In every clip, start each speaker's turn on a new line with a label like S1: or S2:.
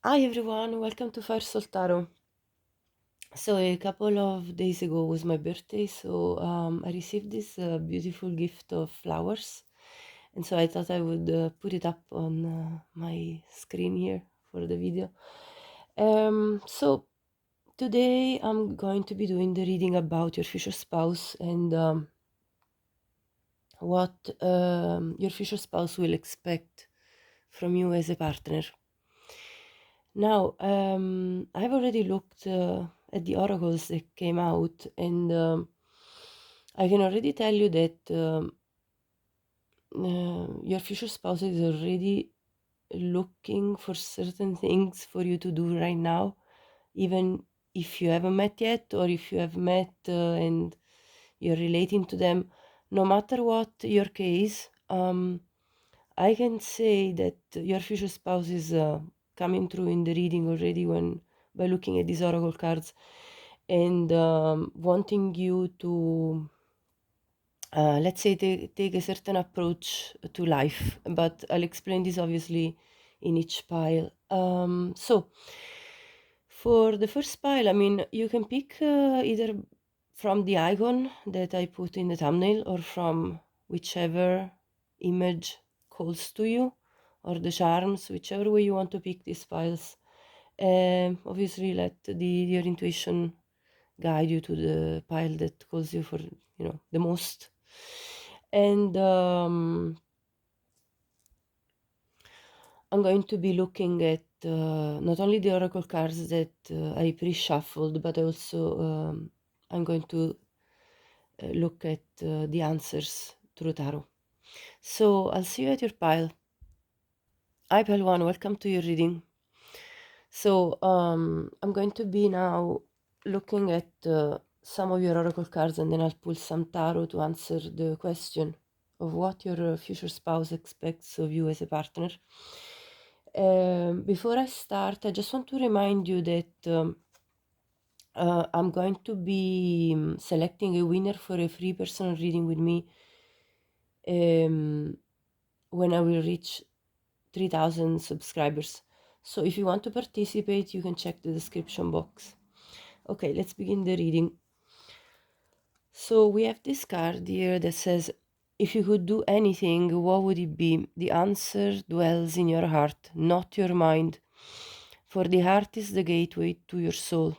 S1: Hi everyone, welcome to Firesoultarot. So a couple of days ago was my birthday, so I received this beautiful gift of flowers, and so I thought I would put it up on my screen here for the video. So today I'm going to be doing the reading about your future spouse and what your future spouse will expect from you as a partner. Now, I've already looked at the oracles that came out, and I can already tell you that your future spouse is already looking for certain things for you to do right now, even if you haven't met yet, or if you have met and you're relating to them. No matter what your case, I can say that your future spouse is coming through in the reading already by looking at these oracle cards and wanting you to, let's say, take a certain approach to life. But I'll explain this obviously in each pile. So for the first pile, I mean, you can pick either from the icon that I put in the thumbnail or from whichever image calls to you, or the charms, whichever way you want to pick these piles. Obviously, let your intuition guide you to the pile that calls you for, the most. And I'm going to be looking at not only the oracle cards that I pre-shuffled, but also I'm going to look at the answers through tarot. So I'll see you at your pile. Hi, pile 1, welcome to your reading. So I'm going to be now looking at some of your oracle cards, and then I'll pull some tarot to answer the question of what your future spouse expects of you as a partner. Before I start, I just want to remind you that I'm going to be selecting a winner for a free personal reading with me when I will reach 3,000 subscribers. So if you want to participate, you can check the description box. Okay, let's begin the reading. So we have this card here that says, if you could do anything, what would it be? The answer dwells in your heart, not your mind. For the heart is the gateway to your soul,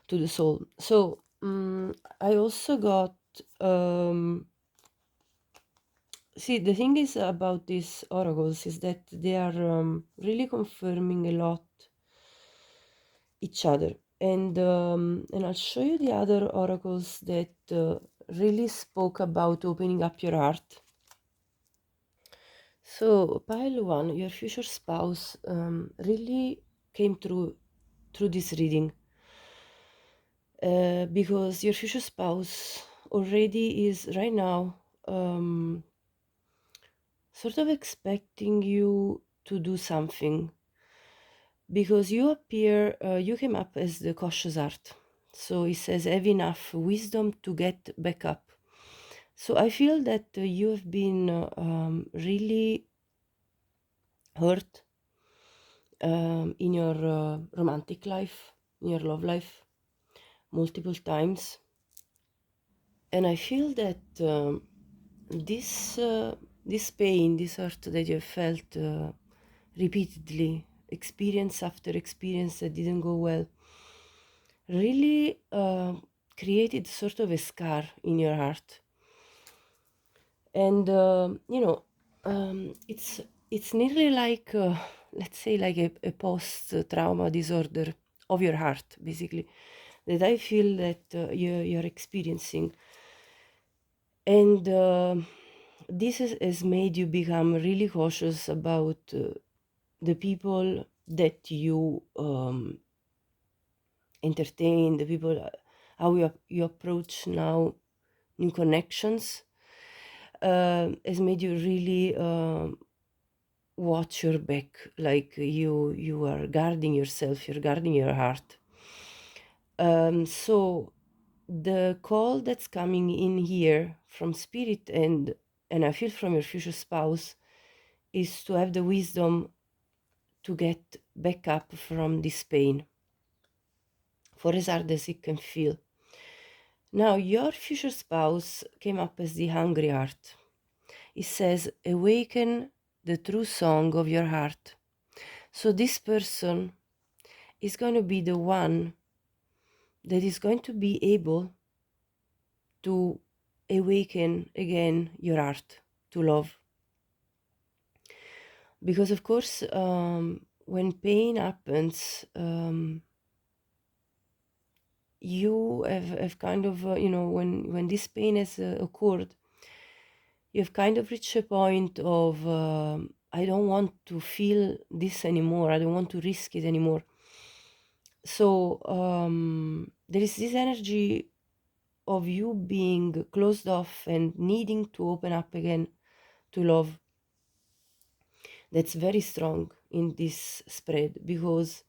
S1: to the soul. So I also got, see, the thing is about these oracles is that they are really confirming a lot each other. And I'll show you the other oracles that really spoke about opening up your heart. So pile 1, your future spouse really came through this reading because your future spouse already is right now sort of expecting you to do something, because you appear, you came up as the cautious heart. So it says, have enough wisdom to get back up. So I feel that you have been really hurt in your romantic life, in your love life, multiple times. And I feel that this pain, this hurt that you have felt repeatedly, experience after experience that didn't go well, really created sort of a scar in your heart. And it's nearly like let's say like a post-trauma disorder of your heart, basically, that I feel that you're experiencing. And this has made you become really cautious about the people that you entertain, the people, how you approach now new connections, has made you really watch your back, like you are guarding yourself, you're guarding your heart. So the call that's coming in here from spirit, and I feel from your future spouse, is to have the wisdom to get back up from this pain, for as hard as it can feel. Now, your future spouse came up as the hungry heart. It says, awaken the true song of your heart. So this person is going to be the one that is going to be able to awaken again your heart to love. Because of course, when pain happens, you have kind of, when this pain has occurred, you've kind of reached a point of, I don't want to feel this anymore. I don't want to risk it anymore. So there is this energy of you being closed off and needing to open up again to love. That's very strong in this spread, because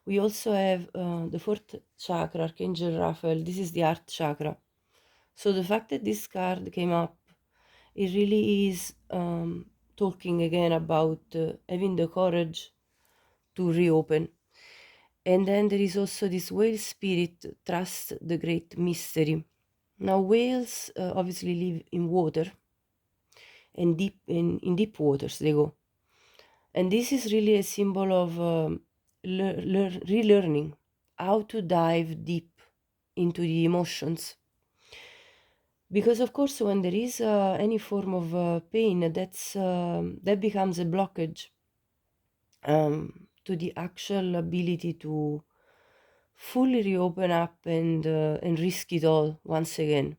S1: we also have the fourth chakra, Archangel Raphael. This is the heart chakra. So the fact that this card came up, it really is talking again about having the courage to reopen. And then there is also this whale spirit, trust the great mystery. Now whales obviously live in water, and deep in deep waters they go. And this is really a symbol of relearning how to dive deep into the emotions. Because of course, when there is any form of pain, that becomes a blockage to the actual ability to fully reopen up and risk it all once again.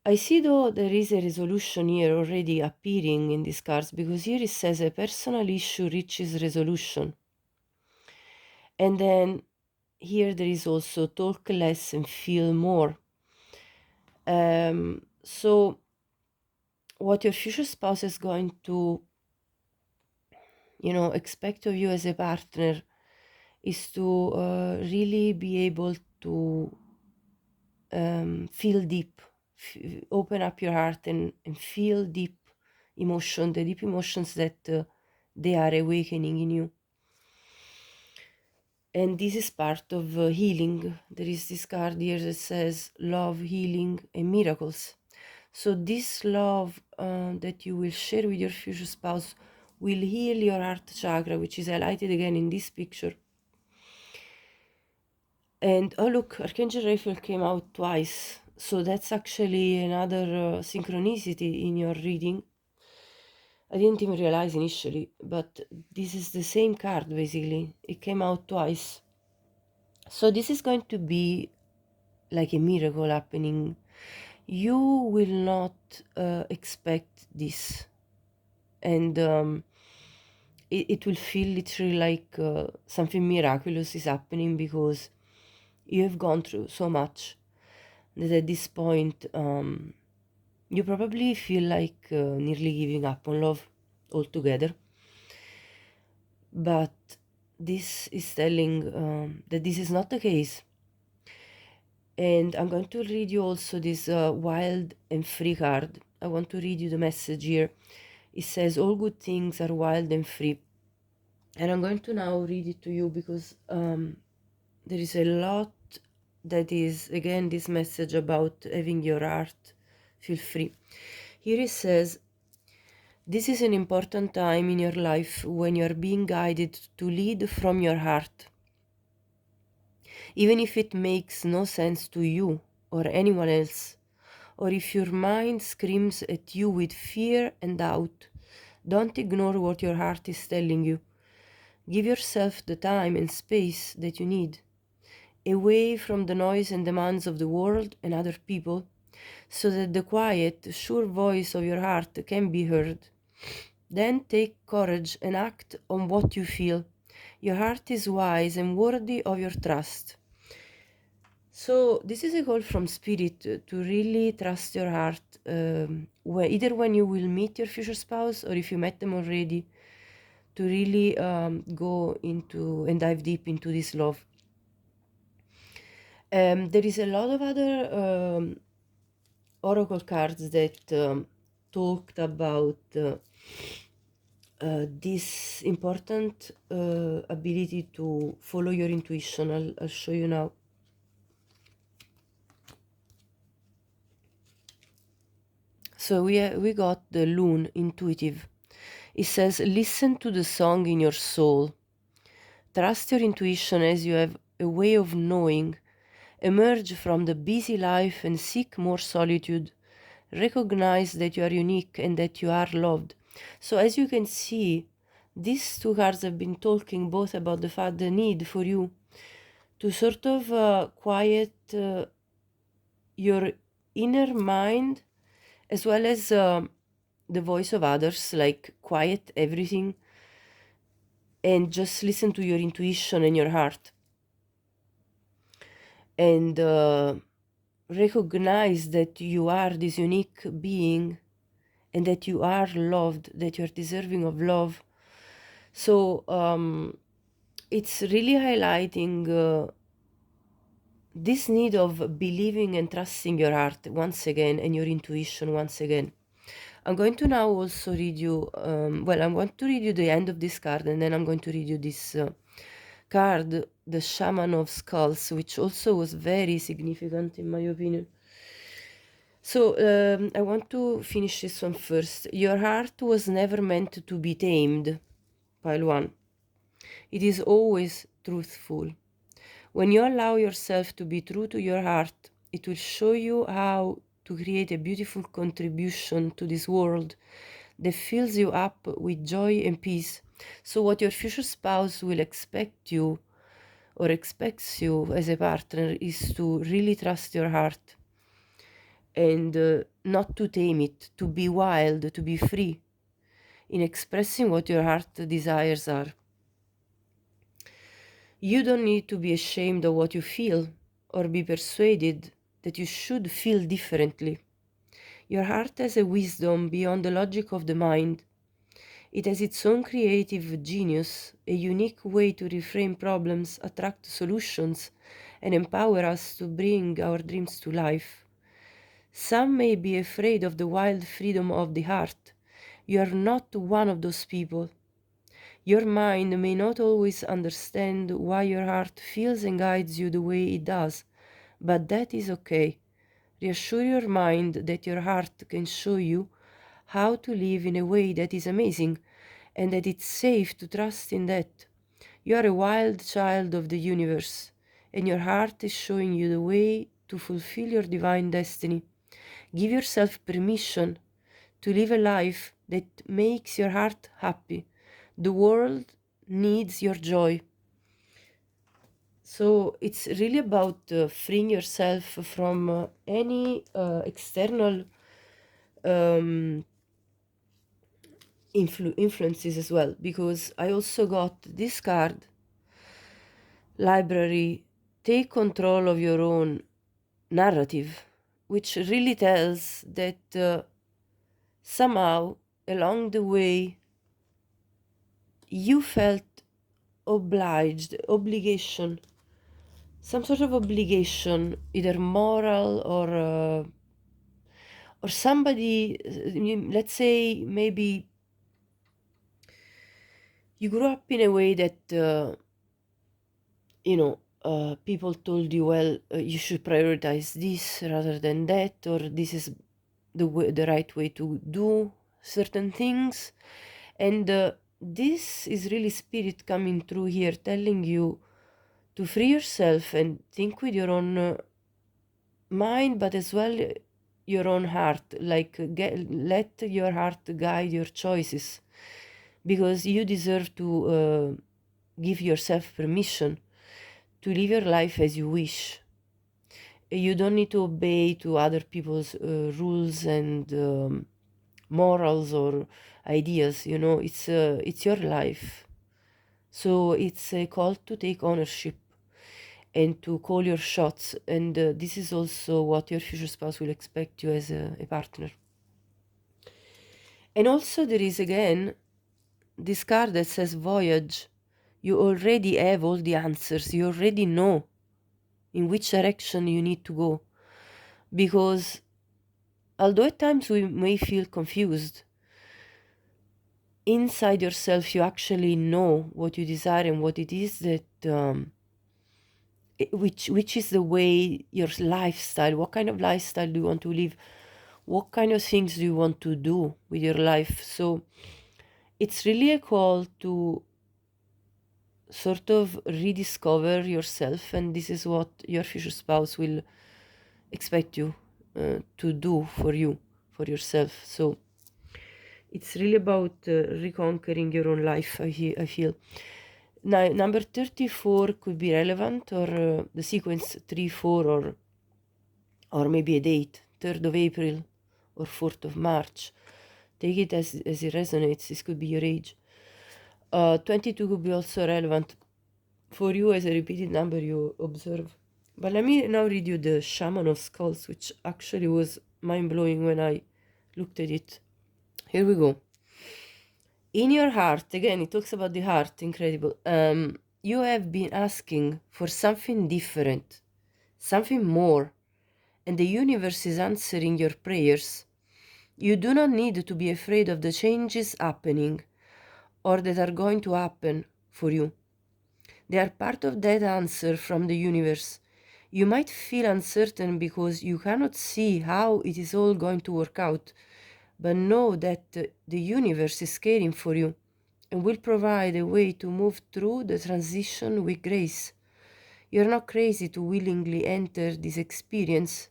S1: I see though there is a resolution here already appearing in these cards, because here it says a personal issue reaches resolution. And then here there is also talk less and feel more. So what your future spouse is going to, expect of you as a partner is to really be able to feel deep, open up your heart and feel deep emotion, the deep emotions that they are awakening in you. And this is part of healing. There is this card here that says love, healing, and miracles. So this love that you will share with your future spouse will heal your heart chakra, which is highlighted again in this picture. And oh look, Archangel Raphael came out twice. So that's actually another synchronicity in your reading. I didn't even realize initially, but this is the same card basically. It came out twice. So this is going to be like a miracle happening. You will not expect this. And it will feel literally like something miraculous is happening, because you have gone through so much that at this point you probably feel like nearly giving up on love altogether. But this is telling that this is not the case. And I'm going to read you also this wild and free card. I want to read you the message here. It says, all good things are wild and free. And I'm going to now read it to you, because there is a lot that is, again, this message about having your heart feel free. Here it says, this is an important time in your life when you are being guided to lead from your heart. Even if it makes no sense to you or anyone else, or if your mind screams at you with fear and doubt, don't ignore what your heart is telling you. Give yourself the time and space that you need, away from the noise and demands of the world and other people, so that the quiet, sure voice of your heart can be heard. Then take courage and act on what you feel. Your heart is wise and worthy of your trust. So this is a call from Spirit to really trust your heart, either when you will meet your future spouse or if you met them already, to really go into and dive deep into this love. There is a lot of other oracle cards that talked about this important ability to follow your intuition. I'll show you now. So we got the loon, intuitive. It says, listen to the song in your soul. Trust your intuition as you have a way of knowing. Emerge from the busy life and seek more solitude. Recognize that you are unique and that you are loved. So as you can see, these two cards have been talking both about the need for you to sort of quiet your inner mind, as well as the voice of others, like quiet everything and just listen to your intuition and your heart. And recognize that you are this unique being and that you are loved, that you're deserving of love. So it's really highlighting this need of believing and trusting your heart once again and your intuition once again. I'm going to now also read you, I'm going to read you the end of this card, and then I'm going to read you this card, the Shaman of Skulls, which also was very significant in my opinion. So I want to finish this one first. Your heart was never meant to be tamed, pile 1. It is always truthful. When you allow yourself to be true to your heart, it will show you how to create a beautiful contribution to this world that fills you up with joy and peace. So what your future spouse will expect you or expects you as a partner is to really trust your heart and not to tame it, to be wild, to be free in expressing what your heart desires are. You don't need to be ashamed of what you feel or be persuaded that you should feel differently. Your heart has a wisdom beyond the logic of the mind. It has its own creative genius, a unique way to reframe problems, attract solutions, and empower us to bring our dreams to life. Some may be afraid of the wild freedom of the heart. You are not one of those people. Your mind may not always understand why your heart feels and guides you the way it does, but that is okay. Reassure your mind that your heart can show you how to live in a way that is amazing and that it's safe to trust in that. You are a wild child of the universe, and your heart is showing you the way to fulfill your divine destiny. Give yourself permission to live a life that makes your heart happy. The world needs your joy. So it's really about freeing yourself from any external influences as well, because I also got this card, library, take control of your own narrative, which really tells that somehow along the way you felt obligation, some sort of obligation, either moral or somebody, let's say maybe you grew up in a way that people told you, well, you should prioritize this rather than that, or this is the right way to do certain things. And this is really spirit coming through here, telling you to free yourself and think with your own mind, but as well your own heart. Like let your heart guide your choices, because you deserve to give yourself permission to live your life as you wish. You don't need to obey to other people's rules and morals or ideas. It's your life. So it's a call to take ownership and to call your shots. And this is also what your future spouse will expect you as a partner. And also there is again this card that says voyage. You already have all the answers. You already know in which direction you need to go. Because although at times we may feel confused, inside yourself you actually know what you desire and what it is that which is the way your lifestyle, what kind of lifestyle do you want to live, what kind of things do you want to do with your life. So it's really a call to sort of rediscover yourself, and this is what your future spouse will expect you to do for you, for yourself. So it's really about reconquering your own life, I feel. Now, number 34 could be relevant, or the sequence 3, 4, or maybe a date, 3rd of April or 4th of March. Take it as it resonates. This could be your age. 22 could be also relevant for you as a repeated number you observe. But let me now read you the Shaman of Skulls, which actually was mind-blowing when I looked at it. Here we go. In your heart, again, it talks about the heart, incredible. You have been asking for something different, something more, and the universe is answering your prayers. You do not need to be afraid of the changes happening or that are going to happen for you. They are part of that answer from the universe. You might feel uncertain because you cannot see how it is all going to work out, but know that the universe is caring for you and will provide a way to move through the transition with grace. You're not crazy to willingly enter this experience.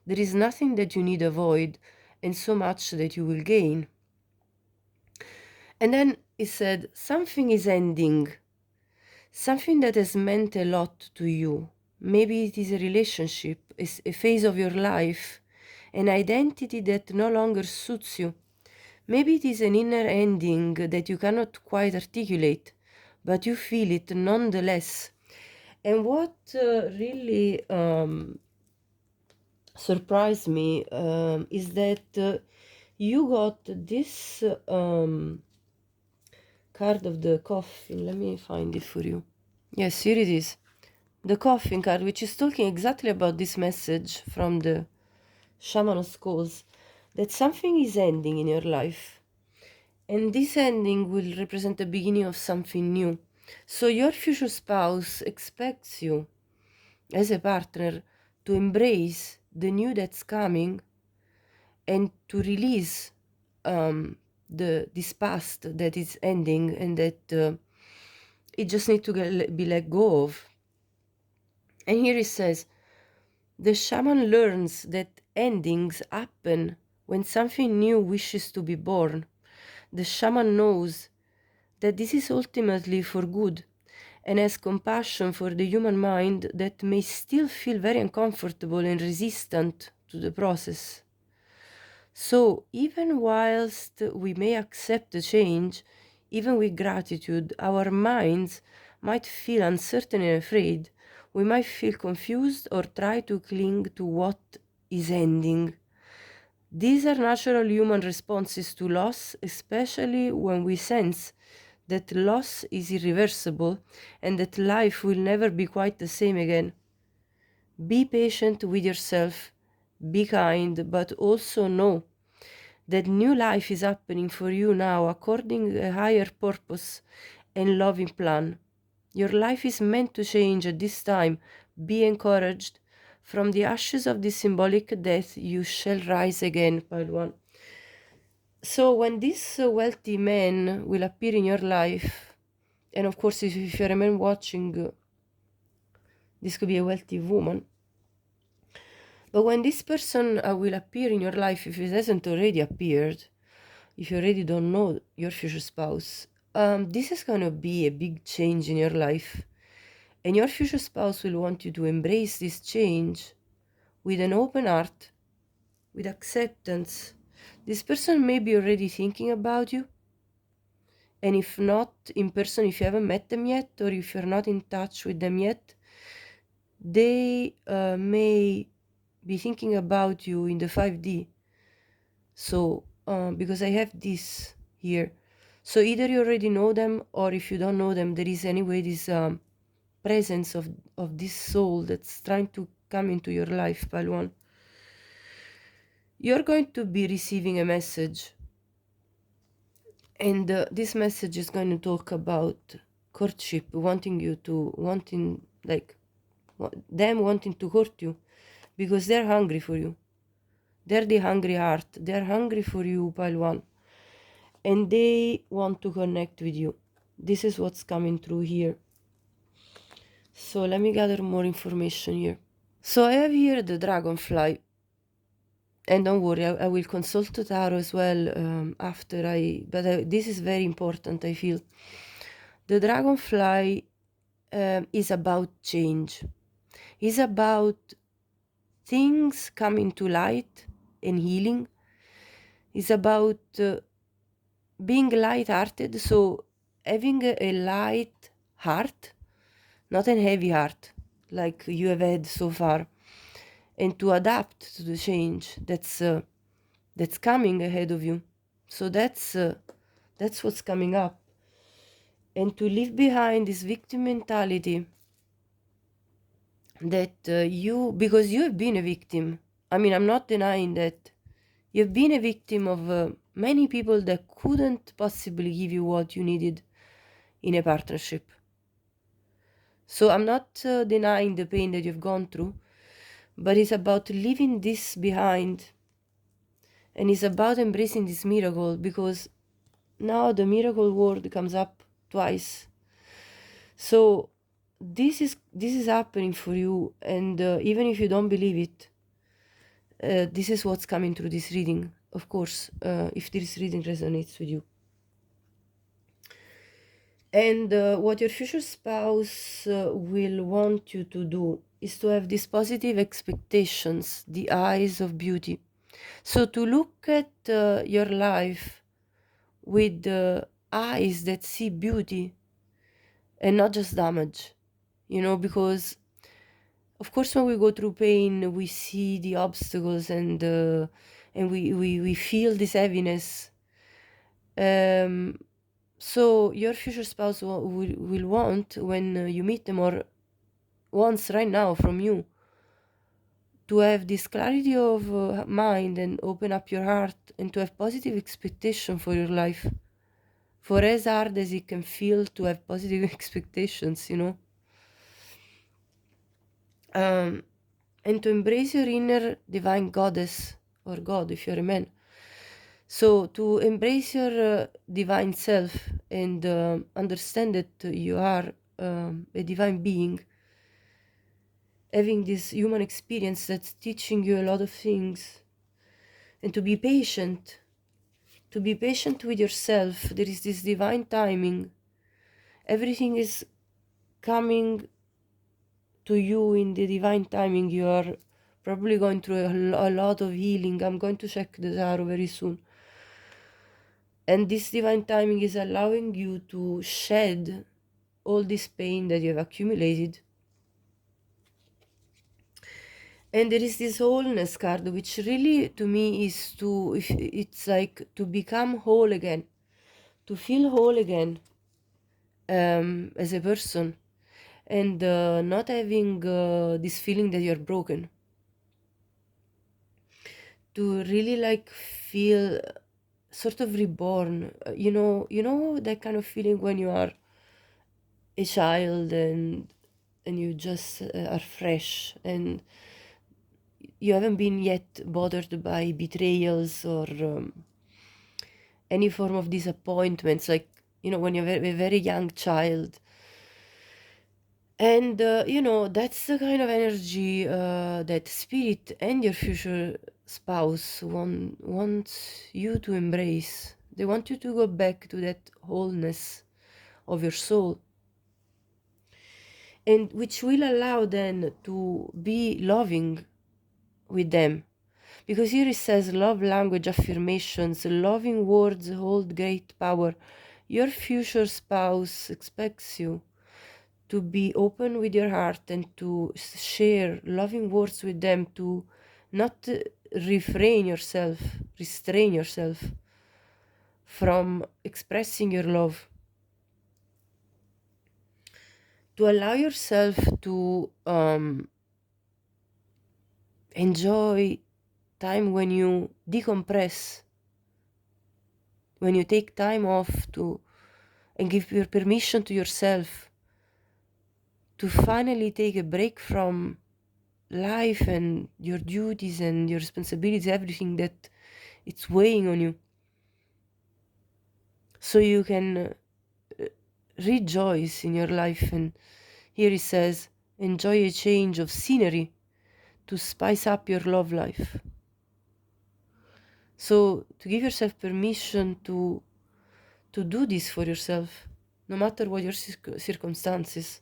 S1: There is nothing that you need avoid, and so much that you will gain. And then he said, something is ending, something that has meant a lot to you. Maybe it is a relationship, a phase of your life, an identity that no longer suits you. Maybe it is an inner ending that you cannot quite articulate, but you feel it nonetheless. And what really surprised me is that you got this card of the coffin. Let me find it for you. Yes, here it is. The coffin card, which is talking exactly about this message from the Shaman of Skulls, that something is ending in your life. And this ending will represent the beginning of something new. So your future spouse expects you as a partner to embrace the new that's coming and to release this past that is ending and that it just needs to be let go of. And here it says, the shaman learns that endings happen when something new wishes to be born. The shaman knows that this is ultimately for good and has compassion for the human mind that may still feel very uncomfortable and resistant to the process. So, even whilst we may accept the change, even with gratitude, our minds might feel uncertain and afraid. We might feel confused or try to cling to what is ending. These are natural human responses to loss, especially when we sense that loss is irreversible and that life will never be quite the same again. Be patient with yourself, be kind, but also know that new life is happening for you now according to a higher purpose and loving plan. Your life is meant to change at this time. Be encouraged. From the ashes of this symbolic death you shall rise again, pile 1. So when this wealthy man will appear in your life, and of course if you're a man watching, this could be a wealthy woman, but when this person will appear in your life, if it hasn't already appeared, if you already don't know your future spouse, this is going to be a big change in your life. And your future spouse will want you to embrace this change with an open heart, with acceptance. This person may be already thinking about you. And if not in person, if you haven't met them yet, or if you're not in touch with them yet, they may be thinking about you in the 5D. So, because I have this here. So either you already know them, or if you don't know them, there is anyway this presence of this soul that's trying to come into your life, pile 1. You're going to be receiving a message. And this message is going to talk about courtship, them wanting to court you because they're hungry for you. They're the hungry heart. They're hungry for you, pile one. And they want to connect with you. This is what's coming through here. So let me gather more information here. So I have here the dragonfly. And don't worry, I will consult the tarot as well after this is very important, I feel. The dragonfly is about change. It's about things coming to light and healing. It's about being light-hearted, so having a light heart, not a heavy heart like you have had so far, and to adapt to the change that's coming ahead of you. So that's what's coming up. And to leave behind this victim mentality that because you have been a victim. I mean, I'm not denying that. You've been a victim of many people that couldn't possibly give you what you needed in a partnership. So I'm not denying the pain that you've gone through, but it's about leaving this behind. And it's about embracing this miracle, because now the miracle word comes up twice. So this is happening for you, and even if you don't believe it, this is what's coming through this reading, of course, if this reading resonates with you. And what your future spouse will want you to do is to have these positive expectations, the eyes of beauty. So to look at your life with eyes that see beauty and not just damage, because of course when we go through pain, we see the obstacles and we feel this heaviness. So your future spouse will want, when you meet them, or wants right now from you, to have this clarity of mind and open up your heart and to have positive expectation for your life. For as hard as it can feel to have positive expectations, and to embrace your inner divine goddess or God if you're a man. So to embrace your divine self and understand that you are a divine being, having this human experience that's teaching you a lot of things, and to be patient with yourself. There is this divine timing. Everything is coming to you in the divine timing. You are probably going through a lot of healing. I'm going to check the tarot very soon. And this divine timing is allowing you to shed all this pain that you have accumulated. And there is this wholeness card, which really to me is it's like to become whole again, to feel whole again as a person, and not having this feeling that you're broken. To really like feel sort of reborn, you know that kind of feeling when you are a child and you just are fresh and you haven't been yet bothered by betrayals or any form of disappointments, like when you're a very young child. And that's the kind of energy that spirit and your future spouse wants you to embrace. They want you to go back to that wholeness of your soul, and which will allow then to be loving with them. Because here it says love language affirmations, loving words hold great power. Your future spouse expects you to be open with your heart and to share loving words with them, to not restrain yourself from expressing your love, to allow yourself to enjoy time when you decompress when you take time off and give your permission to yourself to finally take a break from life and your duties and your responsibilities, everything that it's weighing on you, so you can rejoice in your life. And here it says, enjoy a change of scenery to spice up your love life. So to give yourself permission to do this for yourself, no matter what your circumstances.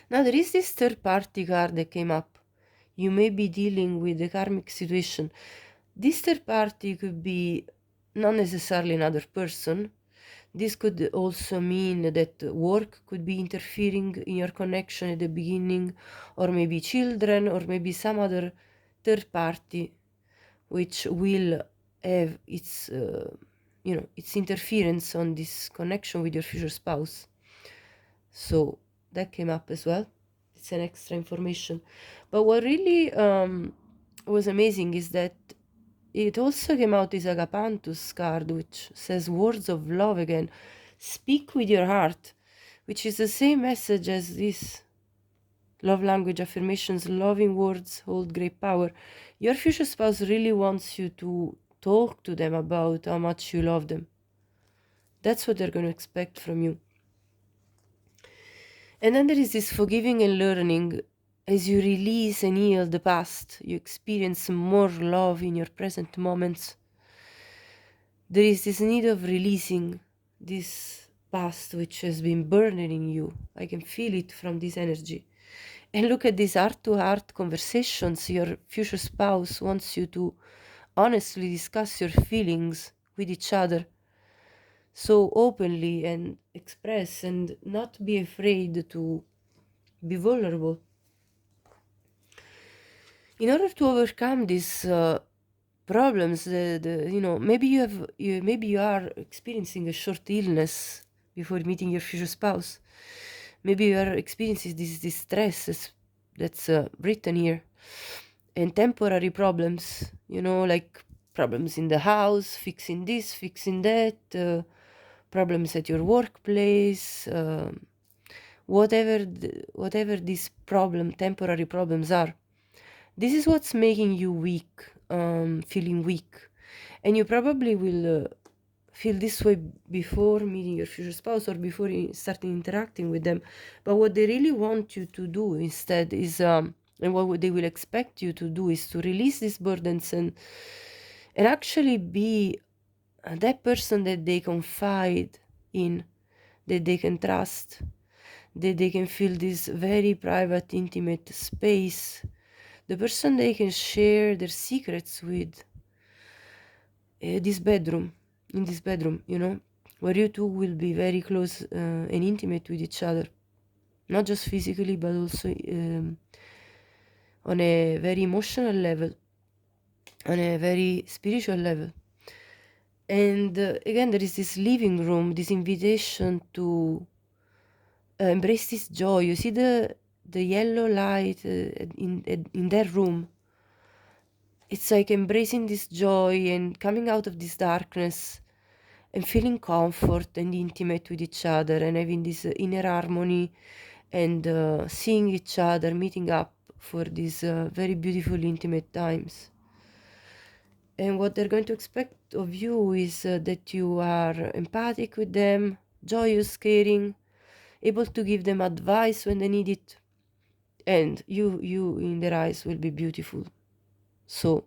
S1: Now there is this third party card that came up. You may be dealing with a karmic situation. This third party could be not necessarily another person. This could also mean that work could be interfering in your connection at the beginning, or maybe children, or maybe some other third party which will have its its interference on this connection with your future spouse. So that came up as well. It's an extra information. But what really was amazing is that it also came out as Agapanthus card, which says words of love again. Speak with your heart, which is the same message as this love language affirmations. Loving words hold great power. Your future spouse really wants you to talk to them about how much you love them. That's what they're going to expect from you. And then there is this forgiving and learning. As you release and heal the past, you experience more love in your present moments. There is this need of releasing this past which has been burdening you. I can feel it from this energy. And look at these heart-to-heart conversations. Your future spouse wants you to honestly discuss your feelings with each other, so openly, and express, and not be afraid to be vulnerable. In order to overcome these problems, maybe you are experiencing a short illness before meeting your future spouse. Maybe you are experiencing this distress that's written here, and temporary problems, like problems in the house, fixing this, fixing that, problems at your workplace, whatever these temporary problems are. This is what's making you weak, feeling weak. And you probably will feel this way before meeting your future spouse or before starting interacting with them. But what they really want you to do instead is, and what they will expect you to do, is to release these burdens and actually be that person that they confide in, that they can trust, that they can feel this very private, intimate space, the person they can share their secrets with. In this bedroom, where you two will be very close and intimate with each other, not just physically, but also on a very emotional level, on a very spiritual level. And again, there is this living room, this invitation to embrace this joy. You see the yellow light in that room. It's like embracing this joy and coming out of this darkness and feeling comfort and intimate with each other and having this inner harmony and seeing each other, meeting up for these very beautiful, intimate times. And what they're going to expect of you is that you are empathic with them, joyous, caring, able to give them advice when they need it, and you in their eyes will be beautiful. So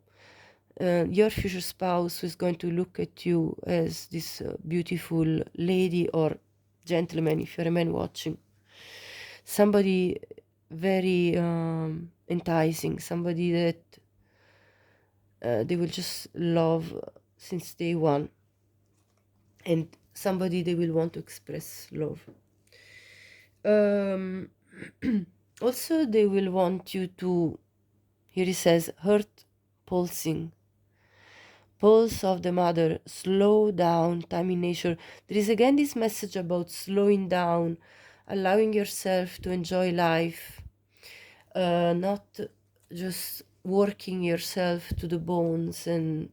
S1: your future spouse is going to look at you as this beautiful lady or gentleman, if you're a man watching. Somebody very enticing, somebody that they will just love since day one, and somebody they will want to express love. Also, they will want you to, here it says, heart pulsing, pulse of the mother, slow down, time in nature. There is again this message about slowing down, allowing yourself to enjoy life, not just working yourself to the bones and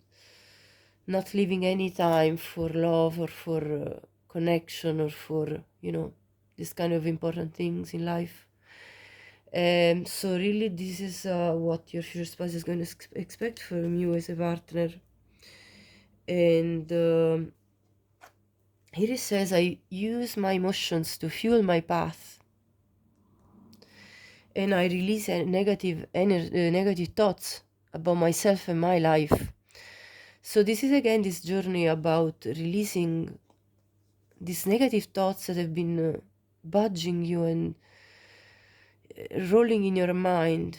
S1: not leaving any time for love or for connection or for, this kind of important things in life. So really this is what your future spouse is going to expect from you as a partner. And here it says, I use my emotions to fuel my path, and I release negative thoughts about myself and my life. So this is again this journey about releasing these negative thoughts that have been budging you and rolling in your mind.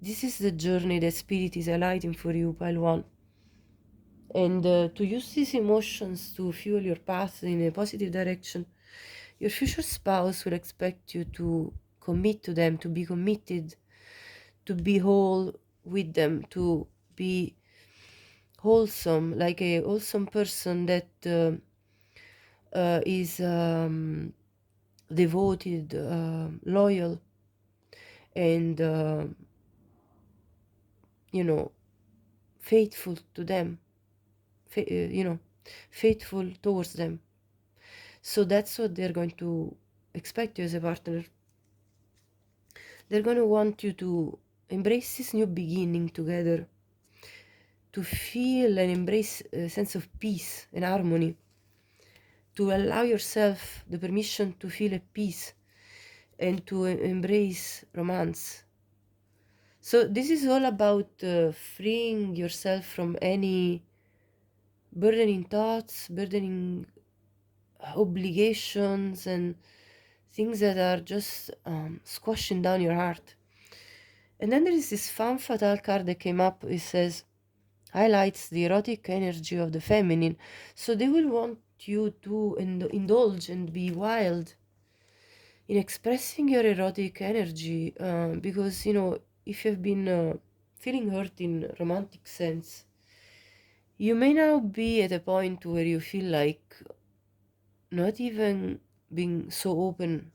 S1: This is the journey that Spirit is highlighting for you, pile one. And to use these emotions to fuel your path in a positive direction, your future spouse will expect you to commit to them, to be committed, to be whole with them, to be wholesome, like a wholesome person that is devoted, loyal, and faithful to them, faithful towards them. So that's what they're going to expect you as a partner. They're going to want you to embrace this new beginning together, to feel and embrace a sense of peace and harmony, to allow yourself the permission to feel at peace and to embrace romance. So this is all about freeing yourself from any burdening thoughts, burdening obligations, and things that are just squashing down your heart. And then there is this femme fatale card that came up. It says, highlights the erotic energy of the feminine. So they will want you to indulge and be wild in expressing your erotic energy, because, if you've been feeling hurt in romantic sense, you may now be at a point where you feel like not even being so open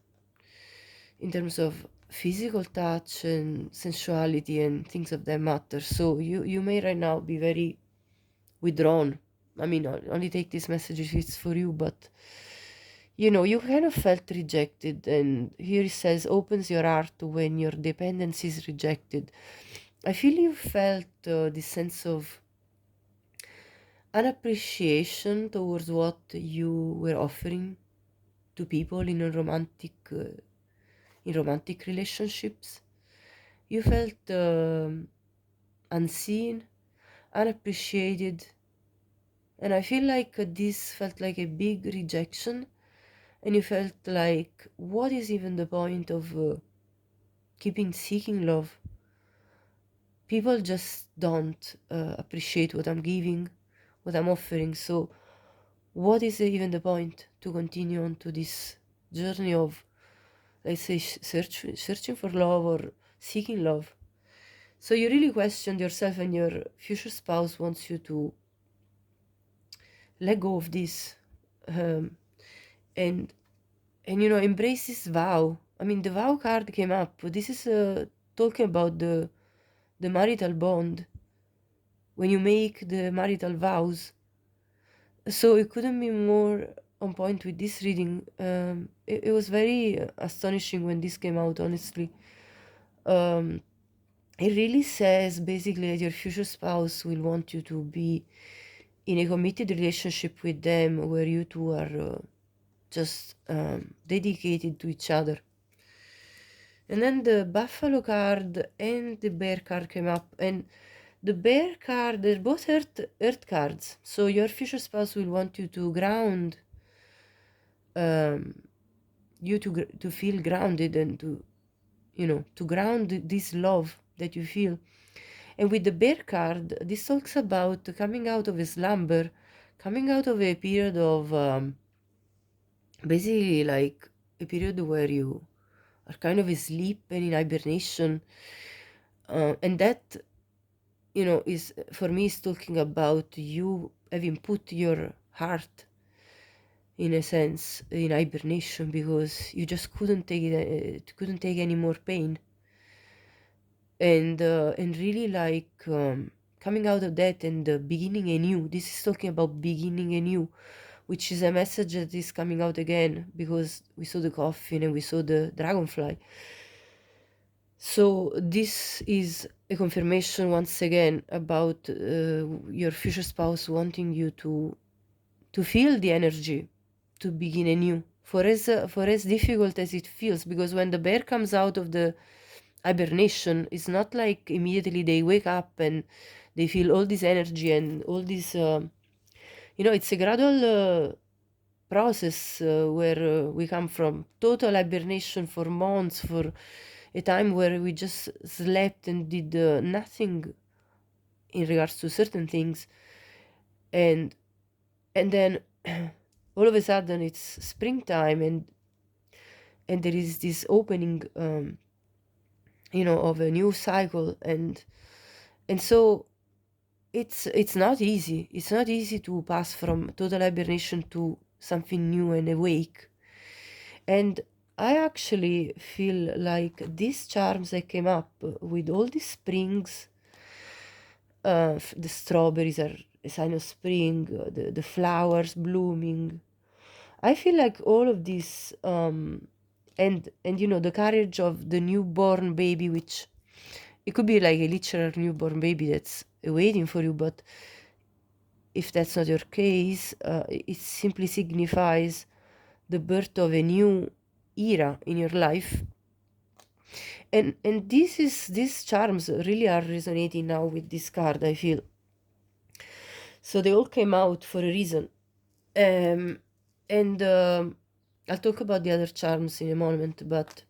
S1: in terms of physical touch and sensuality and things of that matter. So you may right now be very withdrawn. I mean, I'll only take this message if it's for you, but you kind of felt rejected, and here it says, opens your heart when your dependence is rejected. I feel you felt this sense of unappreciation towards what you were offering to people in romantic relationships. You felt unseen, unappreciated, and I feel like this felt like a big rejection, and you felt like, what is even the point of keeping seeking love? People just don't appreciate what I'm giving, what I'm offering, so what is even the point to continue on to this journey of, let's say, searching for love or seeking love? So you really questioned yourself, and your future spouse wants you to let go of this, um, and embrace this vow. I mean, the vow card came up. This is talking about the marital bond, when you make the marital vows. So it couldn't be more on point with this reading. It was very astonishing when this came out, honestly. Um, it really says basically that your future spouse will want you to be in a committed relationship with them, where you two are just dedicated to each other. And then the buffalo card and the bear card came up, and the bear card, they're both earth cards. So your future spouse will want you to ground, you to feel grounded, and to ground this love that you feel. And with the bear card, this talks about coming out of a slumber, coming out of a period of basically like a period where you are kind of asleep and in hibernation, and that is, for me, is talking about you having put your heart, in a sense, in hibernation, because you just couldn't take any more pain, and really like coming out of that and beginning anew. This is talking about beginning anew, which is a message that is coming out again because we saw the coffin and we saw the dragonfly. So this is a confirmation once again about your future spouse wanting you to feel the energy to begin anew, for as difficult as it feels, because when the bear comes out of the hibernation, it's not like immediately they wake up and they feel all this energy and all this it's a gradual process where we come from total hibernation for months, for a time where we just slept and did nothing in regards to certain things, and then all of a sudden it's springtime and there is this opening of a new cycle, and so it's not easy. It's not easy to pass from total hibernation to something new and awake. And I actually feel like these charms that came up with all these springs, the strawberries are a sign of spring, the flowers blooming. I feel like all of this, and the courage of the newborn baby, which it could be like a literal newborn baby that's waiting for you, but if that's not your case, it simply signifies the birth of a new era in your life. And these charms really are resonating now with this card, I feel. So they all came out for a reason. And I'll talk about the other charms in a moment, but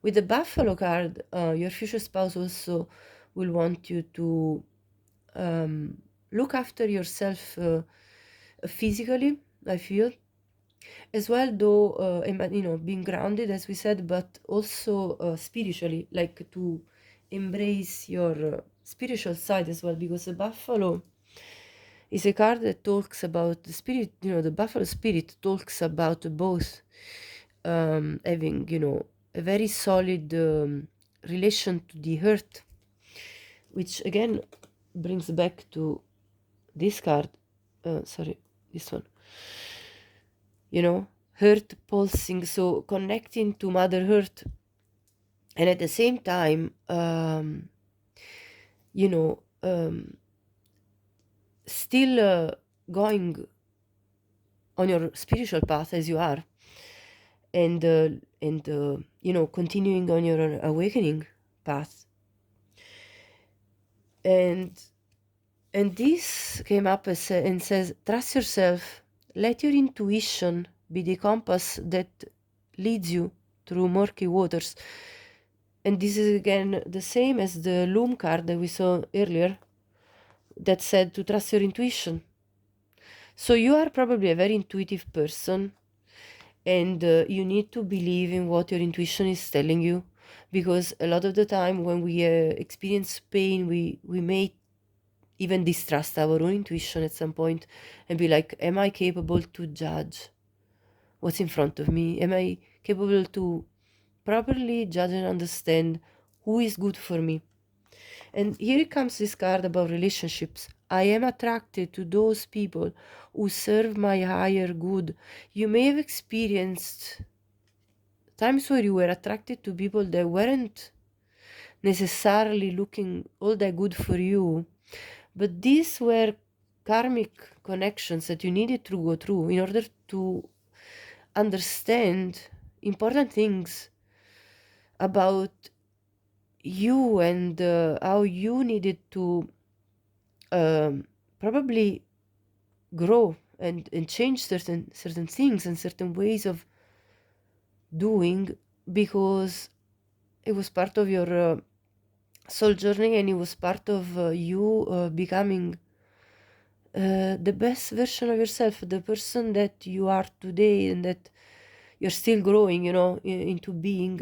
S1: with the buffalo card, your future spouse also will want you to look after yourself physically, I feel, as well, though, being grounded, as we said, but also spiritually, like to embrace your spiritual side as well, because the buffalo is a card that talks about the spirit. The buffalo spirit talks about both having, a very solid relation to the earth, which again brings back to this card. Sorry, this one. Earth pulsing, so connecting to Mother Earth, and at the same time, still going on your spiritual path as you are, and continuing on your awakening path. And this came up and says, trust yourself, let your intuition be the compass that leads you through murky waters. And this is again the same as the Loom card that we saw earlier that said to trust your intuition. So you are probably a very intuitive person, and you need to believe in what your intuition is telling you, because a lot of the time when we experience pain, we may even distrust our own intuition at some point and be like, am I capable to judge what's in front of me? Am I capable to properly judge and understand who is good for me? And here comes this card about relationships. I am attracted to those people who serve my higher good. You may have experienced times where you were attracted to people that weren't necessarily looking all that good for you, but these were karmic connections that you needed to go through in order to understand important things about you and how you needed to probably grow and change certain things and certain ways of doing, because it was part of your soul journey, and it was part of you becoming the best version of yourself, the person that you are today and that you're still growing, into being.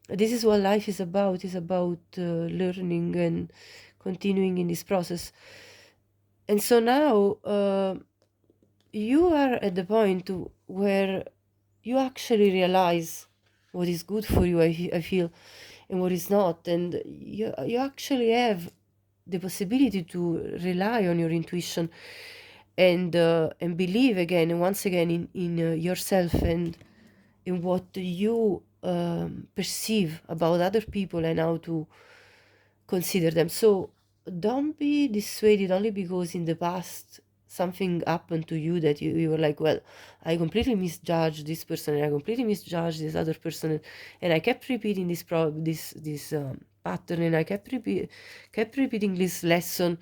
S1: This is what life is about. It's about learning and continuing in this process. And so now you are at the point where you actually realize what is good for you, I feel, and what is not. And you actually have the possibility to rely on your intuition and believe again and once again in yourself and in what you perceive about other people and how to consider them. So don't be dissuaded only because in the past something happened to you that you were like, well, I completely misjudged this person and I completely misjudged this other person, and I kept repeating this pattern, and I kept repeating this lesson.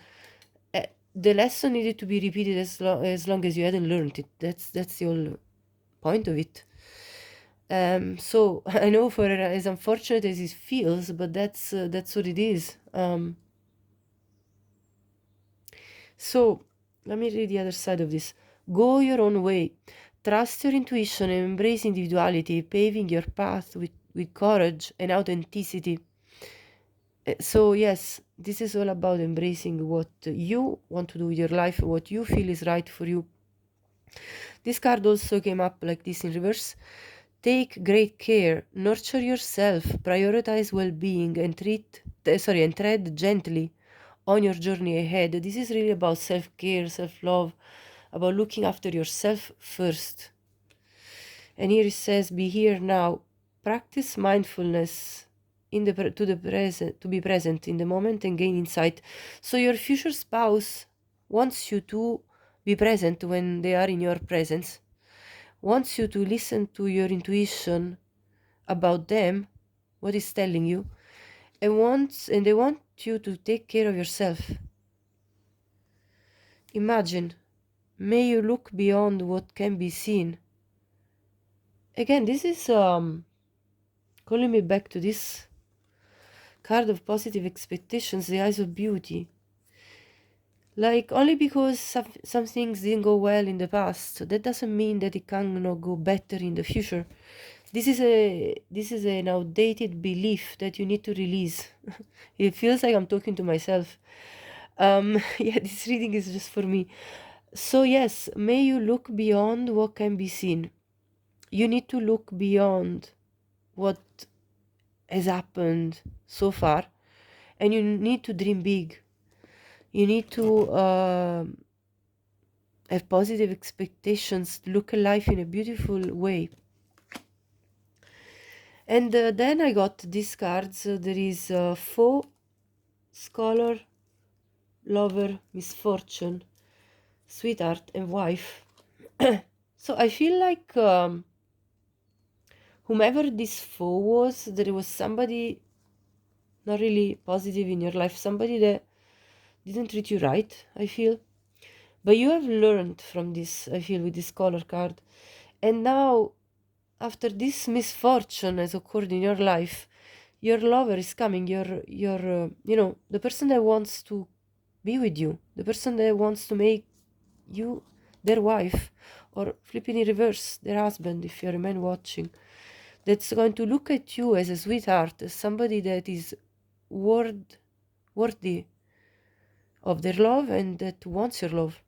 S1: The lesson needed to be repeated as long as you hadn't learned it. That's the whole point of it. So I know, for as unfortunate as it feels, but that's what it is. So let me read the other side of this. Go your own way. Trust your intuition and embrace individuality, paving your path with courage and authenticity. So yes, this is all about embracing what you want to do with your life, what you feel is right for you. This card also came up like this in reverse. Take great care, nurture yourself, prioritize well-being, and tread gently on your journey ahead. This is really about self-care, self-love, about looking after yourself first. And here it says, be here now. Practice mindfulness to be present in the moment and gain insight. So your future spouse wants you to be present when they are in your presence, wants you to listen to your intuition about them, what is telling you, and they want you to take care of yourself. Imagine, may you look beyond what can be seen. Again, this is calling me back to this card of positive expectations, the eyes of beauty. Like, only because some things didn't go well in the past, that doesn't mean that it cannot go better in the future. This is an outdated belief that you need to release. It feels like I'm talking to myself. Yeah, this reading is just for me. So yes, may you look beyond what can be seen. You need to look beyond what has happened so far, and you need to dream big. You need to have positive expectations, look at life in a beautiful way. And then I got these cards. There is Foe, Scholar, Lover, Misfortune, Sweetheart, and Wife. So I feel like whomever this foe was, there was somebody not really positive in your life, somebody that didn't treat you right, I feel. But you have learned from this, I feel, with this Scholar card. And now, after this misfortune has occurred in your life, your lover is coming, the person that wants to be with you, the person that wants to make you their wife, or flipping in reverse, their husband, if you're a man watching, that's going to look at you as a sweetheart, as somebody that is worthy of their love and that wants your love.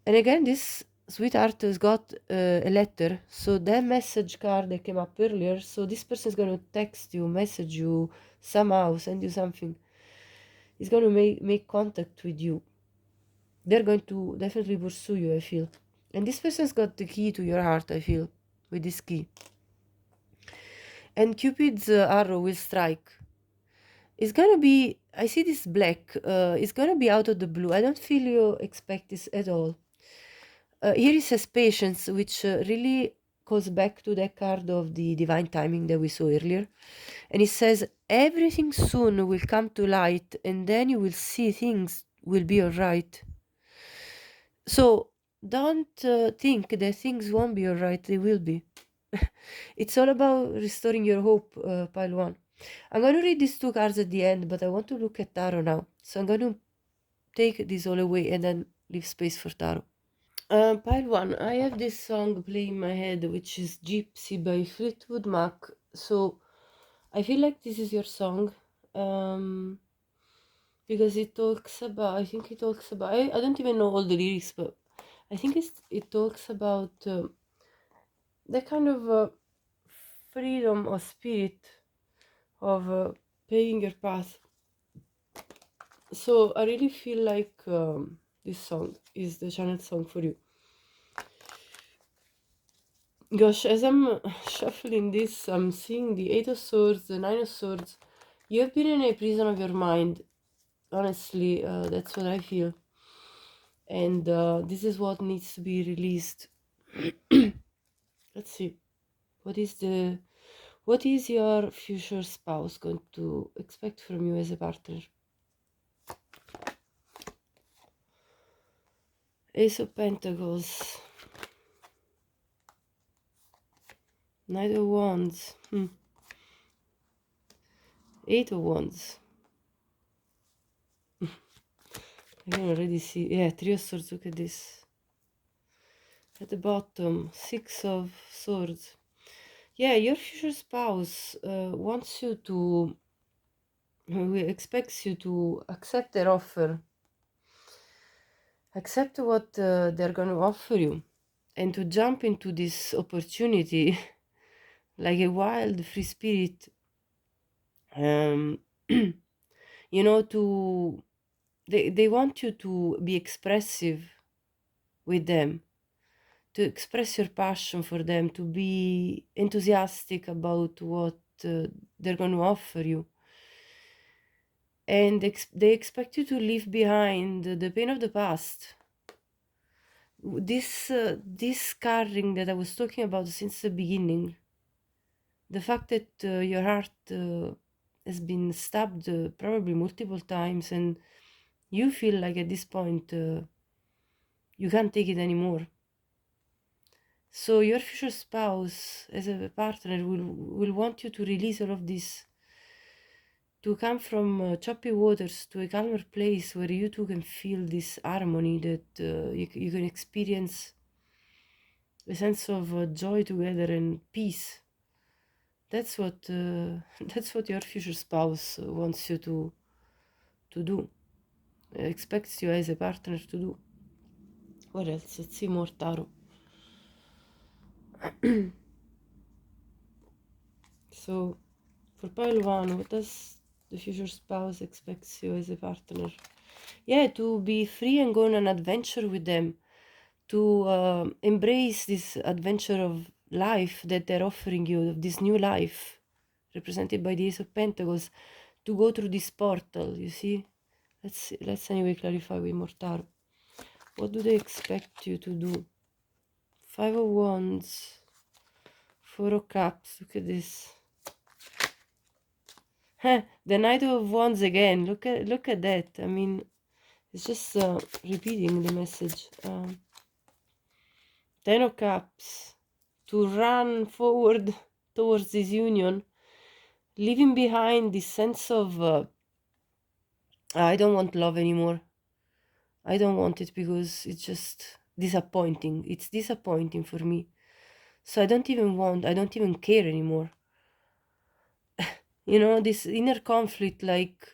S1: And again, this sweetheart has got a letter, so that message card that came up earlier, so this person is going to text you, message you, somehow send you something. He's going to make contact with you. They're going to definitely pursue you, I feel. And this person's got the key to your heart, I feel, with this key. And Cupid's arrow will strike. It's gonna be, I see this black, it's gonna be out of the blue. I don't feel you expect this at all. Here it says patience, which really goes back to that card of the divine timing that we saw earlier. And it says, everything soon will come to light, and then you will see things will be alright. So don't think that things won't be alright, they will be. It's all about restoring your hope, pile one. I'm going to read these two cards at the end, but I want to look at tarot now. So I'm going to take this all away and then leave space for tarot. Pile one, I have this song playing in my head, which is Gypsy by Fleetwood Mac. So I feel like this is your song. Because it talks about, I don't even know all the lyrics, but I think it talks about that kind of freedom or spirit of paving your path. So I really feel like this song is the channel song for you. Gosh, as I'm shuffling this, I'm seeing the Eight of Swords, the Nine of Swords. You have been in a prison of your mind. Honestly, that's what I feel. And this is what needs to be released. Let's see. What is your future spouse going to expect from you as a partner? Ace of Pentacles. Knight of Wands. Eight of Wands. I can already see. Yeah, Three of Swords. Look at this. At the bottom, Six of Swords. Yeah, your future spouse wants you to, expects you to accept their offer, accept what they're going to offer you, and to jump into this opportunity like a wild free spirit. Um, you know, they want you to be expressive with them, to express your passion for them, to be enthusiastic about what they're going to offer you. And they expect you to leave behind the pain of the past. This scarring that I was talking about since the beginning, the fact that your heart has been stabbed probably multiple times, and you feel like at this point you can't take it anymore. So your future spouse, as a partner, will want you to release all of this, to come from choppy waters to a calmer place where you two can feel this harmony, that you can experience a sense of joy together and peace. That's what that's what your future spouse wants you to do, expects you as a partner to do. What else? Let's see more tarot. So for pile one, what does the future spouse expects you as a partner? Yeah, to be free and go on an adventure with them, to embrace this adventure of life that they're offering you, this new life represented by the Ace of Pentacles, to go through this portal. You see, let's anyway clarify with more tarot. What do they expect you to do? Five of Wands, Four of Cups. Look at this. The Knight of Wands again. Look at that. I mean, it's just repeating the message. Ten of Cups. To run forward towards this union, leaving behind this sense of I don't want love anymore. I don't want it because it's just disappointing. It's disappointing for me. So I don't even care anymore. You know, this inner conflict, like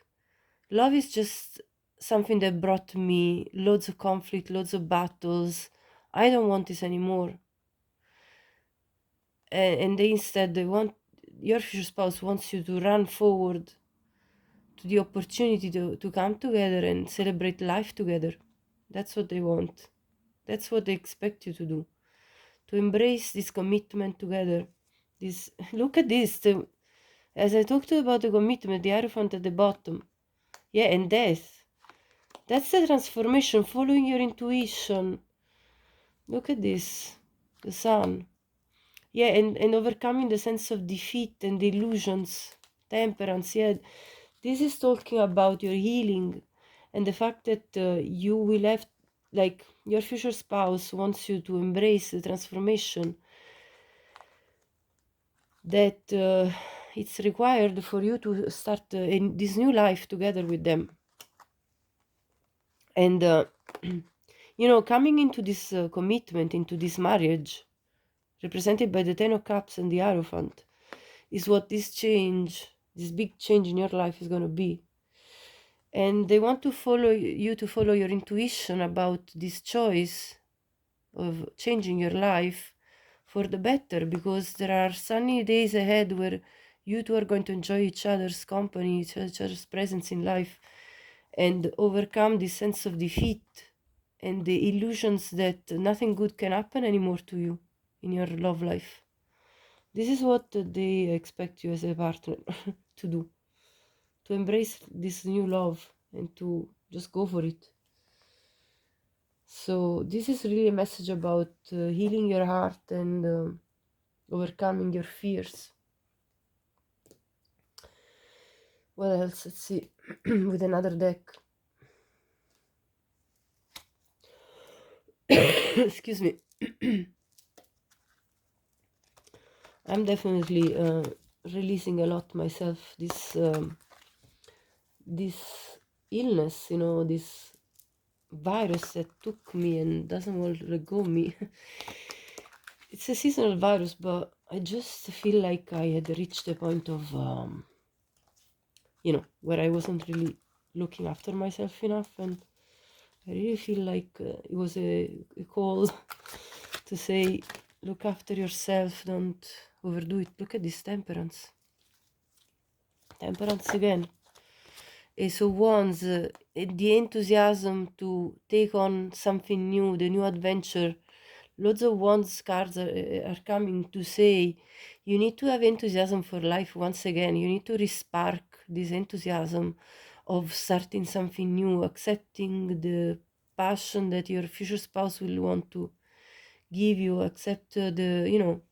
S1: love is just something that brought me loads of conflict, loads of battles. I don't want this anymore. And they instead, your future spouse wants you to run forward to the opportunity to come together and celebrate life together. That's what they want. That's what they expect you to do. To embrace this commitment together. This look at this. As I talked about the commitment, the Hierophant at the bottom. Yeah, and death. That's the transformation, following your intuition. Look at this. The sun. Yeah, and overcoming the sense of defeat and illusions. Temperance, yeah. This is talking about your healing and the fact that you will have, like, your future spouse wants you to embrace the transformation that it's required for you to start in this new life together with them. And, you know, coming into this commitment, into this marriage, represented by the Ten of Cups and the Hierophant, is what this change, this big change in your life is going to be. And they want to follow you, to follow your intuition about this choice of changing your life for the better, because there are sunny days ahead where you two are going to enjoy each other's company, each other's presence in life, and overcome this sense of defeat and the illusions that nothing good can happen anymore to you in your love life. This is what they expect you as a partner to do, to embrace this new love and to just go for it. So this is really a message about healing your heart and overcoming your fears. What else? Let's see. With another deck. Excuse me. I'm definitely releasing a lot myself. This illness, you know, this virus that took me and doesn't want to let go of me. It's a seasonal virus, but I just feel like I had reached a point of, you know, where I wasn't really looking after myself enough, and I really feel like it was a call to say, look after yourself, don't overdo it. Look at this temperance. Temperance again. And so once the enthusiasm to take on something new, the new adventure, lots of wands cards are coming to say you need to have enthusiasm for life once again. You need to respark this enthusiasm of starting something new, accepting the passion that your future spouse will want to give you, accept the, you know,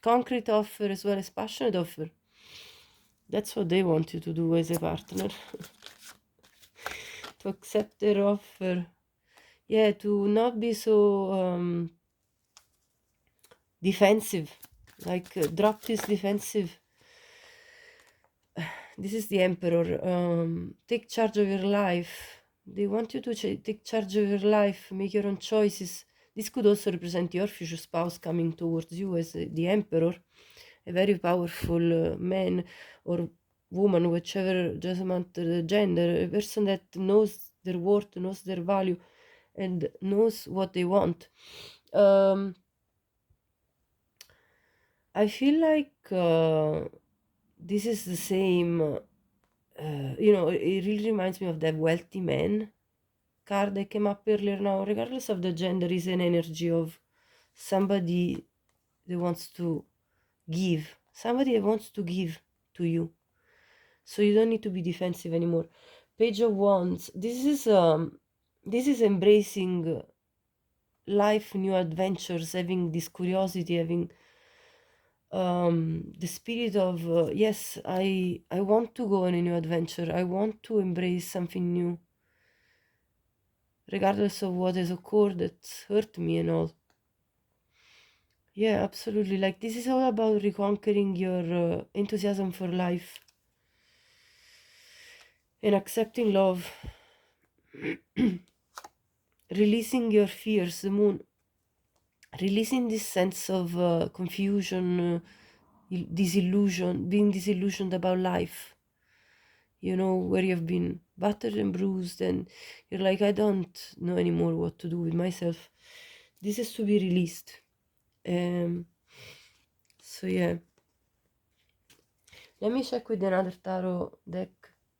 S1: concrete offer as well as passionate offer. That's what they want you to do as a partner. To accept their offer. Yeah, to not be so defensive, like drop this defensive. This is the Emperor. Take charge of your life. They want you to take charge of your life, make your own choices. This could also represent your future spouse coming towards you as the Emperor, a very powerful man or woman, whichever doesn't matter the gender, a person that knows their worth, knows their value, and knows what they want. I feel like this is the same, you know, it really reminds me of the wealthy man card that came up earlier. Now, regardless of the gender, is an energy of somebody that wants to give, somebody that wants to give to you. So you don't need to be defensive anymore. Page of Wands. This is embracing life, new adventures, having this curiosity, having the spirit of yes, I want to go on a new adventure. I want to embrace something new, regardless of what has occurred that's hurt me and all. Yeah, absolutely. Like, this is all about reconquering your enthusiasm for life and accepting love, releasing your fears, the Moon, releasing this sense of confusion, disillusion, being disillusioned about life, you know, where you've been battered and bruised and you're like, I don't know anymore what to do with myself. This is to be released. So yeah, let me check with another tarot deck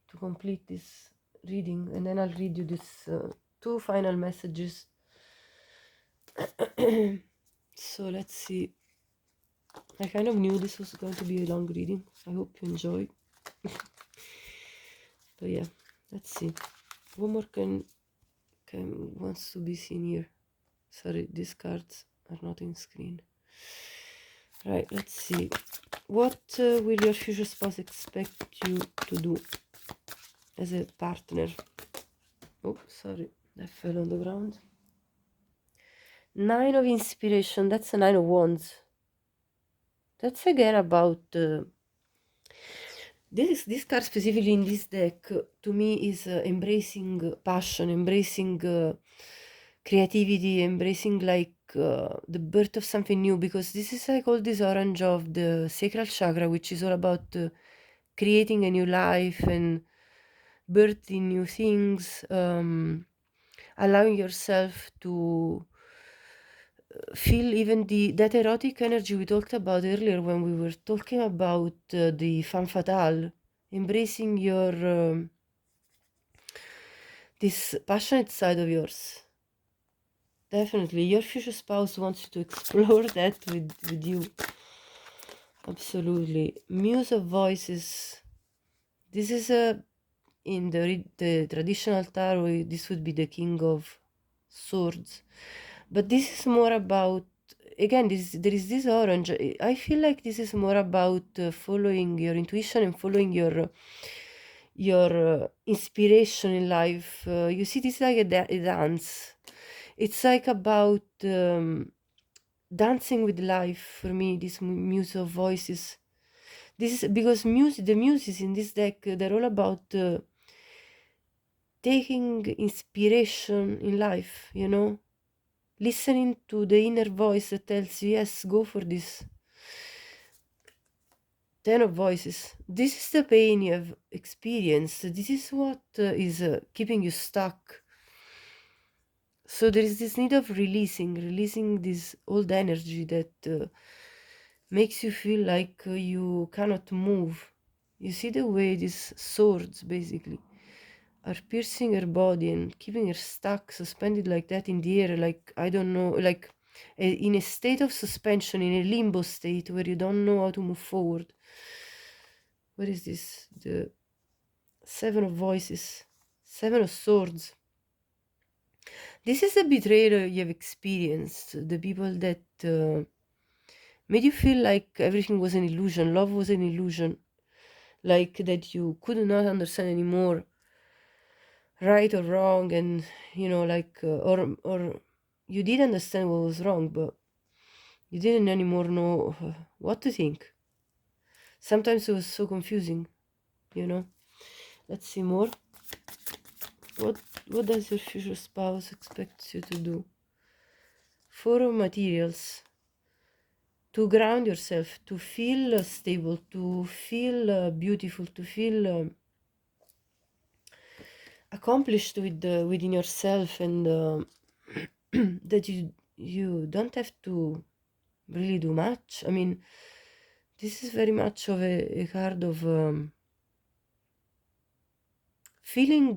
S1: to complete this reading, and then I'll read you these two final messages. So let's see. I kind of knew this was going to be a long reading. I hope you enjoy. But yeah, let's see. One more can wants to be seen here. Sorry, these cards are not in screen. Right, let's see. What will your future spouse expect you to do as a partner? Oh, sorry, that fell on the ground. Nine of Inspiration, that's a Nine of Wands. That's again about this card specifically in this deck to me is embracing passion, embracing creativity, embracing like the birth of something new, because this is like all this orange of the sacral chakra, which is all about creating a new life and birthing new things, allowing yourself to feel even that erotic energy we talked about earlier when we were talking about the femme fatale, embracing your this passionate side of yours. Definitely, your future spouse wants you to explore that with you. Absolutely. Muse of voices. This is in the traditional tarot, this would be the king of swords. But this is more about, again, there is this orange. I feel like this is more about following your intuition and following your inspiration in life. You see, this is like a dance. It's like about dancing with life for me. This muse of voices. This is because the muses in this deck, they're all about taking inspiration in life. Listening to the inner voice that tells you, yes, go for this. Ten of voices. This is the pain you have experienced. This is what is keeping you stuck. So there is this need of releasing this old energy that makes you feel like you cannot move. You see the way these swords basically are piercing her body and keeping her stuck, suspended like that in the air, like, I don't know, like in a state of suspension, in a limbo state where you don't know how to move forward. What is this? The Seven of Voices, Seven of Swords. This is the betrayal you have experienced, the people that made you feel like everything was an illusion, love was an illusion, like that you could not understand anymore right or wrong, and or you did understand what was wrong, but you didn't anymore know what to think. Sometimes it was so confusing. Let's see more. What does your future spouse expect you to do? Four of Materials. To ground yourself, to feel stable, to feel beautiful, to feel accomplished within yourself, and that you don't have to really do much. I mean, this is very much of a card of feeling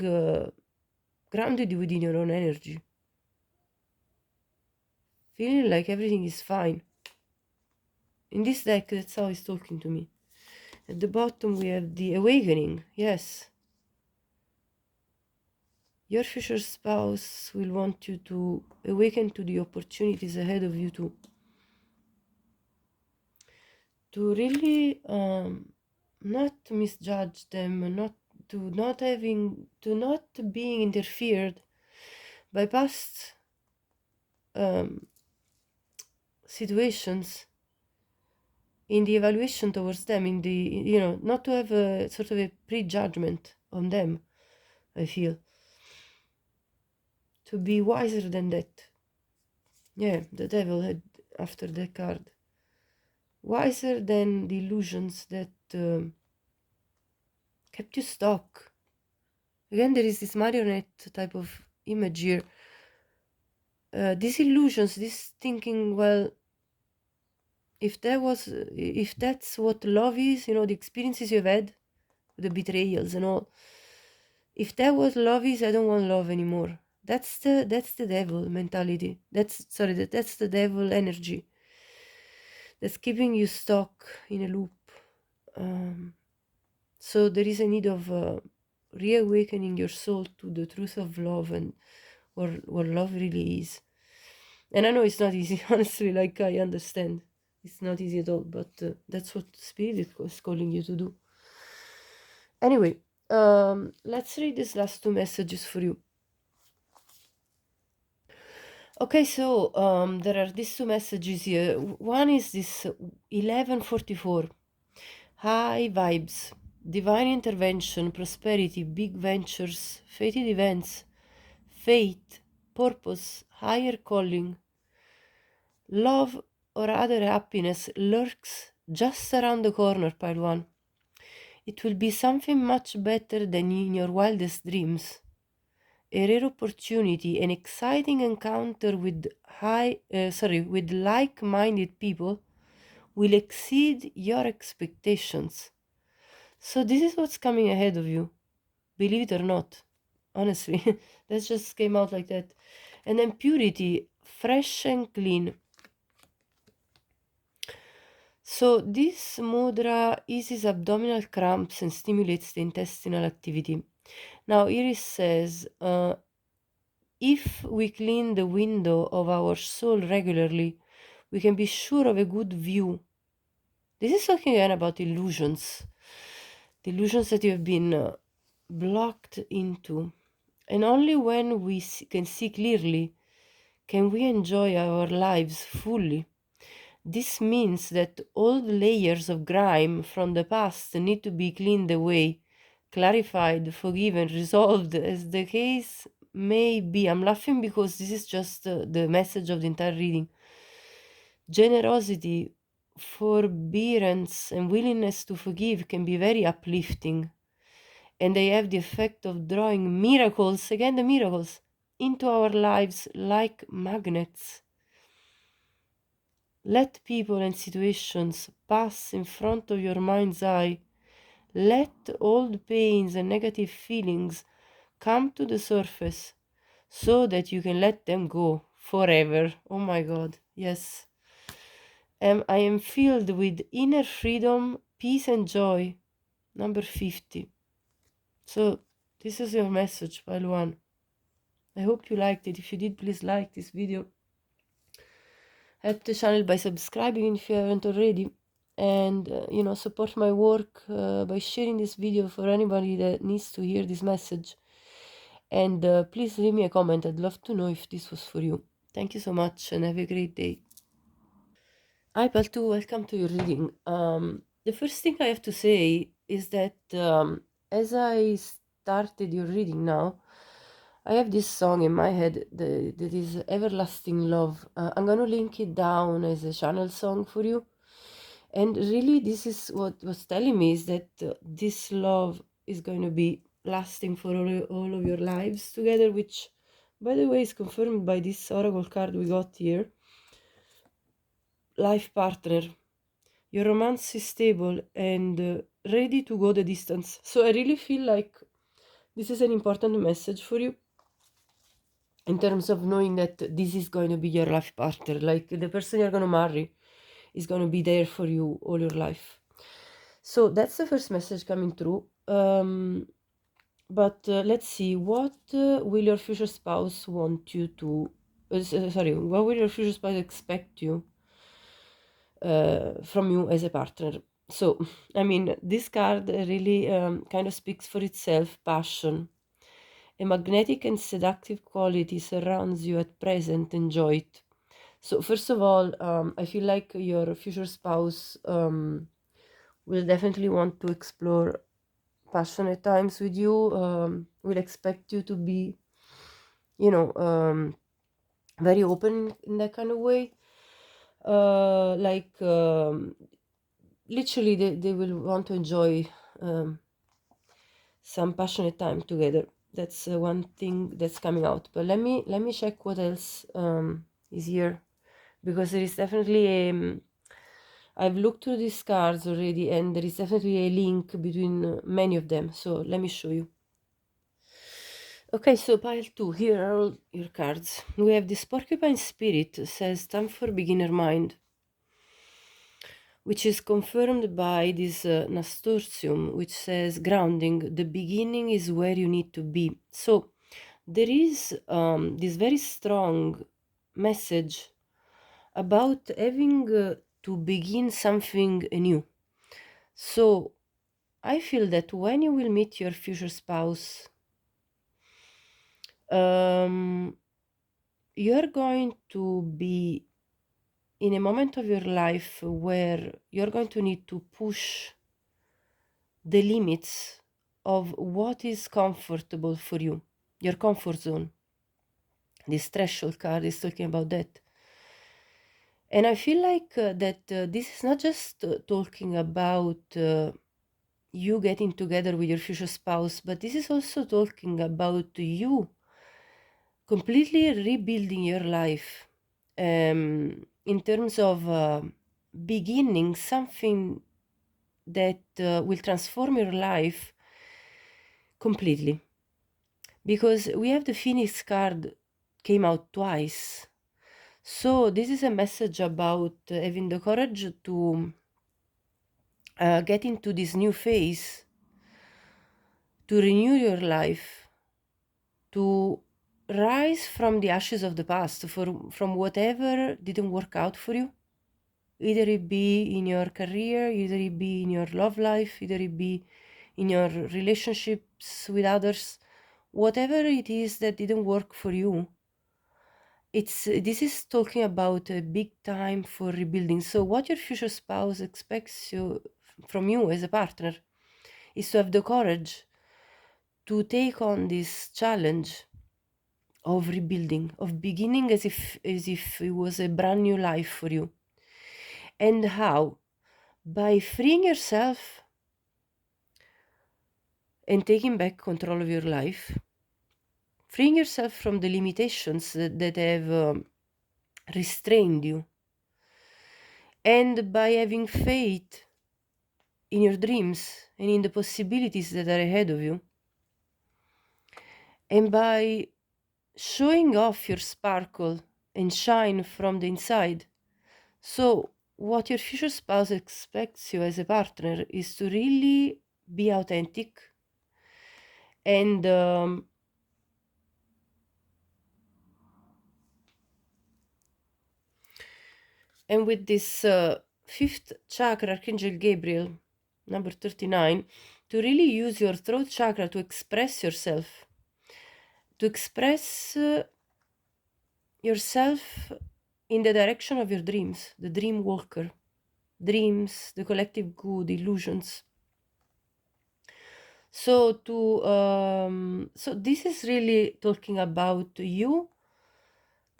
S1: grounded within your own energy, feeling like everything is fine. In this deck, that's how it's talking to me. At the bottom, we have the Awakening. Yes. Your future spouse will want you to awaken to the opportunities ahead of you to really not misjudge them, not being interfered by past situations in the evaluation towards them, in the not to have a sort of a prejudgment on them. I feel to be wiser than that. Yeah, the devil had after that card. Wiser than the illusions that kept you stuck. Again, there is this marionette type of image here. These illusions, this thinking, well, if that's what love is, the experiences you've had, the betrayals and all, if that what love is, I don't want love anymore. That's the devil mentality. That's the devil energy that's keeping you stuck in a loop. So there is a need of reawakening your soul to the truth of love and what love really is. And I know it's not easy, honestly, like I understand. It's not easy at all, but that's what Spirit is calling you to do. Anyway, let's read these last two messages for you. Okay, so there are these two messages here. One is this 1144. High vibes, divine intervention, prosperity, big ventures, fated events, fate, purpose, higher calling. Love or other happiness lurks just around the corner, pile one. It will be something much better than in your wildest dreams. A rare opportunity, an exciting encounter with with like-minded people will exceed your expectations. So this is what's coming ahead of you, believe it or not. honestly. That just came out like that. And then purity, fresh and clean. So this mudra eases abdominal cramps and stimulates the intestinal activity. Now Iris says, if we clean the window of our soul regularly, we can be sure of a good view. This is talking again about illusions, the illusions that you have been blocked into. And only when we can see clearly can we enjoy our lives fully. This means that all the layers of grime from the past need to be cleaned away, clarified, forgiven, resolved, as the case may be. I'm laughing because this is just the message of the entire reading. Generosity, forbearance, and willingness to forgive can be very uplifting, and they have the effect of drawing miracles, again the miracles, into our lives like magnets. Let people and situations pass in front of your mind's eye. Let old pains and negative feelings come to the surface so that you can let them go forever. Oh my God, yes. I am filled with inner freedom, peace, and joy. Number 50. So, this is your message, pile 1. I hope you liked it. If you did, please like this video. Help the channel by subscribing if you haven't already. And, support my work by sharing this video for anybody that needs to hear this message. And please leave me a comment. I'd love to know if this was for you. Thank you so much and have a great day. Hi, Paltu. Welcome to your reading. The first thing I have to say is that as I started your reading now, I have this song in my head that is Everlasting Love. I'm going to link it down as a channel song for you. And really, this is what was telling me is that this love is going to be lasting for all of your lives together, which, by the way, is confirmed by this oracle card we got here. Life partner. Your romance is stable and ready to go the distance. So I really feel like this is an important message for you in terms of knowing that this is going to be your life partner. Like the person you're going to marry is going to be there for you all your life. So that's the first message coming through. But let's see, what will your future spouse want you to... what will your future spouse expect you from you as a partner? So, I mean, this card really kind of speaks for itself. Passion. A magnetic and seductive quality surrounds you at present. Enjoy it. So, first of all, I feel like your future spouse will definitely want to explore passionate times with you, will expect you to be, very open in that kind of way. Literally, they will want to enjoy some passionate time together. That's one thing that's coming out. But let me check what else is here, because there is definitely I've looked through these cards already, and there is definitely a link between many of them. So let me show you. Okay, so pile 2, here are all your cards. We have this porcupine spirit, says time for beginner mind, which is confirmed by this nasturtium, which says grounding. The beginning is where you need to be. So there is this very strong message about having to begin something new. So I feel that when you will meet your future spouse, you're going to be in a moment of your life where you're going to need to push the limits of what is comfortable for you, your comfort zone. This threshold card is talking about that. And I feel like that this is not just talking about you getting together with your future spouse, but this is also talking about you completely rebuilding your life in terms of beginning something that will transform your life completely. because we have the Phoenix card came out twice. So this is a message about having the courage to get into this new phase, to renew your life, to rise from the ashes of the past, from whatever didn't work out for you. Either it be in your career, either it be in your love life, either it be in your relationships with others, whatever it is that didn't work for you. This is talking about a big time for rebuilding. So what your future spouse expects from you as a partner is to have the courage to take on this challenge of rebuilding, of beginning as if it was a brand new life for you. And how? By freeing yourself and taking back control of your life, freeing yourself from the limitations that have restrained you, and by having faith in your dreams and in the possibilities that are ahead of you, and by showing off your sparkle and shine from the inside. So what your future spouse expects you as a partner is to really be authentic and with this fifth chakra, Archangel Gabriel, number 39, to really use your throat chakra to express yourself, to express yourself in the direction of your dreams, the dream walker, dreams, the collective good, illusions. So so this is really talking about you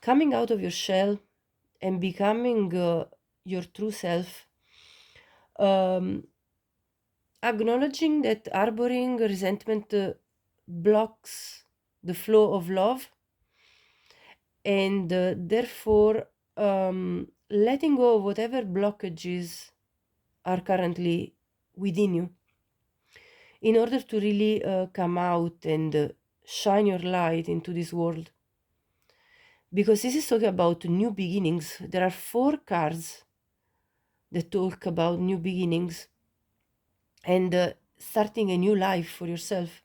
S1: coming out of your shell and becoming your true self, acknowledging that harboring resentment blocks the flow of love, and therefore letting go of whatever blockages are currently within you in order to really come out and shine your light into this world. Because this is talking about new beginnings. There are 4 cards that talk about new beginnings and starting a new life for yourself.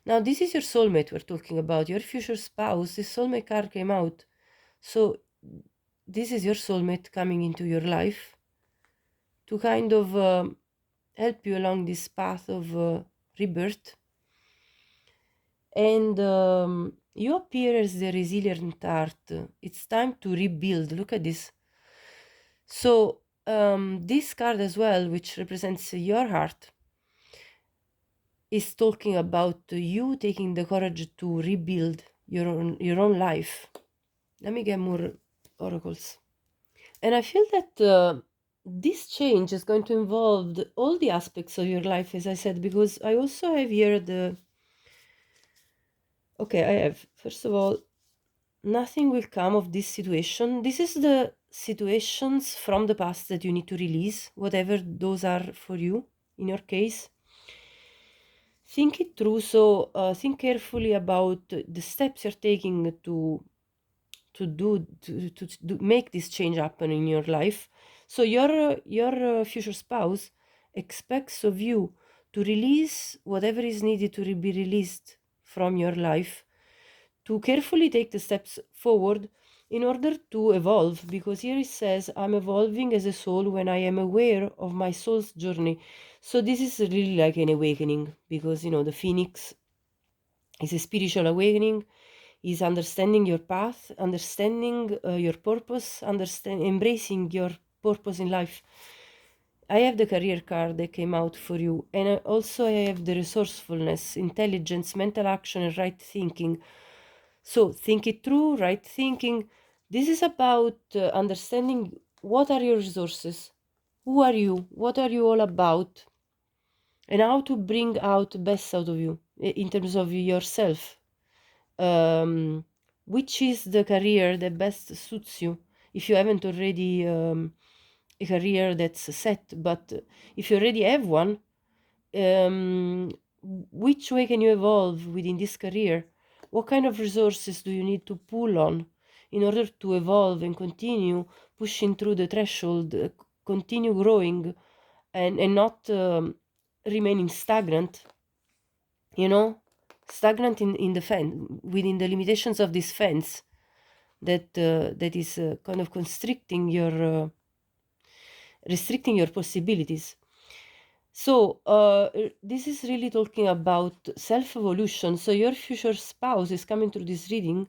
S1: Now, this is your soulmate we're talking about, your future spouse. This soulmate card came out. So this is your soulmate coming into your life to kind of help you along this path of rebirth. And you appear as the resilient heart. It's time to rebuild. Look at this. So this card as well, which represents your heart, is talking about you taking the courage to rebuild your own life. Let me get more oracles. And I feel that this change is going to involve all the aspects of your life, as I said, because I also have here I have, first of all, nothing will come of this situation. This is the situations from the past that you need to release, whatever those are for you, in your case. Think it through. So think carefully about the steps you're taking to make this change happen in your life. So your future spouse expects of you to release whatever is needed to be released from your life, to carefully take the steps forward in order to evolve, because here it says, I'm evolving as a soul when I am aware of my soul's journey. So this is really like an awakening, because the phoenix is a spiritual awakening, is understanding your path, understanding your purpose, embracing your purpose in life. I have the career card that came out for you, and also I have the resourcefulness, intelligence, mental action, and right thinking. So think it through, right thinking. This is about understanding what are your resources, who are you, what are you all about, and how to bring out the best out of you in terms of yourself. Which is the career that best suits you, if you haven't already a career that's set, but if you already have one, which way can you evolve within this career? What kind of resources do you need to pull on in order to evolve and continue pushing through the threshold, continue growing, and not remaining stagnant, stagnant in the fence, within the limitations of this fence that is kind of restricting your possibilities. So this is really talking about self-evolution. So your future spouse is coming through this reading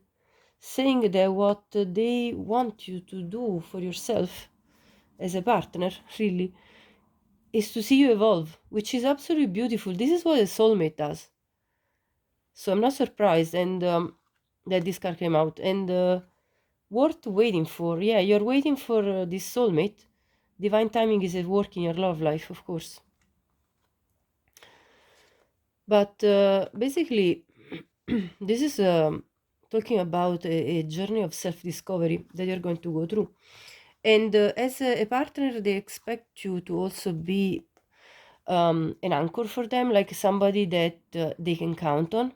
S1: saying that what they want you to do for yourself as a partner, really, is to see you evolve, which is absolutely beautiful. This is what a soulmate does. So I'm not surprised and that this card came out. And worth waiting for. Yeah, you're waiting for this soulmate. Divine timing is at work in your love life, of course. But basically, this is talking about a journey of self-discovery that you're going to go through. And as a partner, they expect you to also be an anchor for them, like somebody that they can count on,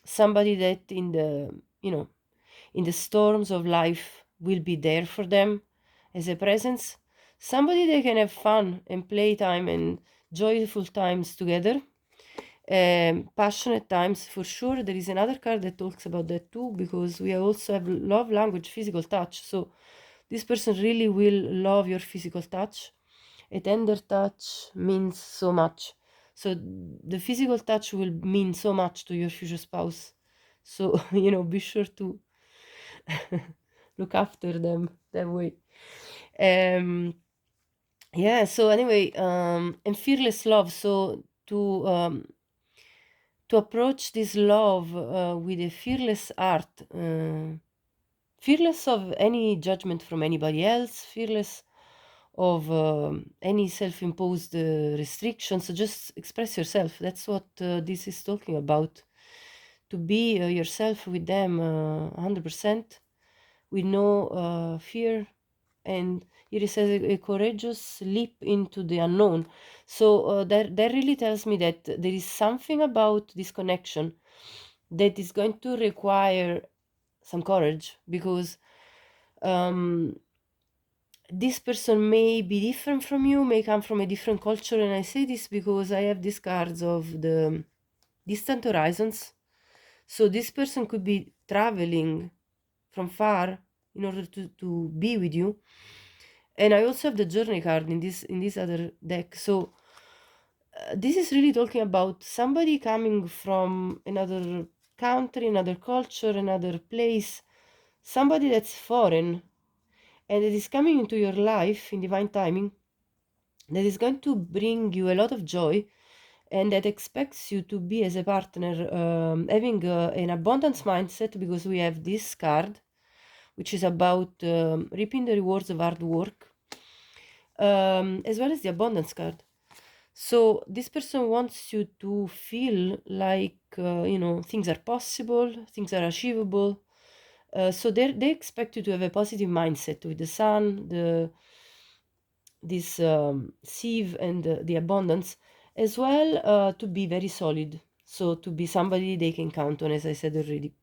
S1: somebody that in the storms of life will be there for them as a presence, somebody they can have fun and playtime and joyful times together. Passionate times, for sure. There is another card that talks about that too, because we also have love language, physical touch. So this person really will love your physical touch. A tender touch means so much. So the physical touch will mean so much to your future spouse. So, be sure to look after them that way. Yeah, so anyway, and fearless love. So to approach this love with a fearless heart, fearless of any judgment from anybody else, fearless of any self-imposed restrictions. So just express yourself. That's what this is talking about. To be yourself with them 100%, with no fear. And it says a courageous leap into the unknown. So that really tells me that there is something about this connection that is going to require some courage, because this person may be different from you, may come from a different culture. And I say this because I have these cards of the distant horizons. So this person could be traveling from far in order to be with you. And I also have the journey card in this other deck. So this is really talking about somebody coming from another country, another culture, another place, somebody that's foreign, and it is coming into your life in divine timing, that is going to bring you a lot of joy, and that expects you to be, as a partner, having an abundance mindset, because we have this card, which is about reaping the rewards of hard work, as well as the abundance card. So this person wants you to feel like, things are possible, things are achievable. So they expect you to have a positive mindset with the sun, this sieve, and the abundance, as well, to be very solid. So to be somebody they can count on, as I said already.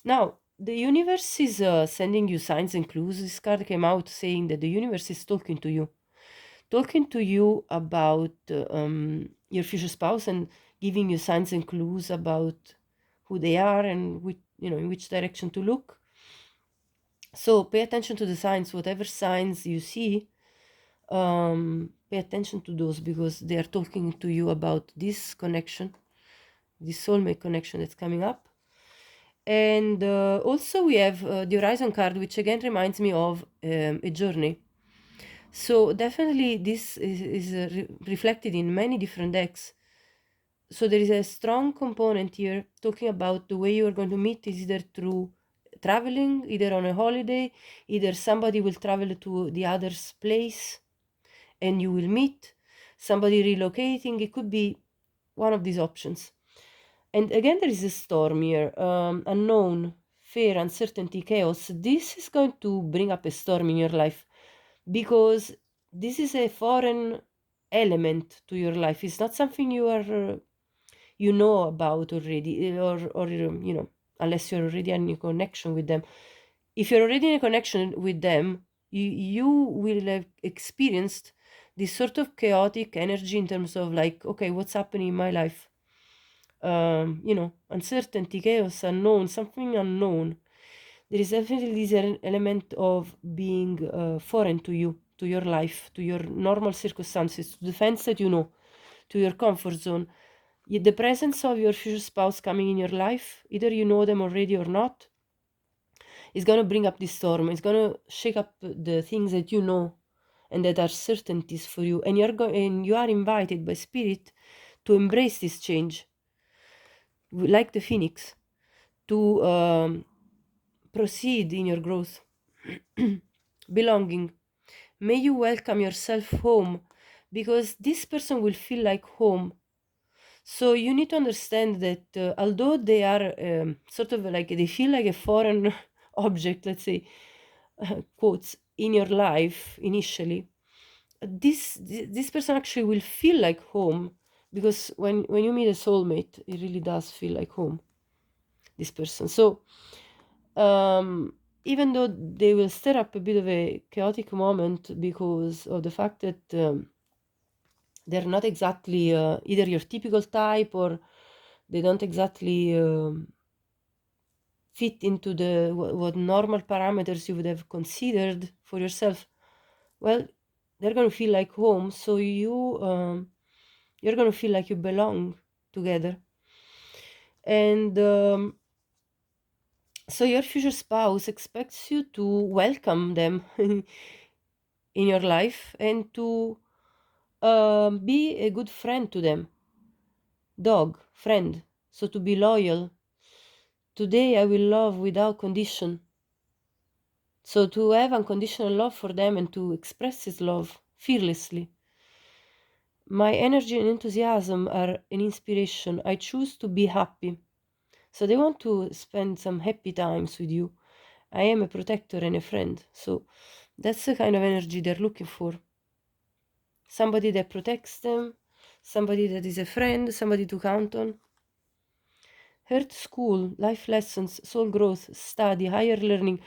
S1: Now, the universe is sending you signs and clues. This card came out saying that the universe is talking to you about your future spouse, and giving you signs and clues about who they are and in which direction to look. So pay attention to the signs. Whatever signs you see, pay attention to those, because they are talking to you about this connection, this soulmate connection that's coming up. And also we have the Horizon card, which again reminds me of a journey. So definitely this is reflected in many different decks. So there is a strong component here talking about the way you are going to meet is either through traveling, either on a holiday, either somebody will travel to the other's place and you will meet, somebody relocating. It could be one of these options. And again, there is a storm here, unknown, fear, uncertainty, chaos. This is going to bring up a storm in your life, because this is a foreign element to your life. It's not something you are, about already, or unless you're already in a connection with them. If you're already in a connection with them, you will have experienced this sort of chaotic energy in terms of like, okay, what's happening in my life? Uncertainty, chaos, unknown, something unknown. There is definitely this element of being foreign to you, to your life, to your normal circumstances, to the fence that you know, to your comfort zone. The presence of your future spouse coming in your life, either you know them already or not, is going to bring up this storm. It's going to shake up the things that you know and that are certainties for you. And you are invited by spirit to embrace this change, like the phoenix, to proceed in your growth. Belonging. May you welcome yourself home, because this person will feel like home. So you need to understand that although they are sort of like, they feel like a foreign object, let's say, quotes, in your life initially, this person actually will feel like home, because when you meet a soulmate, it really does feel like home, this person. So even though they will stir up a bit of a chaotic moment because of the fact that they're not exactly either your typical type, or they don't exactly fit into the what normal parameters you would have considered for yourself, well, they're going to feel like home. So you're going to feel like you belong together. And so your future spouse expects you to welcome them in your life and to be a good friend to them. Dog, friend. So to be loyal. Today I will love without condition. So to have unconditional love for them and to express his love fearlessly. My energy and enthusiasm are an inspiration. I choose to be happy. So they want to spend some happy times with you. I am a protector and a friend. So that's the kind of energy they're looking for. Somebody that protects them, somebody that is a friend, somebody to count on. Heart school, life lessons, soul growth, study, higher learning.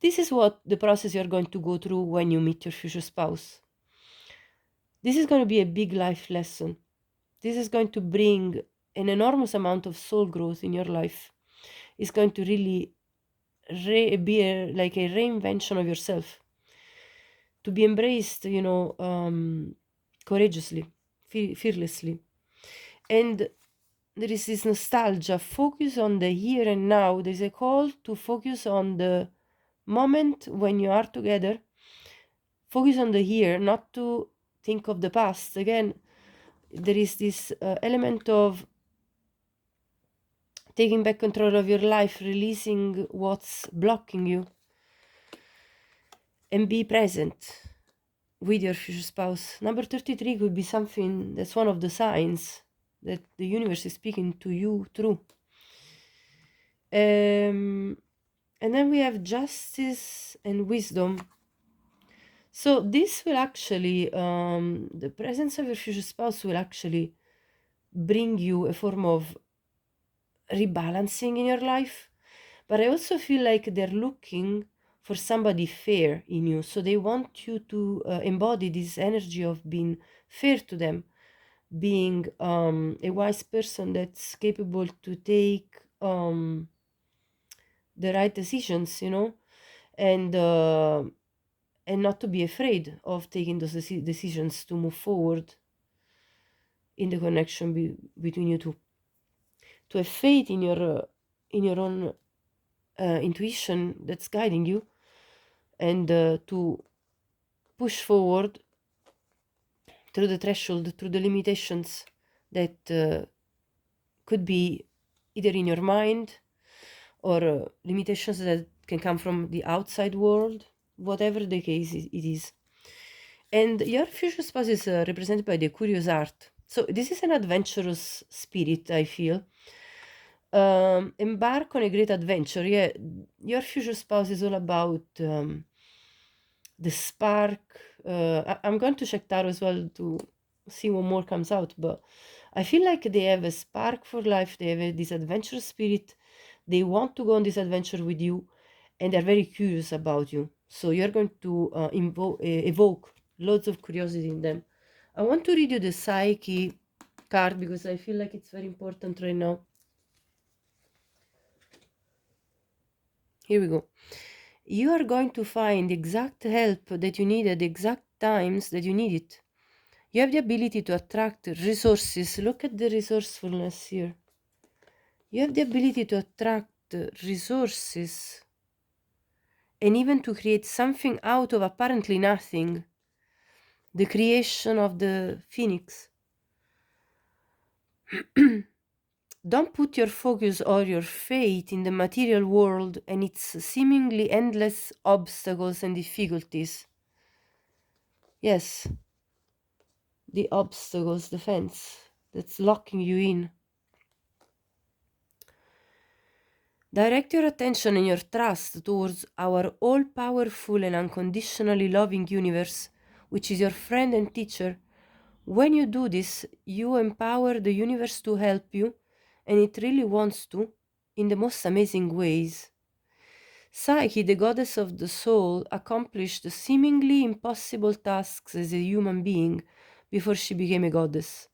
S1: This is what the process you're going to go through when you meet your future spouse. This is going to be a big life lesson. This is going to bring an enormous amount of soul growth in your life. It's going to really be like a reinvention of yourself, to be embraced, courageously, fearlessly. And there is this nostalgia, focus on the here and now. There's a call to focus on the moment when you are together. Focus on the here, not to think of the past. Again, there is this element of taking back control of your life, releasing what's blocking you, and be present with your future spouse. Number 33 could be something that's one of the signs that the universe is speaking to you through. And then we have justice and wisdom. So this will actually, the presence of your future spouse will actually bring you a form of rebalancing in your life. But I also feel like they're looking for somebody fair in you. So they want you to embody this energy of being fair to them, being a wise person that's capable to take the right decisions, and not to be afraid of taking those decisions to move forward in the connection between you two. To have faith in your own intuition that's guiding you, and to push forward through the threshold, through the limitations that could be either in your mind or limitations that can come from the outside world, whatever the case it is. And your future spouse is represented by the curious heart. So this is an adventurous spirit, I feel. Embark on a great adventure. Yeah, your future spouse is all about the spark. I'm going to check tarot as well to see what more comes out, but I feel like they have a spark for life. They have this adventurous spirit. They want to go on this adventure with you, and they're very curious about you. So you're going to evoke loads of curiosity in them. I want to read you the Psyche card because I feel like it's very important right now. Here we go. You are going to find the exact help that you need at the exact times that you need it. You have the ability to attract resources. Look at the resourcefulness here. You have the ability to attract resources and even to create something out of apparently nothing. The creation of the phoenix. Don't put your focus or your faith in the material world and its seemingly endless obstacles and difficulties. Yes, the obstacles, the fence that's locking you in. Direct your attention and your trust towards our all-powerful and unconditionally loving universe, which is your friend and teacher. When you do this, you empower the universe to help you, and it really wants to, in the most amazing ways. Psyche, the goddess of the soul, accomplished seemingly impossible tasks as a human being before she became a goddess.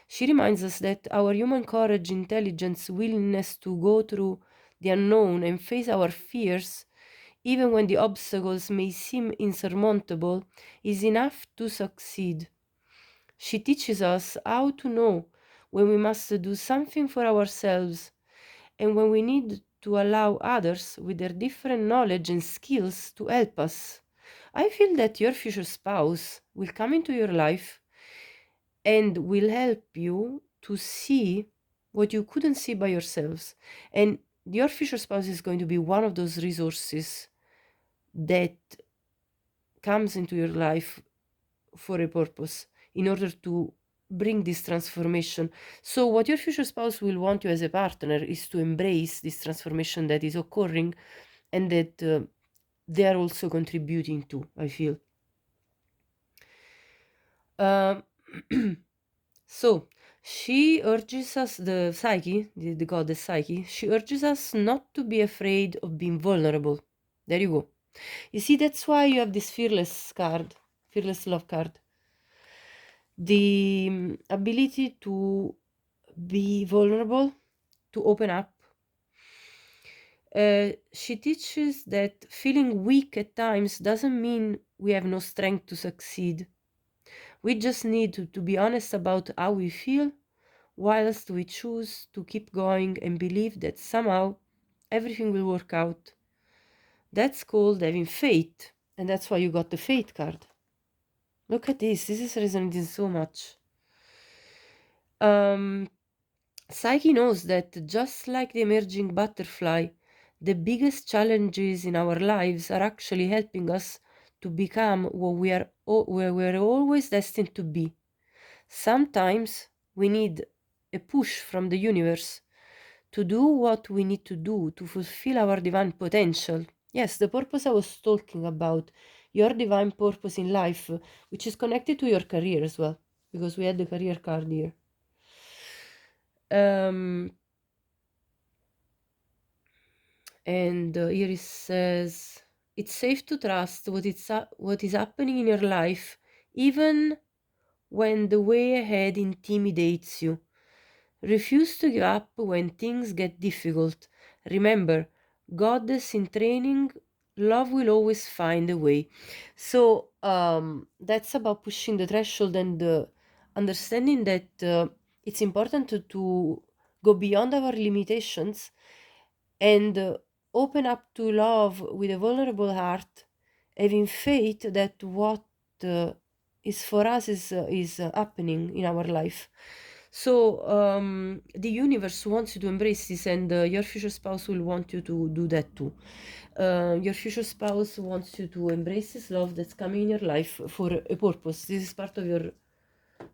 S1: She reminds us that our human courage, intelligence, willingness to go through the unknown and face our fears, even when the obstacles may seem insurmountable, is enough to succeed. She teaches us how to know when we must do something for ourselves and when we need to allow others with their different knowledge and skills to help us. I feel that your future spouse will come into your life and will help you to see what you couldn't see by yourselves. And your future spouse is going to be one of those resources that comes into your life for a purpose in order to bring this transformation. So what your future spouse will want you as a partner is to embrace this transformation that is occurring and that they are also contributing to, I feel. So she urges us, the Psyche, the goddess Psyche, she urges us not to be afraid of being vulnerable. There you go. You see, that's why you have this fearless card, fearless love card. The ability to be vulnerable, to open up. She teaches that feeling weak at times doesn't mean we have no strength to succeed. We just need to be honest about how we feel, whilst we choose to keep going and believe that somehow everything will work out. That's called having faith, and that's why you got the faith card. Look at this is resonating so much. Psyche knows that just like the emerging butterfly, the biggest challenges in our lives are actually helping us to become what we're always destined to be. Sometimes we need a push from the universe to do what we need to do to fulfill our divine potential. Yes, the purpose I was talking about, your divine purpose in life, which is connected to your career as well, because we had the career card here. And here it says, it's safe to trust what is happening in your life, even when the way ahead intimidates you. Refuse to give up when things get difficult. Remember, goddess in training, love will always find a way. So that's about pushing the threshold and understanding that it's important to go beyond our limitations and open up to love with a vulnerable heart, having faith that what is for us is happening in our life. So the universe wants you to embrace this, and your future spouse will want you to do that too. Your future spouse wants you to embrace this love that's coming in your life for a purpose. This is part of your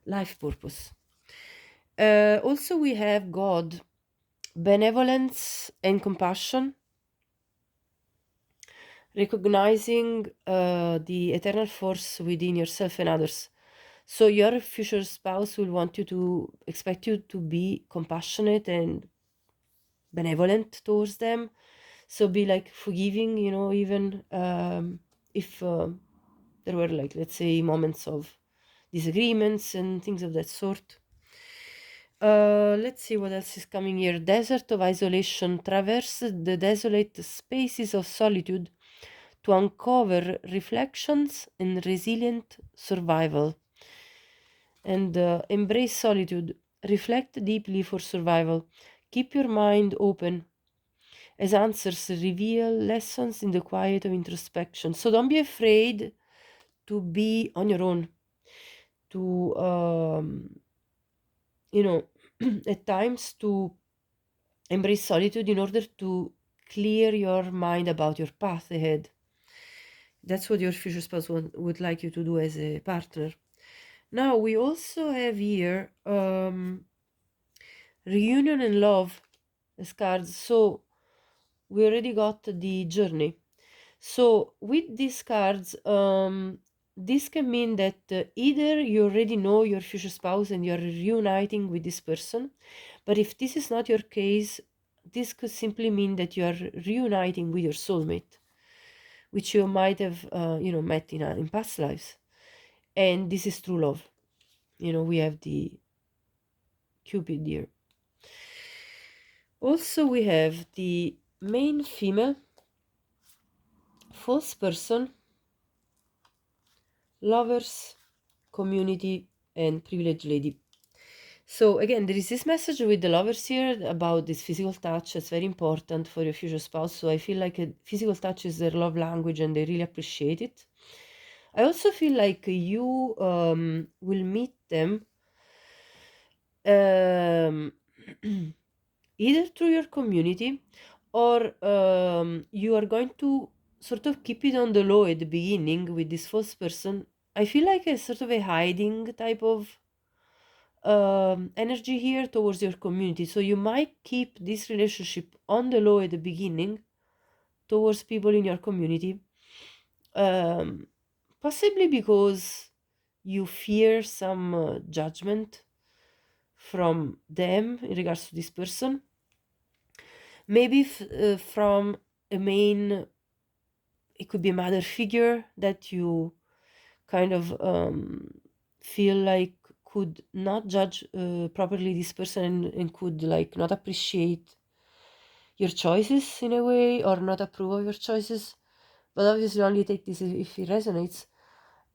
S1: life purpose. Also, we have God, benevolence and compassion, recognizing the eternal force within yourself and others. So your future spouse will want you to expect you to be compassionate and benevolent towards them. So be like forgiving, you know, even if there were, like, let's say, moments of disagreements and things of that sort. Let's see what else is coming here. Desert of isolation. Traverse the desolate spaces of solitude to uncover reflections and resilient survival. And embrace solitude. Reflect deeply for survival. Keep your mind open as answers reveal lessons in the quiet of introspection. So don't be afraid to be on your own, to you know, at times to embrace solitude in order to clear your mind about your path ahead. That's what your future spouse would like you to do as a partner. Now we also have here reunion and love as cards. So we already got the journey. So with these cards, this can mean that either you already know your future spouse and you're reuniting with this person, but if this is not your case, this could simply mean that you are reuniting with your soulmate, which you might have, met in past lives, and this is true love. You know, we have the Cupid here. Also, we have the main female, false person, lovers, community, and privileged lady. So again, there is this message with the lovers here about this physical touch. It's very important for your future spouse. So I feel like physical touch is their love language and they really appreciate it. I also feel like you will meet them either through your community, or you are going to sort of keep it on the low at the beginning with this false person. I feel like a sort of a hiding type of energy here towards your community. So you might keep this relationship on the low at the beginning towards people in your community, possibly because you fear some judgment from them in regards to this person. Maybe from a main, it could be a mother figure that you kind of feel like could not judge properly this person, and could like not appreciate your choices in a way, or not approve of your choices. But obviously only take this if it resonates.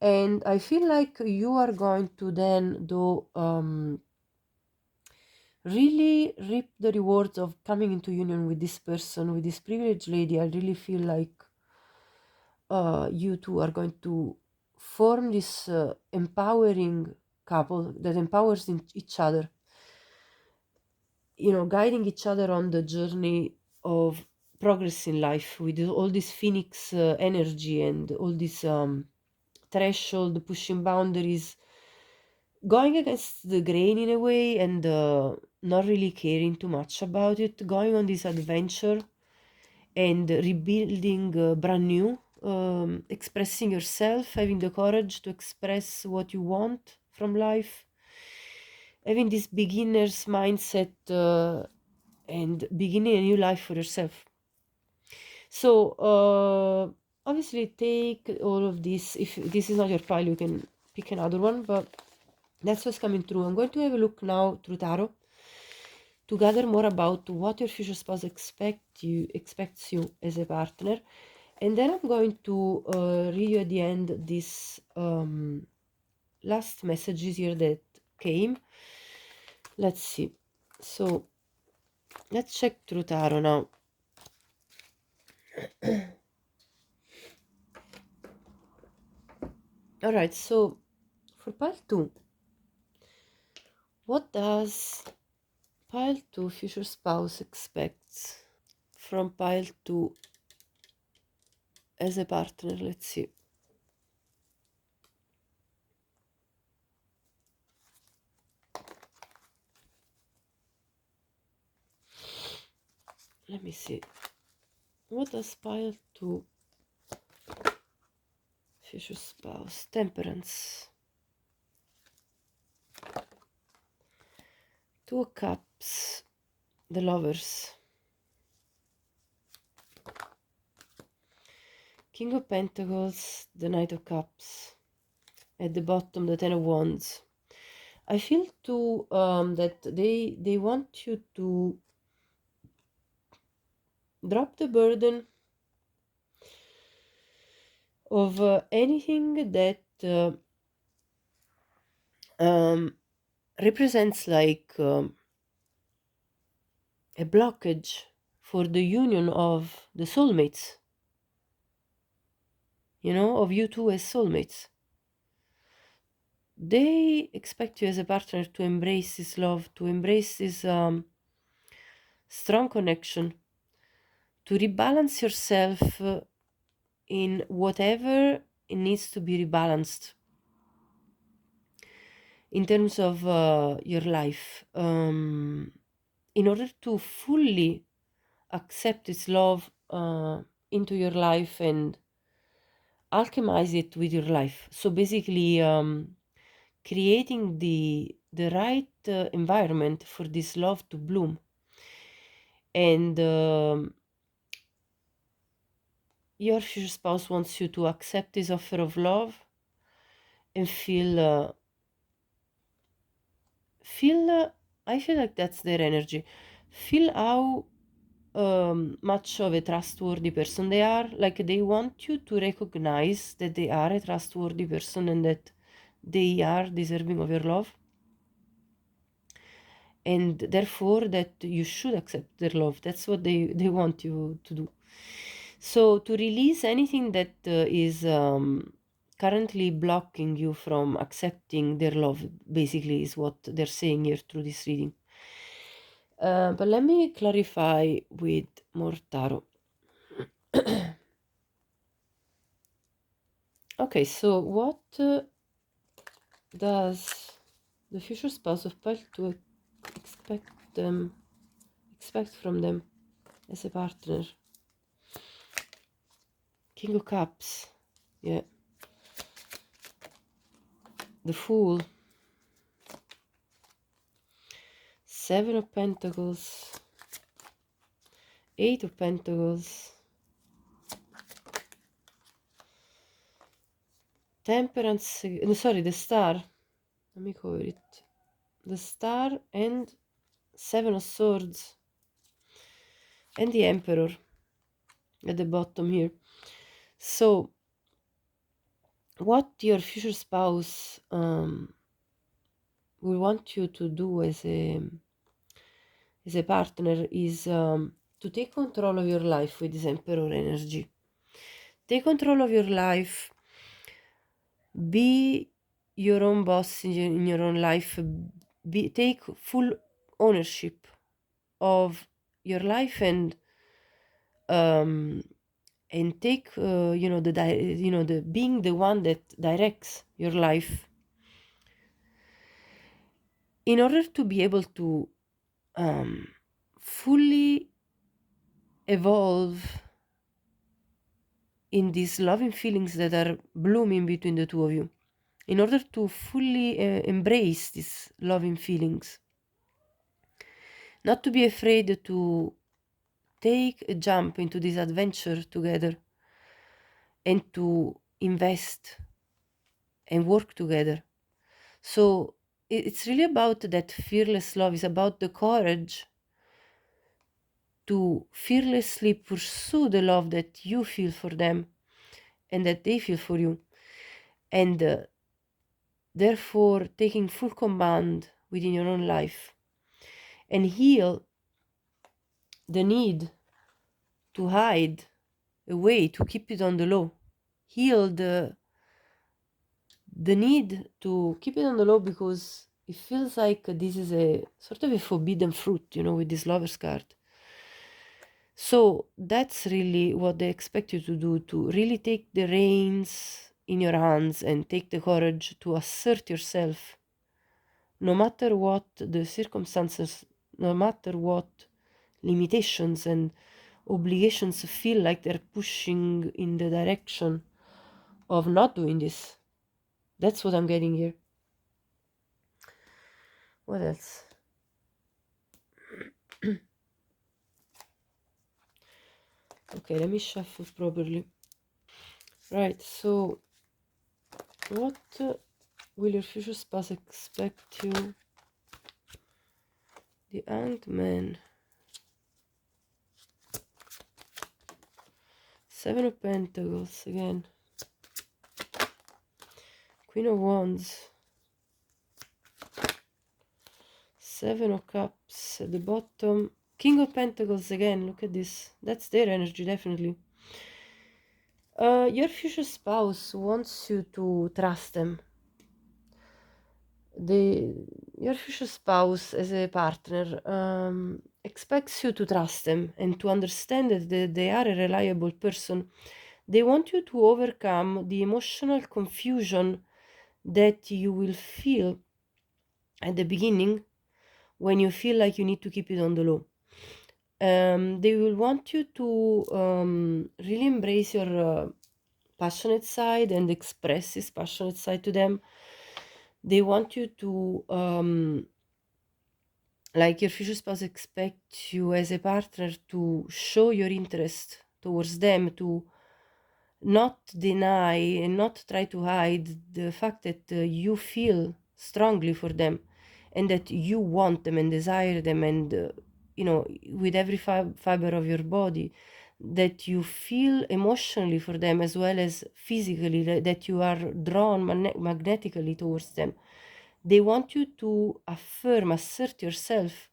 S1: And I feel like you are going to then do really reap the rewards of coming into union with this person, with this privileged lady. I really feel like you two are going to form this empowering couple that empowers each other, you know, guiding each other on the journey of progress in life with all this phoenix energy and all this threshold, pushing boundaries, going against the grain in a way, and not really caring too much about it, going on this adventure and rebuilding brand new, expressing yourself, having the courage to express what you want from life, having this beginner's mindset, and beginning a new life for yourself. So obviously take all of this. If this is not your pile, you can pick another one, but that's what's coming through. I'm going to have a look now through tarot to gather more about what your future spouse expects you as a partner, and then I'm going to read you at the end this last messages here that came. Let's see. So let's check through tarot now. All right, so for pile 2, what does pile 2 future spouse expects from pile 2 as a partner? Let's see. Let me see. What does pile 2 future spouse? Temperance. 2 of Cups. The Lovers. King of Pentacles, the Knight of Cups. At the bottom, the Ten of Wands. I feel too that they want you to drop the burden of anything that represents like a blockage for the union of the soulmates, you know, of you two as soulmates. They expect you as a partner to embrace this love, to embrace this strong connection, to rebalance yourself in whatever it needs to be rebalanced in terms of your life, in order to fully accept this love into your life and alchemize it with your life. So basically creating the right environment for this love to bloom. And your future spouse wants you to accept this offer of love and feel I feel like that's their energy. Feel how much of a trustworthy person they are. Like they want you to recognize that they are a trustworthy person and that they are deserving of your love, and therefore that you should accept their love. That's what they want you to do. So to release anything that is currently blocking you from accepting their love, basically, is what they're saying here through this reading. But let me clarify with more tarot. Okay, so what does the future spouse of Pile to expect from them as a partner? King of Cups, yeah. The Fool, Seven of Pentacles, Eight of Pentacles, Temperance, no, sorry, the Star. Let me cover it. The Star and Seven of Swords, and the Emperor at the bottom here. So what your future spouse will want you to do as a partner is to take control of your life with this Emperor energy. Take control of your life. Be your own boss in your own life. Take full ownership of your life and take the being the one that directs your life, in order to be able to fully evolve in these loving feelings that are blooming between the two of you. In order to fully embrace these loving feelings, not to be afraid to take a jump into this adventure together and to invest and work together. So it's really about that fearless love. It's about the courage to fearlessly pursue the love that you feel for them and that they feel for you, and therefore taking full command within your own life, and heal the need to hide away, to keep it on the low. Heal the need to keep it on the low, because it feels like this is a sort of a forbidden fruit, with this Lover's card. So that's really what they expect you to do, to really take the reins in your hands and take the courage to assert yourself, no matter what the circumstances, no matter what limitations and obligations feel like they're pushing in the direction of not doing this. That's what I'm getting here. What else? Okay, let me shuffle properly. Right, so what will your future spouse expect you? The Hanged Man. Seven of Pentacles again. Queen of Wands. Seven of Cups at the bottom. King of Pentacles again. Look at this. That's their energy, definitely. Your future spouse wants you to trust them. Your future spouse as a partner expects you to trust them and to understand that they are a reliable person. They want you to overcome the emotional confusion that you will feel at the beginning when you feel like you need to keep it on the low. They will want you to really embrace your passionate side and express this passionate side to them. They want you to like your future spouse expects you as a partner to show your interest towards them, to not deny and not try to hide the fact that you feel strongly for them and that you want them and desire them, and with every fiber of your body, that you feel emotionally for them as well as physically, that you are drawn magnetically towards them. They want you to assert yourself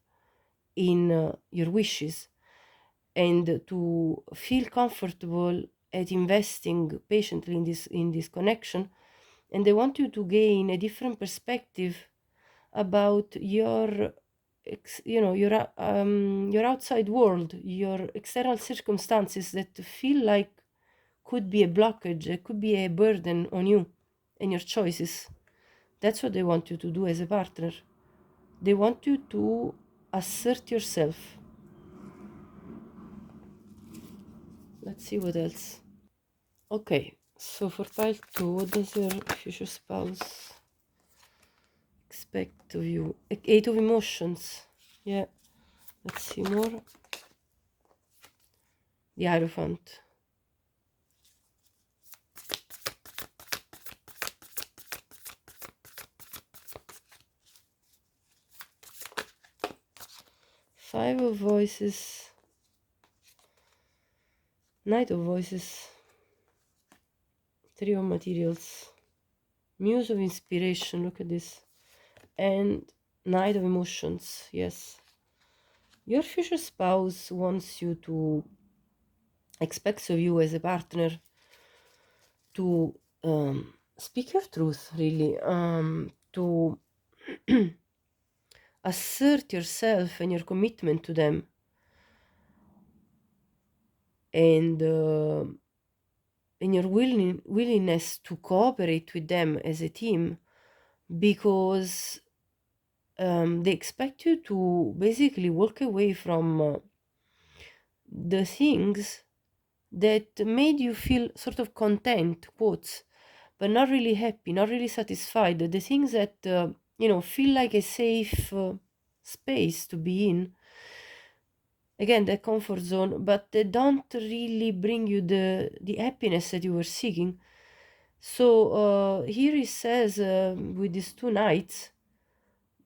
S1: in your wishes and to feel comfortable at investing patiently in this connection. And they want you to gain a different perspective about your your outside world, your external circumstances that feel like could be a blockage, it could be a burden on you and your choices. That's what they want you to do as a partner. They want you to assert yourself. Let's see what else. Okay, so for pile 2, what does your future spouse expect of you? 8 of emotions. Yeah, let's see more. The Hierophant. Five of Voices. Knight of Voices. Three of Materials. Muse of Inspiration, look at this. And Knight of Emotions, yes. Your future spouse wants you to, expects of you as a partner to speak your truth, really, to assert yourself and your commitment to them, and in your willingness to cooperate with them as a team, because they expect you to basically walk away from the things that made you feel sort of content, quotes, but not really happy, not really satisfied. The things that feel like a safe space to be in, again, the comfort zone, but they don't really bring you the happiness that you were seeking. So here he says, with these two knights,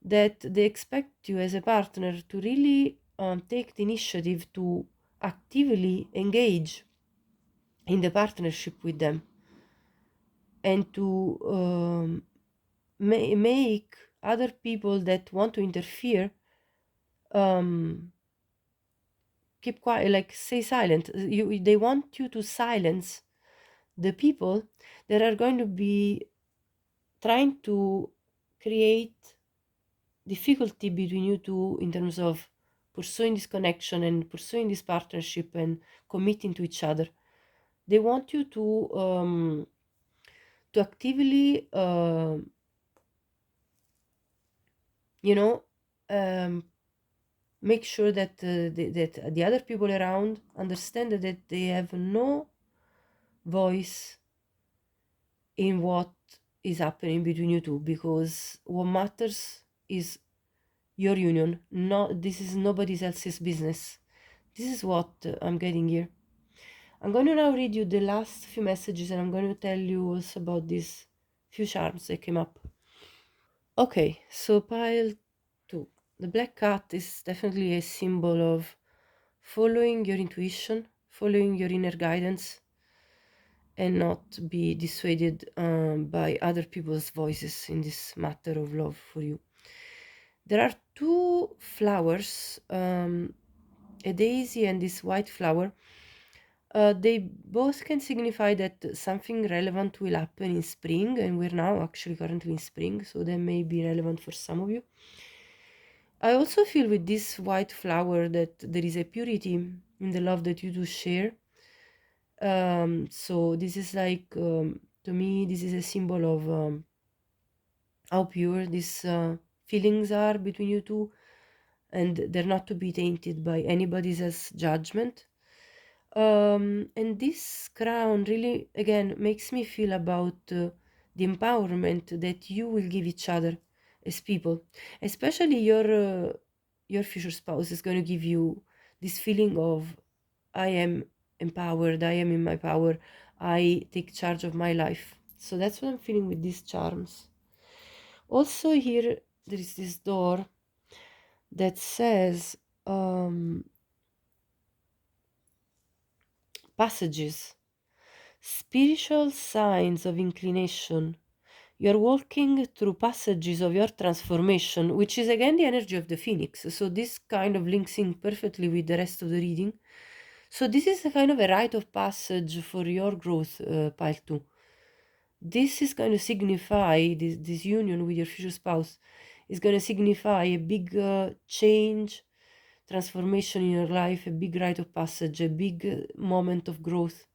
S1: that they expect you as a partner to really take the initiative to actively engage in the partnership with them, and to make other people that want to interfere keep quiet, like stay silent. They want you to silence the people that are going to be trying to create difficulty between you two in terms of pursuing this connection and pursuing this partnership and committing to each other. They want you to actively make sure that that the other people around understand that they have no voice in what is happening between you two, because what matters is your union. This is nobody else's business. This is what I'm getting here. I'm going to now read you the last few messages, and I'm going to tell you also about these few charms that came up. Okay, so pile 2. The black cat is definitely a symbol of following your intuition, following your inner guidance, and not be dissuaded by other people's voices in this matter of love for you. There are two flowers, a daisy and this white flower. They both can signify that something relevant will happen in spring, and we're now actually currently in spring, so that may be relevant for some of you. I also feel with this white flower that there is a purity in the love that you do share. So this is like, to me, this is a symbol of how pure these feelings are between you two, and they're not to be tainted by anybody's else judgment. And this crown really, again, makes me feel about the empowerment that you will give each other as people, especially your future spouse is going to give you this feeling of, I am empowered, I am in my power, I take charge of my life. So that's what I'm feeling with these charms. Also, here there is this door that says passages, spiritual signs of inclination. You're walking through passages of your transformation, which is again the energy of the phoenix. So this kind of links in perfectly with the rest of the reading. So this is a kind of a rite of passage for your growth, pile 2. This is going to signify, this union with your future spouse is going to signify a big change, transformation in your life, a big rite of passage, a big moment of growth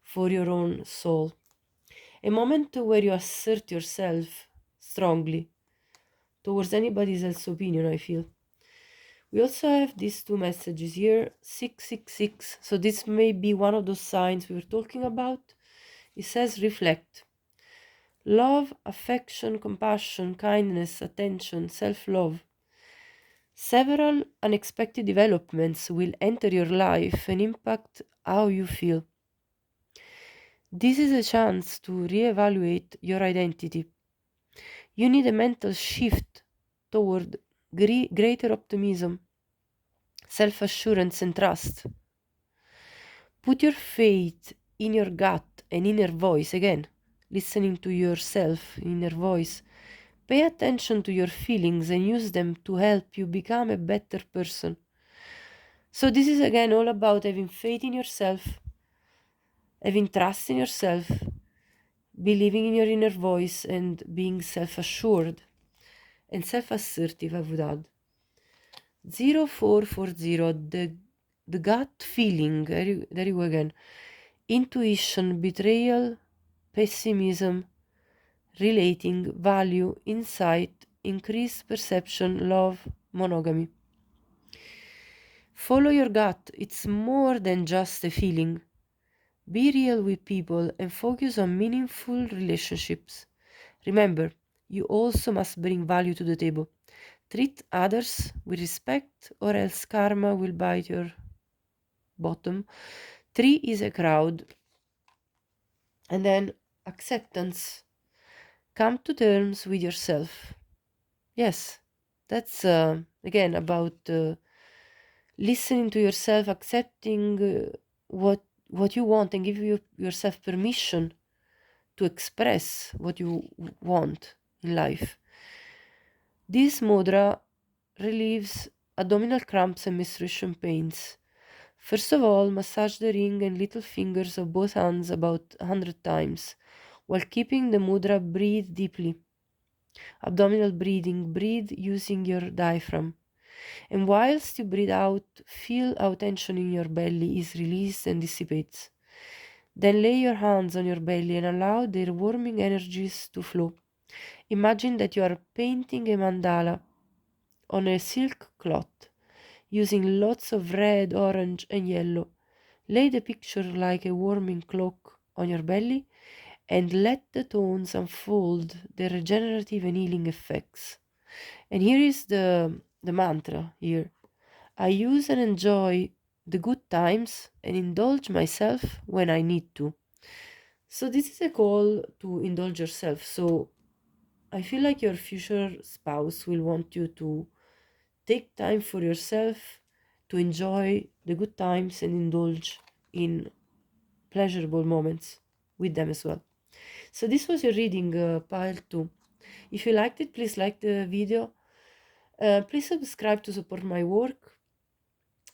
S1: for your own soul. A moment where you assert yourself strongly towards anybody else's opinion, I feel. We also have these two messages here, 666. So this may be one of those signs we were talking about. It says reflect. Love, affection, compassion, kindness, attention, self-love. Several unexpected developments will enter your life and impact how you feel. This is a chance to reevaluate your identity. You need a mental shift toward greater optimism, self-assurance, and trust. Put your faith in your gut and inner voice again, listening to yourself, inner voice. Pay attention to your feelings and use them to help you become a better person. So this is again all about having faith in yourself, having trust in yourself, believing in your inner voice, and being self-assured and self-assertive, I would add. 0440, the gut feeling, there you go again. Intuition, betrayal, pessimism, relating, value, insight, increased perception, love, monogamy. Follow your gut, it's more than just a feeling. Be real with people and focus on meaningful relationships. Remember, you also must bring value to the table. Treat others with respect, or else karma will bite your bottom. 3 is a crowd. And then acceptance. Come to terms with yourself. Yes, that's again about listening to yourself, accepting what you want, and give yourself permission to express what you want in life. This mudra relieves abdominal cramps and menstruation pains. First of all, massage the ring and little fingers of both hands about 100 times. While keeping the mudra, breathe deeply. Abdominal breathing, breathe using your diaphragm. And whilst you breathe out, feel how tension in your belly is released and dissipates. Then lay your hands on your belly and allow their warming energies to flow. Imagine that you are painting a mandala on a silk cloth, using lots of red, orange, and yellow. Lay the picture like a warming cloak on your belly and let the tones unfold their regenerative and healing effects. And here is the mantra here. I use and enjoy the good times and indulge myself when I need to. So this is a call to indulge yourself. So I feel like your future spouse will want you to take time for yourself, to enjoy the good times and indulge in pleasurable moments with them as well. So this was your reading, pile 2. If you liked it, please like the video. Please subscribe to support my work.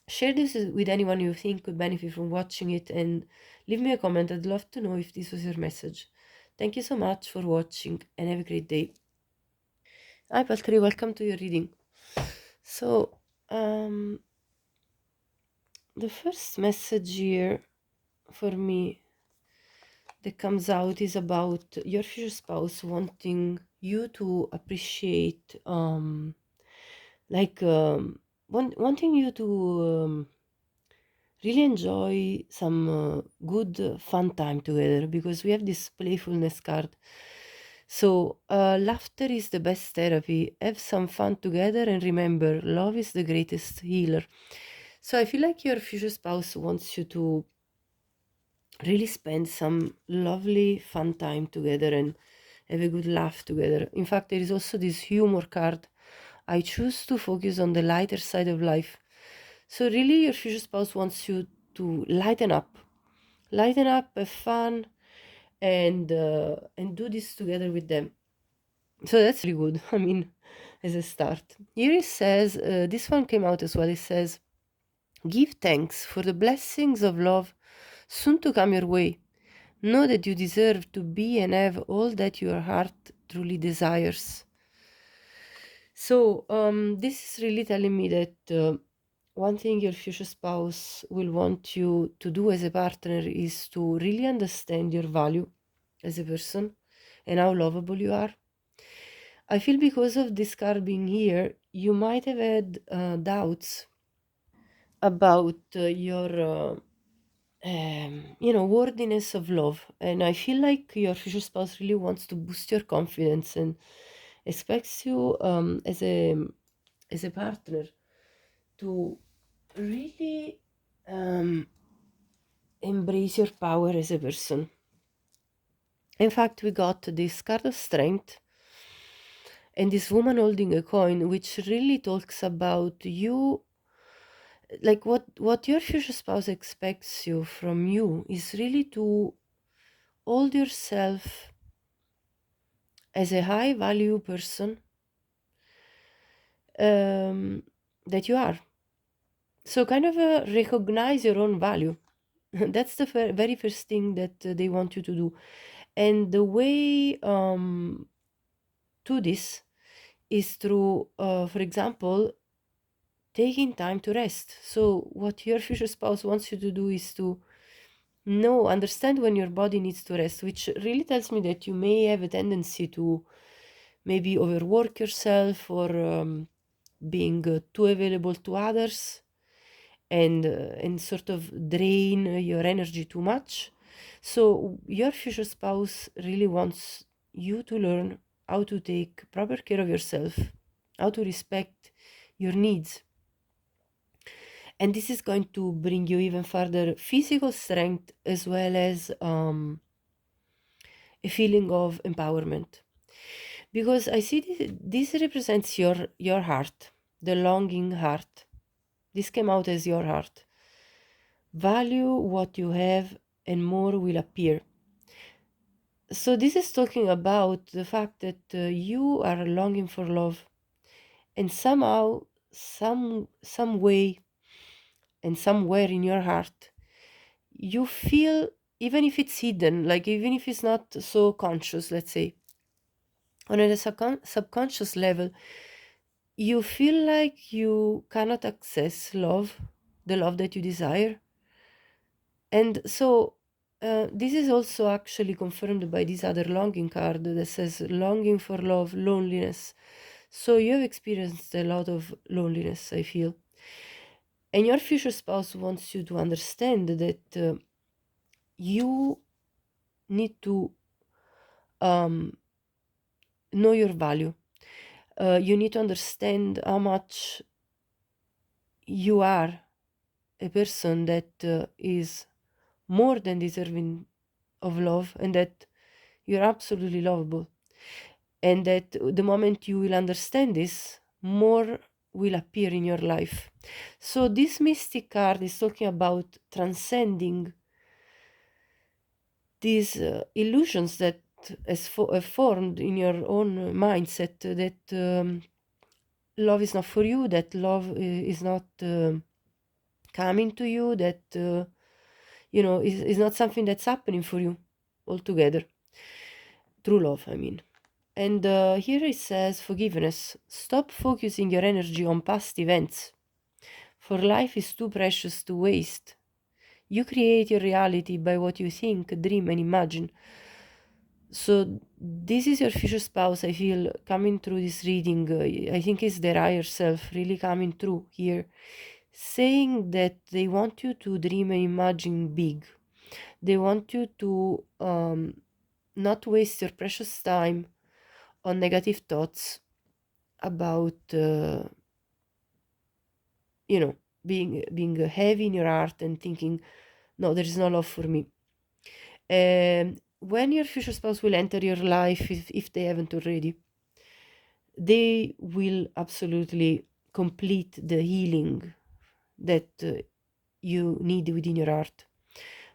S1: Share this with anyone you think could benefit from watching it, and leave me a comment. I'd love to know if this was your message. Thank you so much for watching and have a great day. Hi Valtteri, welcome to your reading. So, the first message here for me that comes out is about your future spouse wanting you to appreciate, wanting you to really enjoy some good fun time together, because we have this playfulness card. So laughter is the best therapy. Have some fun together, and remember, love is the greatest healer. So I feel like your future spouse wants you to really spend some lovely fun time together and have a good laugh together. In fact, there is also this humor card. I choose to focus on the lighter side of life. So really your future spouse wants you to lighten up. Lighten up, have fun, and do this together with them. So that's really good. I mean, as a start. Here it says, this one came out as well. It says, give thanks for the blessings of love soon to come your way. Know that you deserve to be and have all that your heart truly desires. So this is really telling me that one thing your future spouse will want you to do as a partner is to really understand your value as a person and how lovable you are. I feel because of this card being here, you might have had doubts about your worthiness of love, and I feel like your future spouse really wants to boost your confidence and expects you as a partner to really embrace your power as a person. In fact, we got this card of strength and this woman holding a coin, which really talks about you. Like what your future spouse expects you from you is really to hold yourself as a high value person that you are. So kind of recognize your own value. That's the very first thing that they want you to do. And the way to this is through, for example, taking time to rest. So what your future spouse wants you to do is to understand when your body needs to rest, which really tells me that you may have a tendency to maybe overwork yourself, or being too available to others, and sort of drain your energy too much. So your future spouse really wants you to learn how to take proper care of yourself, how to respect your needs. And this is going to bring you even further physical strength, as well as a feeling of empowerment. Because I see this represents your heart, the longing heart. This came out as your heart. Value what you have and more will appear. So this is talking about the fact that you are longing for love, and somehow, some way, and somewhere in your heart, you feel, even if it's hidden, like even if it's not so conscious, let's say, on a subconscious level, you feel like you cannot access love, the love that you desire. And so this is also actually confirmed by this other longing card that says longing for love, loneliness. So you have experienced a lot of loneliness, I feel. And your future spouse wants you to understand that you need to know your value. You need to understand how much you are a person that is more than deserving of love, and that you're absolutely lovable. And that the moment you will understand this, more will appear in your life. So this mystic card is talking about transcending these illusions that have formed in your own mindset, that love is not for you, that love is not coming to you, that is not something that's happening for you altogether. True love, I mean. And here it says forgiveness. Stop focusing your energy on past events, for life is too precious to waste. You create your reality by what you think, dream, and imagine. So this is your future spouse, I feel, coming through this reading. I think it's their higher self really coming through here, saying that they want you to dream and imagine big. They want you to not waste your precious time on negative thoughts about being heavy in your heart and thinking, no, there is no love for me. When your future spouse will enter your life, if they haven't already, they will absolutely complete the healing that you need within your heart.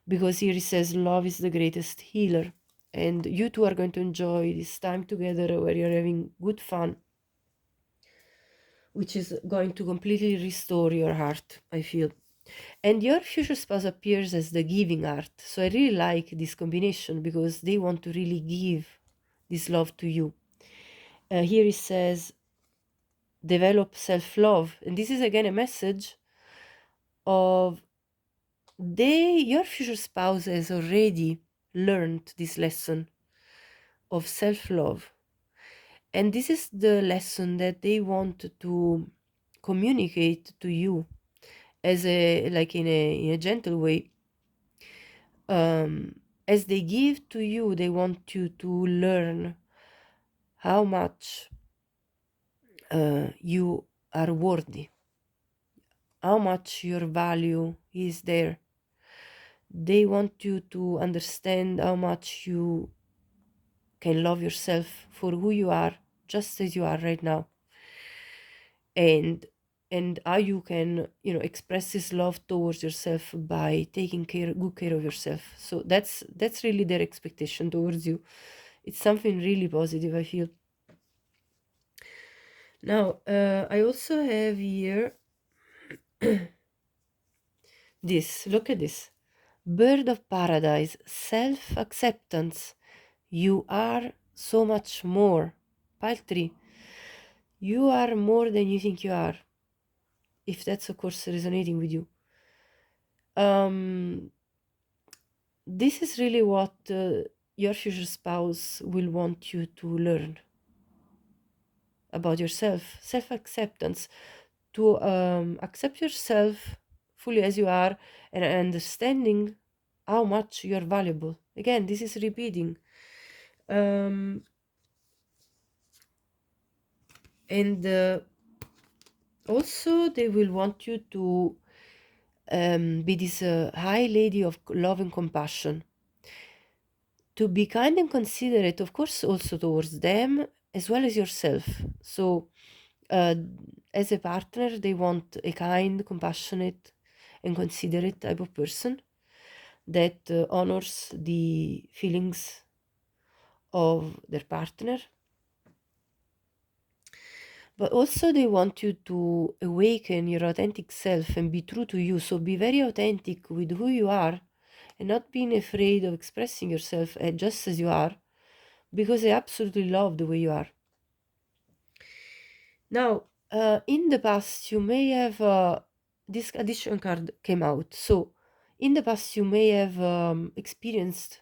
S1: Because here it says love is the greatest healer, and you two are going to enjoy this time together where you're having good fun, which is going to completely restore your heart, I feel. And your future spouse appears as the giving heart. So I really like this combination because they want to really give this love to you. Here it says develop self-love, and this is again a message of your future spouse has already learned this lesson of self-love, and this is the lesson that they want to communicate to you as in a gentle way. As they give to you, they want you to learn how much you are worthy, how much your value is there. They want you to understand how much you can love yourself for who you are, just as you are right now, and how you can express this love towards yourself by taking good care of yourself. So that's really their expectation towards you. It's something really positive, I feel. Now I also have here this. Look at this. Bird of paradise, self-acceptance. You are so much more. Pile 3. You are more than you think you are. If that's, of course, resonating with you. This is really what your future spouse will want you to learn about yourself. Self-acceptance. To accept yourself fully as you are, and understanding how much you're valuable. Again, this is repeating. And also they will want you to be this high lady of love and compassion, to be kind and considerate, of course, also towards them as well as yourself. So as a partner, they want a kind, compassionate and considerate type of person that honors the feelings of their partner. But also they want you to awaken your authentic self and be true to you. So be very authentic with who you are and not being afraid of expressing yourself just as you are, because I absolutely love the way you are. Now, in the past, you may have, this addition card came out. So in the past, you may have experienced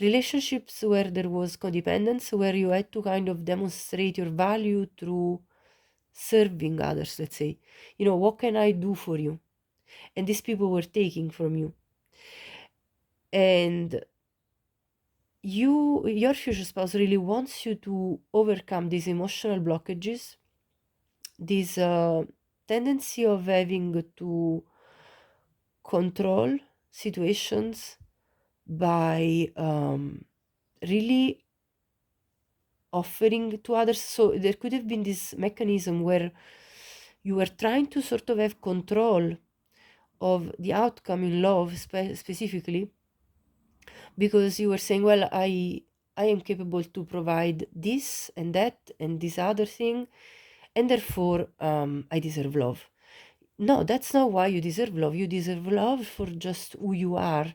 S1: relationships where there was codependence, where you had to kind of demonstrate your value through serving others, let's say. What can I do for you? And these people were taking from you. And your future spouse really wants you to overcome these emotional blockages, these tendency of having to control situations by really offering to others. So there could have been this mechanism where you were trying to sort of have control of the outcome in love specifically, because you were saying, well, I am capable to provide this and that and this other thing, and therefore I deserve love. No, that's not why you deserve love. You deserve love for just who you are,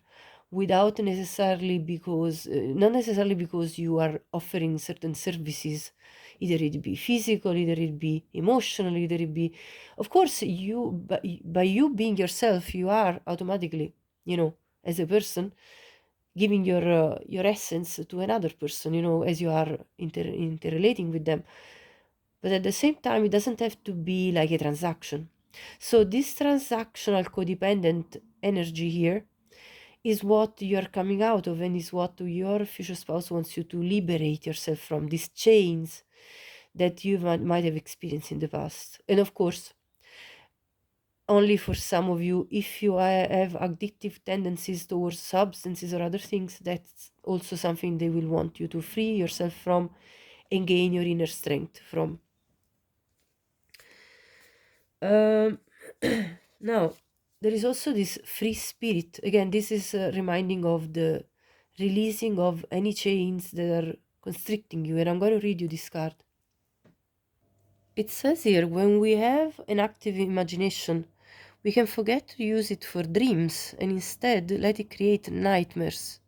S1: without necessarily because, not necessarily because you are offering certain services, either it be physical, either it be emotional, either it be, of course, by you being yourself, you are automatically, as a person, giving your essence to another person, as you are interrelating with them. But at the same time, it doesn't have to be like a transaction. So this transactional codependent energy here is what you're coming out of, and is what your future spouse wants you to liberate yourself from, these chains that you might have experienced in the past. And of course, only for some of you, if you have addictive tendencies towards substances or other things, that's also something they will want you to free yourself from and gain your inner strength from. Um, Now, there is also this free spirit. Again, this is reminding of the releasing of any chains that are constricting you. And I'm going to read you this card. It says here, when we have an active imagination, we can forget to use it for dreams and instead let it create nightmares.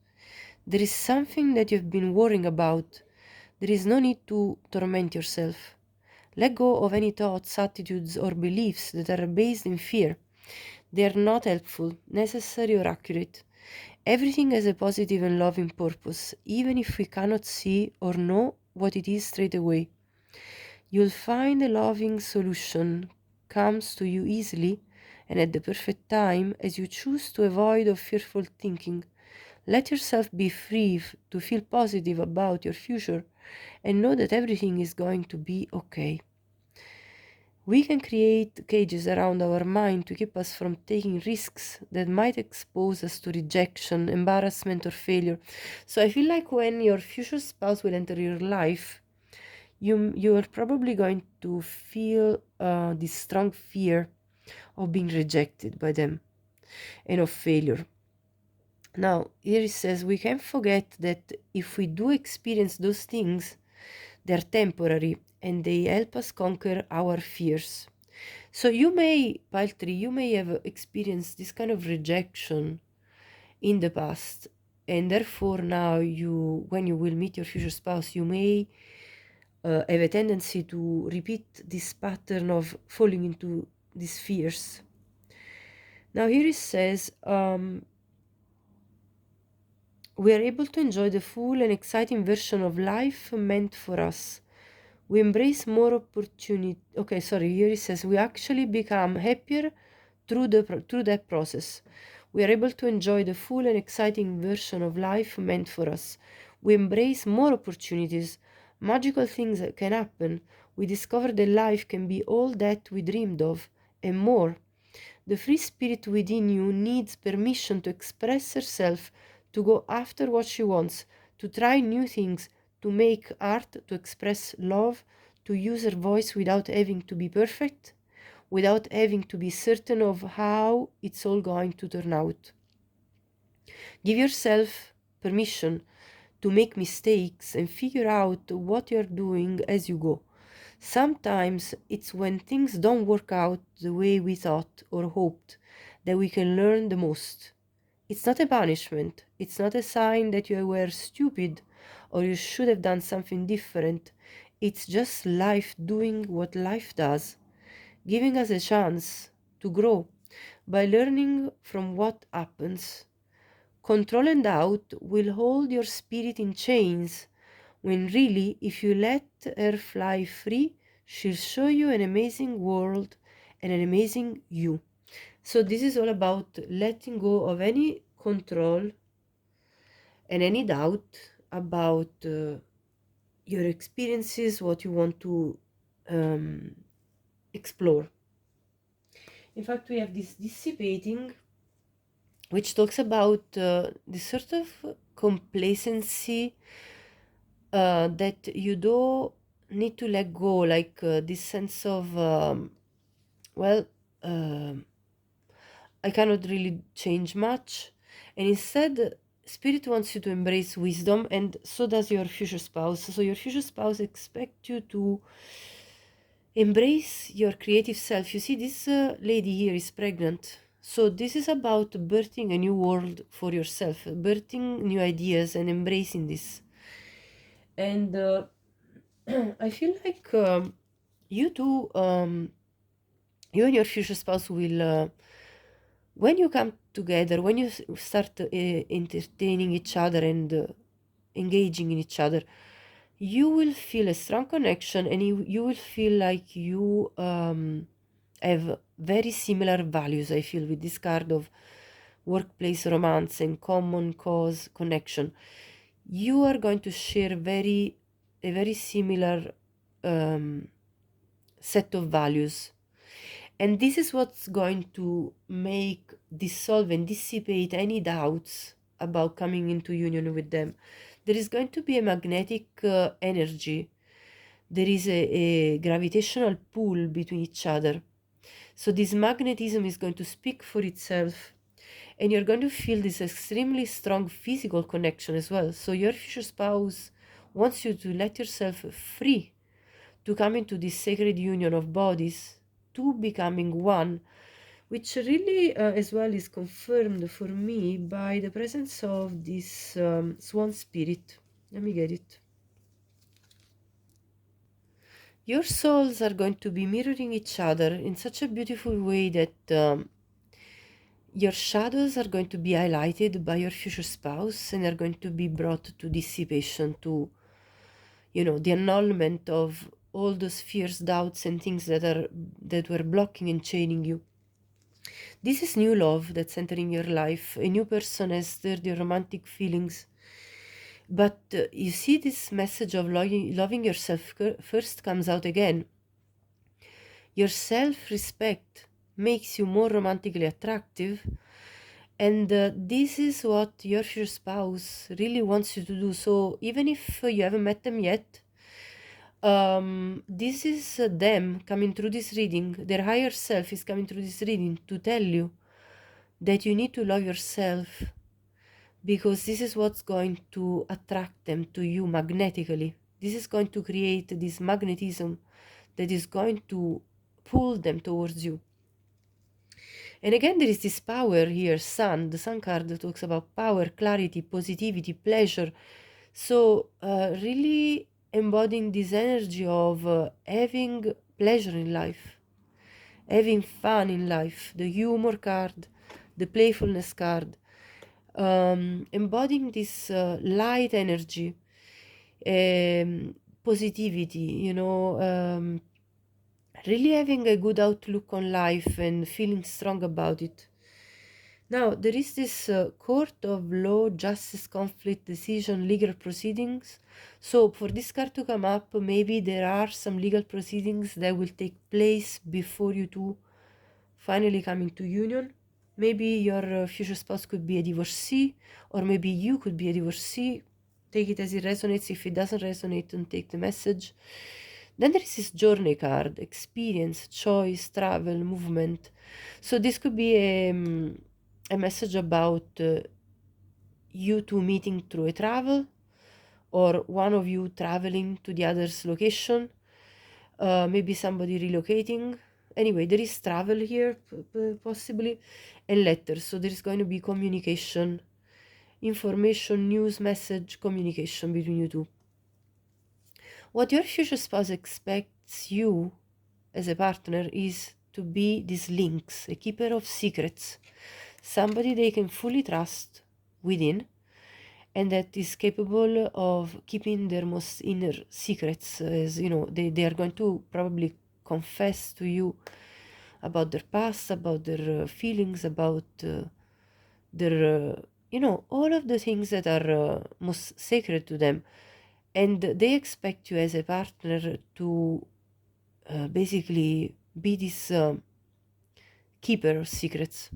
S1: There is something that you've been worrying about. There is no need to torment yourself. Let go of any thoughts, attitudes, or beliefs that are based in fear. They are not helpful, necessary, or accurate. Everything has a positive and loving purpose, even if we cannot see or know what it is straight away. You'll find a loving solution comes to you easily and at the perfect time as you choose to avoid of fearful thinking. Let yourself be free to feel positive about your future and know that everything is going to be okay. We can create cages around our mind to keep us from taking risks that might expose us to rejection, embarrassment, or failure. So I feel like when your future spouse will enter your life, you are probably going to feel this strong fear of being rejected by them and of failure. Now, here it says we can't forget that if we do experience those things, they're temporary and they help us conquer our fears. So you may, pile 3, you may have experienced this kind of rejection in the past, and therefore now when you will meet your future spouse, you may have a tendency to repeat this pattern of falling into these fears. Now here it says, we are able to enjoy the full and exciting version of life meant for us. We embrace more opportunity. Okay, sorry, here it says we actually become happier through that process. We are able to enjoy the full and exciting version of life meant for us. We embrace more opportunities. Magical things can happen. We discover that life can be all that we dreamed of and more. The free spirit within you needs permission to express herself, to go after what she wants, to try new things, to make art, to express love, to use her voice without having to be perfect, without having to be certain of how it's all going to turn out. Give yourself permission to make mistakes and figure out what you're doing as you go. Sometimes it's when things don't work out the way we thought or hoped that we can learn the most. It's not a punishment. It's not a sign that you were stupid or you should have done something different. It's just life doing what life does, giving us a chance to grow by learning from what happens. Control and doubt will hold your spirit in chains, when really, if you let her fly free, she'll show you an amazing world and an amazing you. So this is all about letting go of any control and any doubt about your experiences, what you want to explore. In fact, we have this dissipating, which talks about this sort of complacency that you do need to let go, like this sense of, well, um I cannot really change much. And instead, Spirit wants you to embrace wisdom, and so does your future spouse. So your future spouse expects you to embrace your creative self. You see, this lady here is pregnant. So this is about birthing a new world for yourself, birthing new ideas and embracing this. And I feel like you two, you and your future spouse will, when you come together, when you start entertaining each other and engaging in each other, you will feel a strong connection, and you will feel like you have very similar values. I feel with this card of workplace romance and common cause connection, you are going to share a very similar set of values. And this is what's going to make dissolve and dissipate any doubts about coming into union with them. There is going to be a magnetic energy. There is a gravitational pull between each other. So this magnetism is going to speak for itself, and you're going to feel this extremely strong physical connection as well. So your future spouse wants you to let yourself free to come into this sacred union of bodies, two becoming one, which really as well is confirmed for me by the presence of this swan spirit. Let me get it. Your souls are going to be mirroring each other in such a beautiful way that your shadows are going to be highlighted by your future spouse and are going to be brought to dissipation, to, you know, the annulment of all those fears, doubts, and things that were blocking and chaining you. This is new love that's entering your life. A new person has stirred your romantic feelings. But you see, this message of loving yourself first comes out again. Your self-respect makes you more romantically attractive, and this is what your future spouse really wants you to do. So even if you haven't met them yet, this is them coming through this reading. Their higher self is coming through this reading to tell you that you need to love yourself, because this is what's going to attract them to you magnetically. This is going to create this magnetism that is going to pull them towards you. And again, there is this power here, sun. The sun card talks about power, clarity, positivity, pleasure. So really embodying this energy of having pleasure in life, having fun in life, the humor card, the playfulness card, embodying this light energy, positivity, you know, really having a good outlook on life and feeling strong about it. Now, there is this court of law, justice, conflict, decision, legal proceedings. So for this card to come up, maybe there are some legal proceedings that will take place before you two finally coming to union. Maybe your future spouse could be a divorcee, or maybe you could be a divorcee. Take it as it resonates. If it doesn't resonate, don't take the message. Then there is this journey card, experience, choice, travel, movement. So this could be a message about you two meeting through a travel, or one of you traveling to the other's location, maybe somebody relocating. Anyway, there is travel here, possibly, and letters. So there is going to be communication, information, news, message, communication between you two. What your future spouse expects you as a partner is to be these links, a keeper of secrets, somebody they can fully trust within, and that is capable of keeping their most inner secrets. As you know, they are going to probably confess to you about their past, about their feelings, about their you know, all of the things that are most sacred to them, and they expect you as a partner to basically be this keeper of secrets.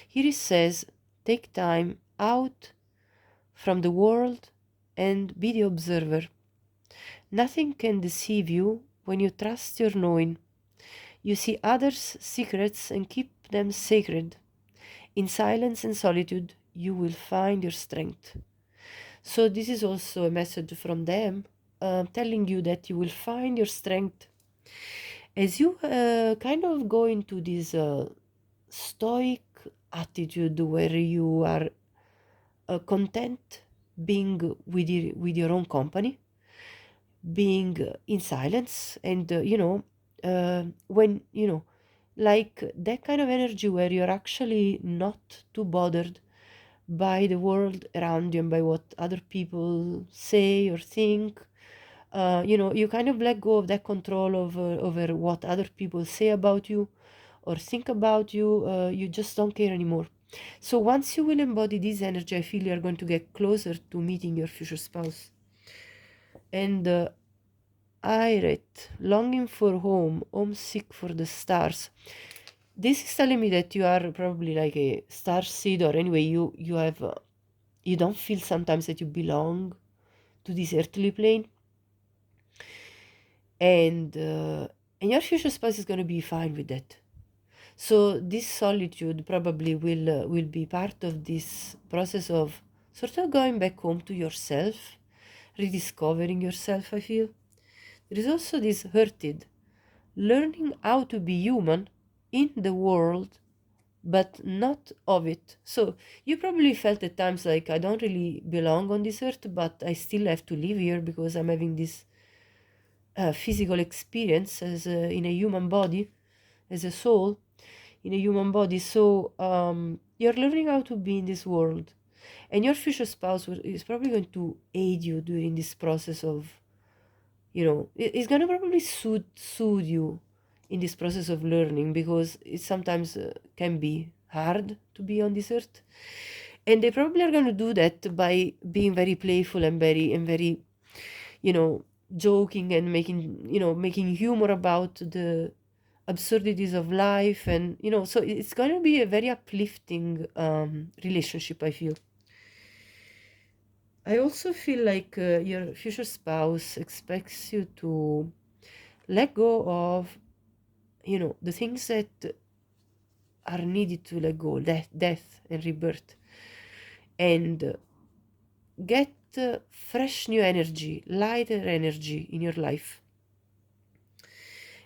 S1: Here it says, take time out from the world and be the observer. Nothing can deceive you when you trust your knowing. You see others' secrets and keep them sacred. In silence and solitude, you will find your strength. So, this is also a message from them telling you that you will find your strength as you kind of go into this stoic attitude where you are content being with your own company, being in silence, and when like that kind of energy where you're actually not too bothered by the world around you and by what other people say or think. You kind of let go of that control over what other people say about you or think about you. You just don't care anymore. So once you will embody this energy, I feel you're going to get closer to meeting your future spouse. And I read, longing for home, homesick for the stars. This is telling me that you are probably like a star seed, or anyway, you have you don't feel sometimes that you belong to this earthly plane, and your future spouse is going to be fine with that. So this solitude probably will be part of this process of sort of going back home to yourself, rediscovering yourself. I feel there is also this hurted learning how to be human in the world but not of it. So you probably felt at times like, I don't really belong on this earth, but I still have to live here because I'm having this physical experience as in a human body, as a soul in a human body. So you're learning how to be in this world, and your future spouse is probably going to aid you during this process of, it's going to probably soothe you in this process of learning, because it sometimes can be hard to be on this earth, and they probably are going to do that by being very playful and very you know joking and making humor about the absurdities of life, and so it's going to be a very uplifting relationship, I feel. I also feel like your future spouse expects you to let go of the things that are needed to let go, death and rebirth, and get fresh new energy, lighter energy in your life,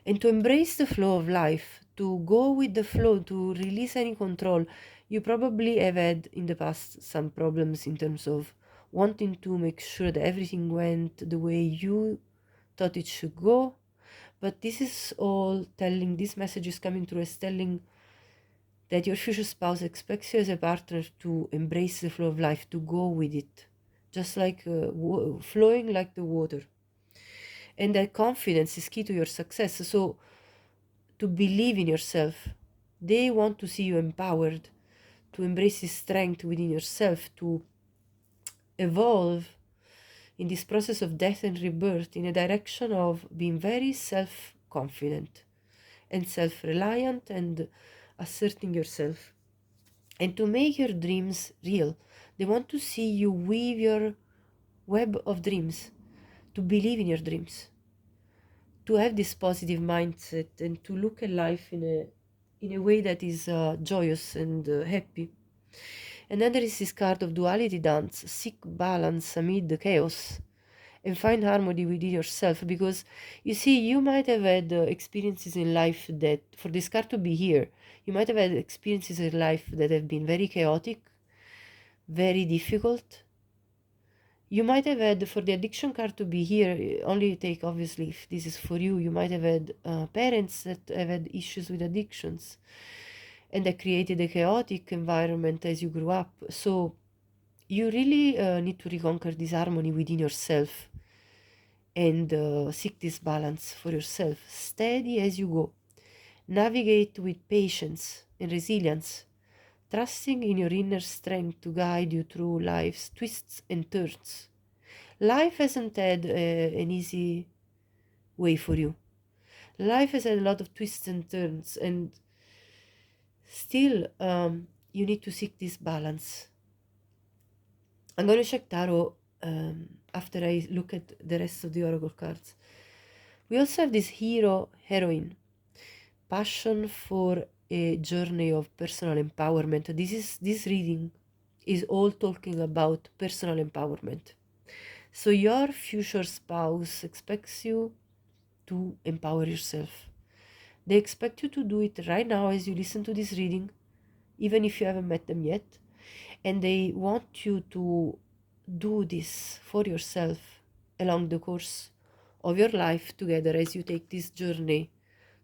S1: and to embrace the flow of life, to go with the flow, to release any control. You probably have had in the past some problems in terms of wanting to make sure that everything went the way you thought it should go. But this is all telling, this message is coming through as telling that your future spouse expects you as a partner to embrace the flow of life, to go with it, just like flowing like the water. And that confidence is key to your success. So to believe in yourself. They want to see you empowered, to embrace this strength within yourself, to evolve in this process of death and rebirth in a direction of being very self confident and self reliant and asserting yourself. And to make your dreams real, they want to see you weave your web of dreams, to believe in your dreams, to have this positive mindset, and to look at life in a way that is joyous and happy. And then there is this card of duality dance, seek balance amid the chaos and find harmony within yourself, because you see, you might have had experiences in life that, for this card to be here, you might have had experiences in life that have been very chaotic, very difficult. You might have had, for the addiction card to be here, only take, obviously, if this is for you, you might have had parents that have had issues with addictions, and that created a chaotic environment as you grew up. So you really need to reconquer this harmony within yourself and seek this balance for yourself, steady as you go. Navigate with patience and resilience, trusting in your inner strength to guide you through life's twists and turns. Life hasn't had an easy way for you. Life has had a lot of twists and turns, and still you need to seek this balance. I'm going to check tarot after I look at the rest of the oracle cards. We also have this hero, heroine, passion for a journey of personal empowerment. This reading is all talking about personal empowerment. So your future spouse expects you to empower yourself. They expect you to do it right now as you listen to this reading, even if you haven't met them yet. And they want you to do this for yourself along the course of your life together as you take this journey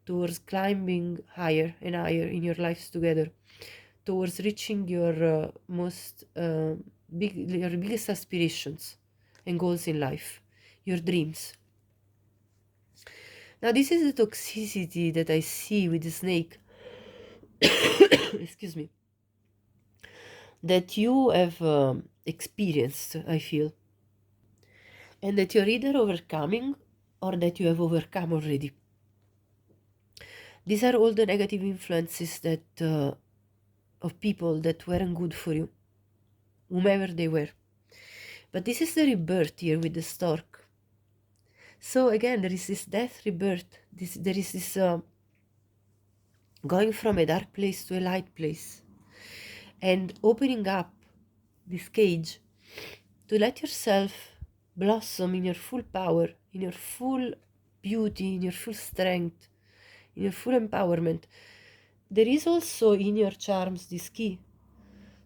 S1: towards climbing higher and higher in your lives together, towards reaching your your biggest aspirations and goals in life, your dreams. Now, this is the toxicity that I see with the snake. Excuse me. That you have experienced, I feel. And that you're either overcoming or that you have overcome already. These are all the negative influences that of people that weren't good for you, whomever they were. But this is the rebirth here with the stork. So again, there is this death, rebirth. There is this going from a dark place to a light place. And opening up this cage to let yourself blossom in your full power, in your full beauty, in your full strength, in your full empowerment. There is also in your charms this key.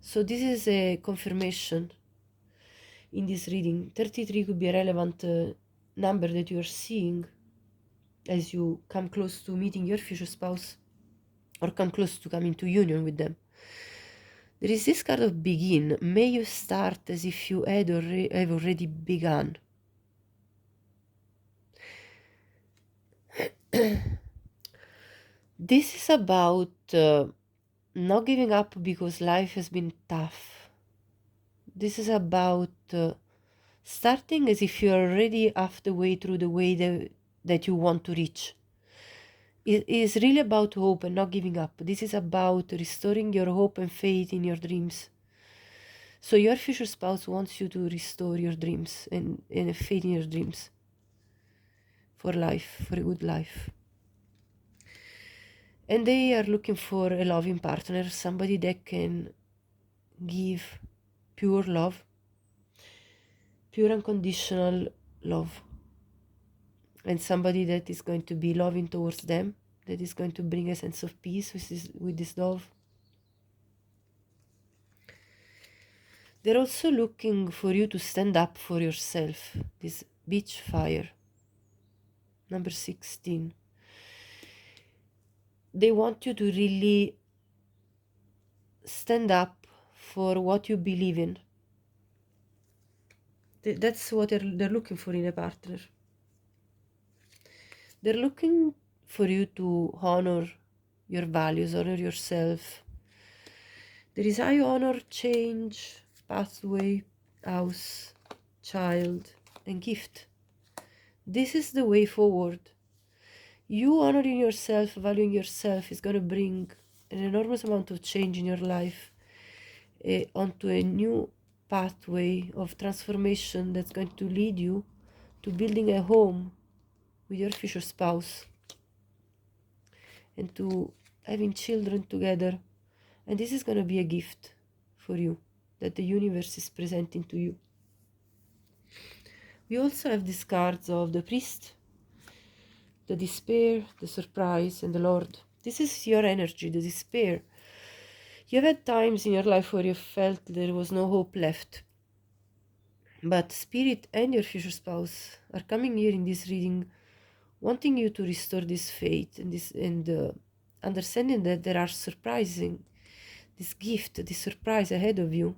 S1: So this is a confirmation in this reading. 33 could be a relevant number that you are seeing as you come close to meeting your future spouse or come close to coming to union with them. There is this card of begin. May you start as if you have already begun. This is about not giving up because life has been tough. This is about starting as if you're already half the way through the way that you want to reach. It is really about hope and not giving up. This is about restoring your hope and faith in your dreams. So your future spouse wants you to restore your dreams and faith in your dreams for life, for a good life. And they are looking for a loving partner, somebody that can give pure love, pure unconditional love, and somebody that is going to be loving towards them, that is going to bring a sense of peace with this love. They're also looking for you to stand up for yourself, this beach fire, number 16. They want you to really stand up for what you believe in. That's what they're looking for in a partner. They're looking for you to honor your values, honor yourself. There is I honor, change, pathway, house, child, and gift. This is the way forward. You honoring yourself, valuing yourself is going to bring an enormous amount of change in your life onto a new pathway of transformation that's going to lead you to building a home with your future spouse and to having children together. And this is going to be a gift for you that the universe is presenting to you. We also have these cards of the priest, the despair, the surprise, and the Lord. This is your energy, the despair. You've had times in your life where you felt there was no hope left. But Spirit and your future spouse are coming here in this reading, wanting you to restore this faith and understanding that there are surprising, this gift, this surprise ahead of you.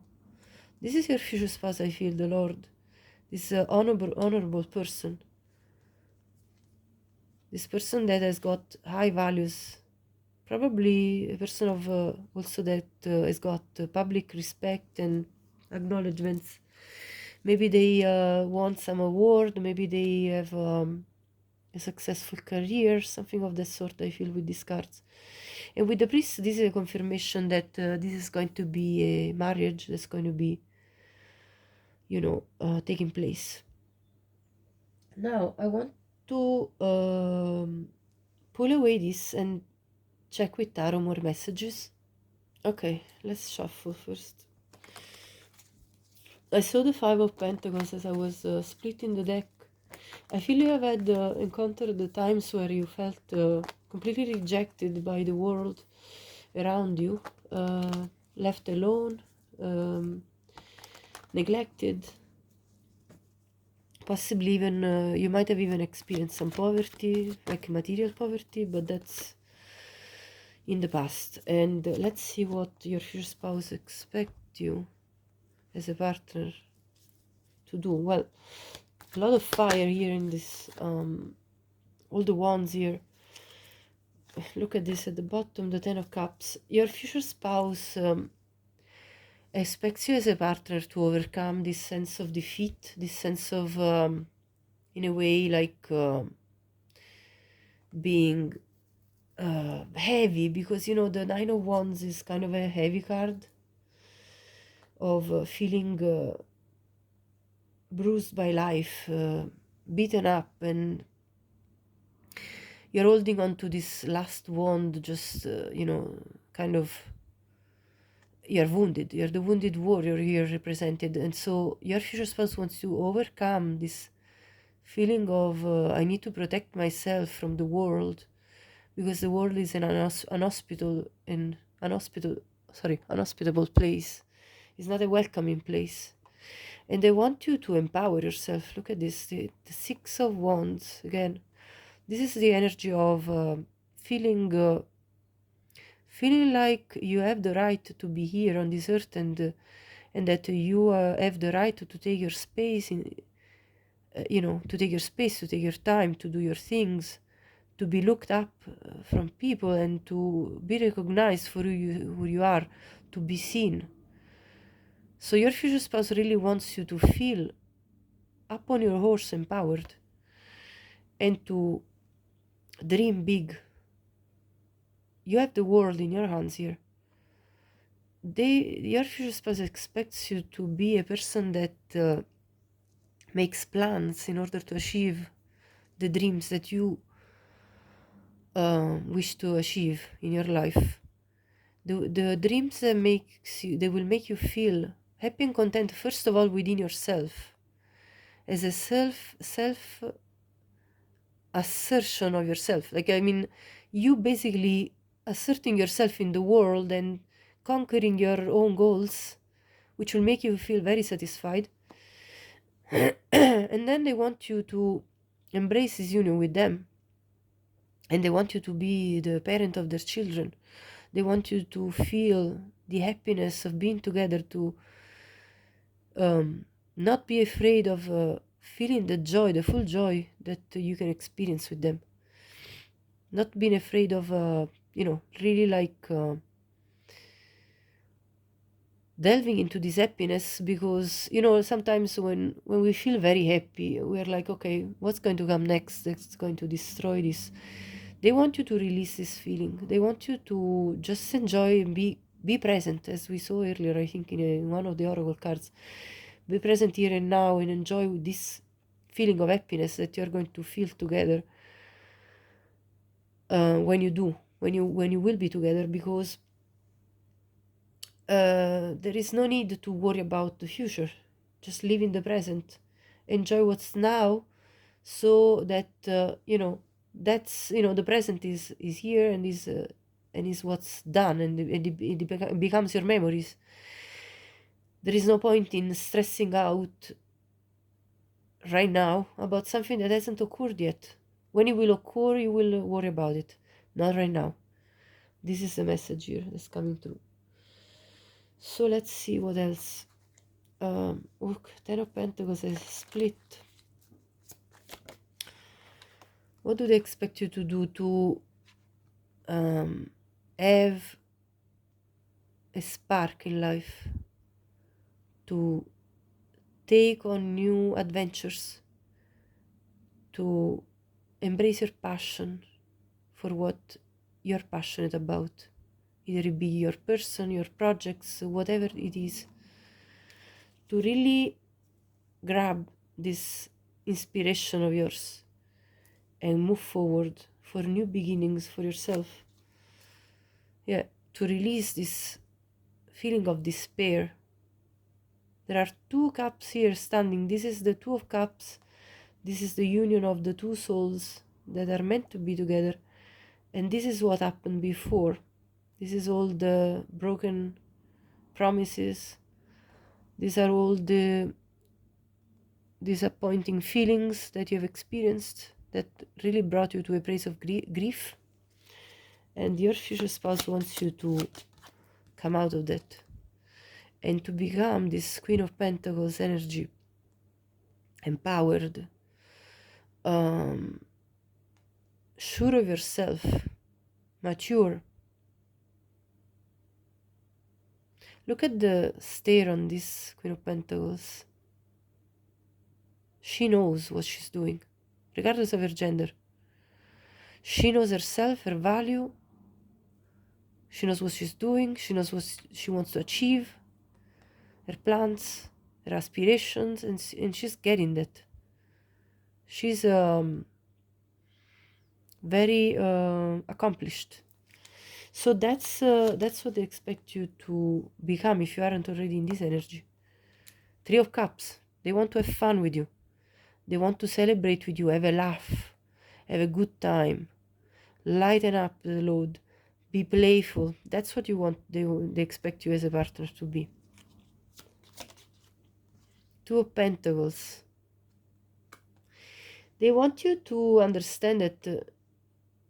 S1: This is your future spouse, I feel, the Lord. This honorable person. This person that has got high values. Probably a person of also that has got public respect and acknowledgements. Maybe they won some award. Maybe they have a successful career, something of that sort, I feel, with these cards. And with the priest, this is a confirmation that this is going to be a marriage that's going to be, taking place. Now, I want to pull away this and check with tarot more messages. Okay, let's shuffle first. I saw the Five of Pentacles as I was splitting the deck. I feel you have had encountered the times where you felt completely rejected by the world around you, left alone, neglected. Possibly even you might have even experienced some poverty, like material poverty, but that's in the past. And let's see what your future spouse expects you as a partner to do. Well, a lot of fire here in this, all the wands here. Look at this at the bottom, the Ten of Cups. Your future spouse expects you as a partner to overcome this sense of defeat, this sense of, in a way, like being heavy, because the Nine of Wands is kind of a heavy card of feeling bruised by life, beaten up, and you're holding on to this last wand, just kind of, you're wounded, you're the wounded warrior here represented. And so your future spouse wants to overcome this feeling of I need to protect myself from the world, because the world is an unhospitable place. It's not a welcoming place. And they want you to empower yourself. Look at this, the Six of Wands. Again, this is the energy of feeling like you have the right to be here on this earth, and that you have the right to take your space, to take your space, to take your time, to do your things, to be looked up from people, and to be recognized for who you are, to be seen. So your future spouse really wants you to feel up on your horse, empowered, and to dream big. You have the world in your hands here. Your future spouse expects you to be a person that makes plans in order to achieve the dreams that you wish to achieve in your life. The dreams that they will make you feel happy and content, first of all, within yourself, as a self assertion of yourself. Like, you basically asserting yourself in the world and conquering your own goals, which will make you feel very satisfied. And then they want you to embrace this union with them, and they want you to be the parent of their children. They want you to feel the happiness of being together, to not be afraid of feeling the joy, the full joy that you can experience with them. Not being afraid of, really like delving into this happiness, because, sometimes when we feel very happy, we're like, okay, what's going to come next that's going to destroy this? They want you to release this feeling. They want you to just enjoy and be present, as we saw earlier, I think, in one of the oracle cards. Be present here and now, and enjoy this feeling of happiness that you're going to feel together when you will be together, because there is no need to worry about the future. Just live in the present, enjoy what's now, so that that's the present is here, and is what's done, and it becomes your memories. There is no point in stressing out right now about something that hasn't occurred yet. When it will occur, you will worry about it. Not right now. This is the message here that's coming through. So let's see what else. Look, Ten of Pentacles is split. What do they expect you to do to have a spark in life, to take on new adventures, to embrace your passion for what you're passionate about. Either it be your person, your projects, whatever it is. To really grab this inspiration of yours and move forward for new beginnings for yourself. Yeah, to release this feeling of despair. There are 2 cups here standing. This is the 2 of Cups. This is the union of the 2 souls that are meant to be together. And this is what happened before. This is all the broken promises. These are all the disappointing feelings that you have experienced that really brought you to a place of grief. And your future spouse wants you to come out of that and to become this Queen of Pentacles energy, empowered, sure of yourself, mature. Look at the stare on this Queen of Pentacles. She knows what she's doing, regardless of her gender. She knows herself, her value. She knows what she's doing. She knows what she wants to achieve, her plans, her aspirations, and she's getting that. She's very accomplished. So that's what they expect you to become if you aren't already in this energy. 3 of Cups. They want to have fun with you. They want to celebrate with you, have a laugh, have a good time, lighten up the load, be playful. That's what you want. They expect you as a partner to be. 2 of Pentacles. They want you to understand that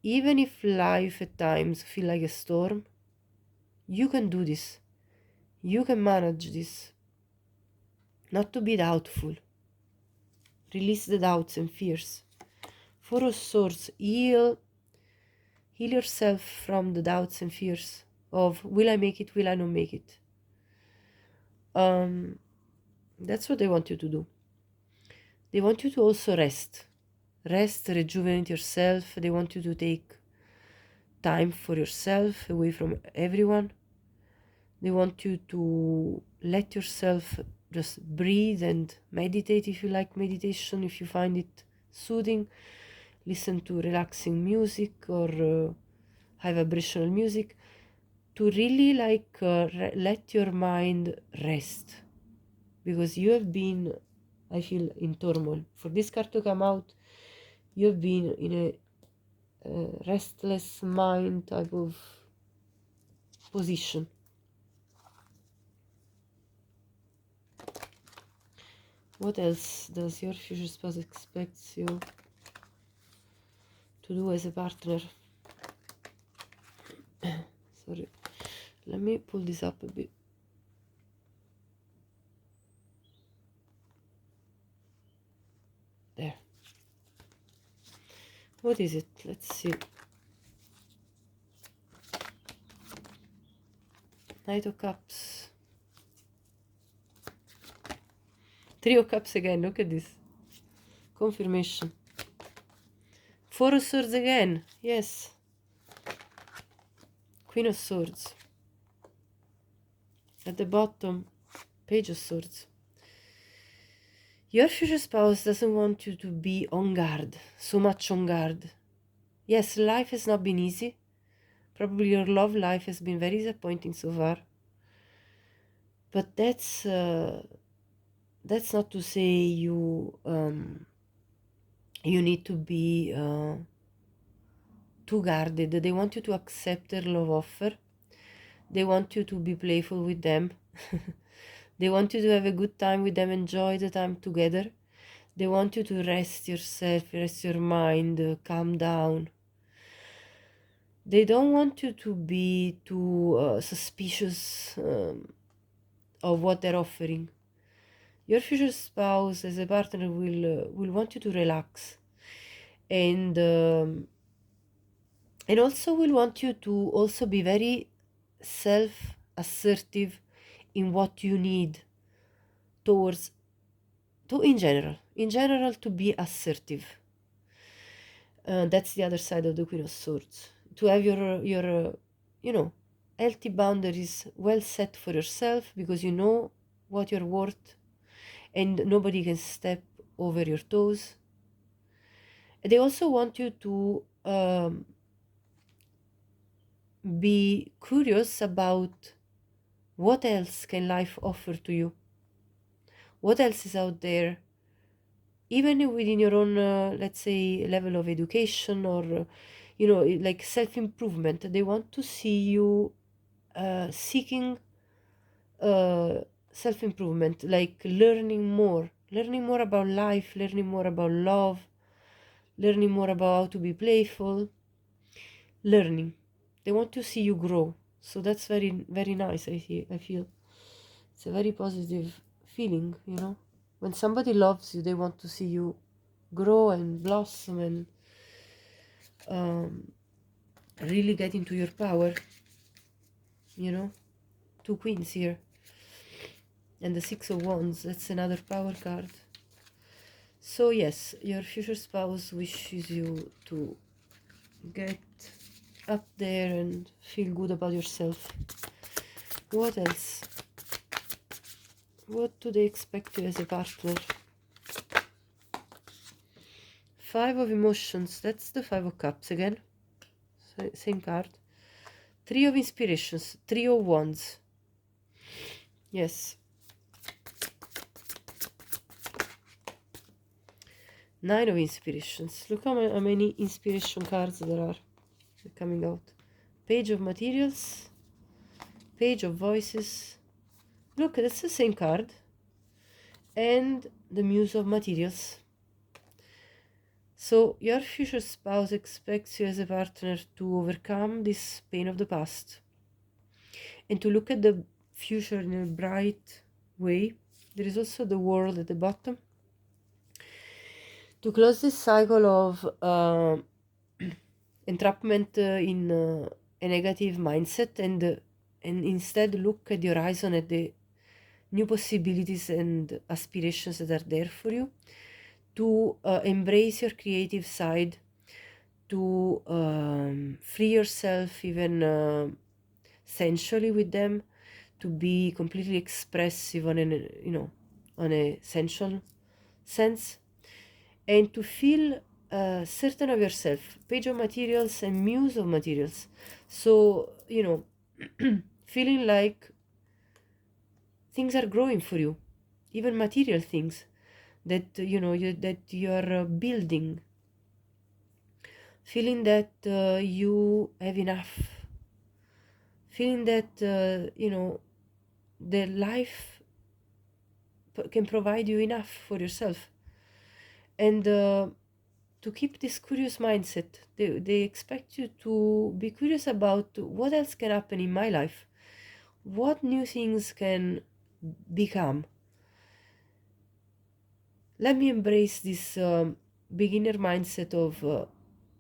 S1: even if life at times feel like a storm, you can do this. You can manage this. Not to be doubtful. Release the doubts and fears. 4 of Swords. Heal yourself from the doubts and fears of will I make it, will I not make it. That's what they want you to do. They want you to also rest, rejuvenate yourself. They want you to take time for yourself away from everyone. They want you to let yourself just breathe and meditate if you like meditation, if you find it soothing. Listen to relaxing music or high vibrational music to really let your mind rest, because you have been, I feel, in turmoil. For this card to come out, you have been in a restless mind type of position. What else does your future spouse expect you to do as a partner? Sorry, let me pull this up a bit. There. What is it? Let's see. Knight of Cups. 3 of Cups again. Look at this. Confirmation. 4 of Swords again. Yes. Queen of Swords. At the bottom, Page of Swords. Your future spouse doesn't want you to be on guard, so much on guard. Yes, life has not been easy. Probably your love life has been very disappointing so far. But that's not to say you need to be too guarded. They want you to accept their love offer. They want you to be playful with them. They want you to have a good time with them, enjoy the time together. They want you to rest yourself, rest your mind, calm down. They don't want you to be too suspicious of what they're offering. Your future spouse as a partner will want you to relax, and also will want you to also be very self-assertive in what you need in general to be assertive. That's the other side of the Queen of Swords. To have your you know, healthy boundaries well set for yourself, because you know what you're worth and nobody can step over your toes. They also want you to be curious about what else can life offer to you, what else is out there, even within your own, let's say, level of education, or like self-improvement. They want to see you seeking self-improvement, like learning more about life, learning more about love, learning more about how to be playful, learning. They want to see you grow. So that's very, very nice. I feel it's a very positive feeling, you know. When somebody loves you, they want to see you grow and blossom and really get into your power, you know. Two queens here. And the Six of Wands, that's another power card. So yes, your future spouse wishes you to get up there and feel good about yourself. What else? What do they expect you as a partner? Five of Emotions, that's the Five of Cups again. Same card. Three of Inspirations, Three of Wands. Yes. Nine of Inspirations. Look how many inspiration cards there are coming out. Page of Materials. Page of Voices. Look, that's the same card. And the Muse of Materials. So your future spouse expects you as a partner to overcome this pain of the past and to look at the future in a bright way. There is also the world at the bottom. To close this cycle of entrapment in a negative mindset, and instead look at the horizon, at the new possibilities and aspirations that are there for you, to embrace your creative side, to free yourself even sensually with them, to be completely expressive on an on a sensual sense, and to feel certain of yourself. Page of Materials and Muse of Materials. So feeling like things are growing for you, even material things that that you are building, feeling that you have enough, feeling that the life can provide you enough for yourself, and to keep this curious mindset. They expect you to be curious about what else can happen in my life, what new things can become. Let me embrace this beginner mindset of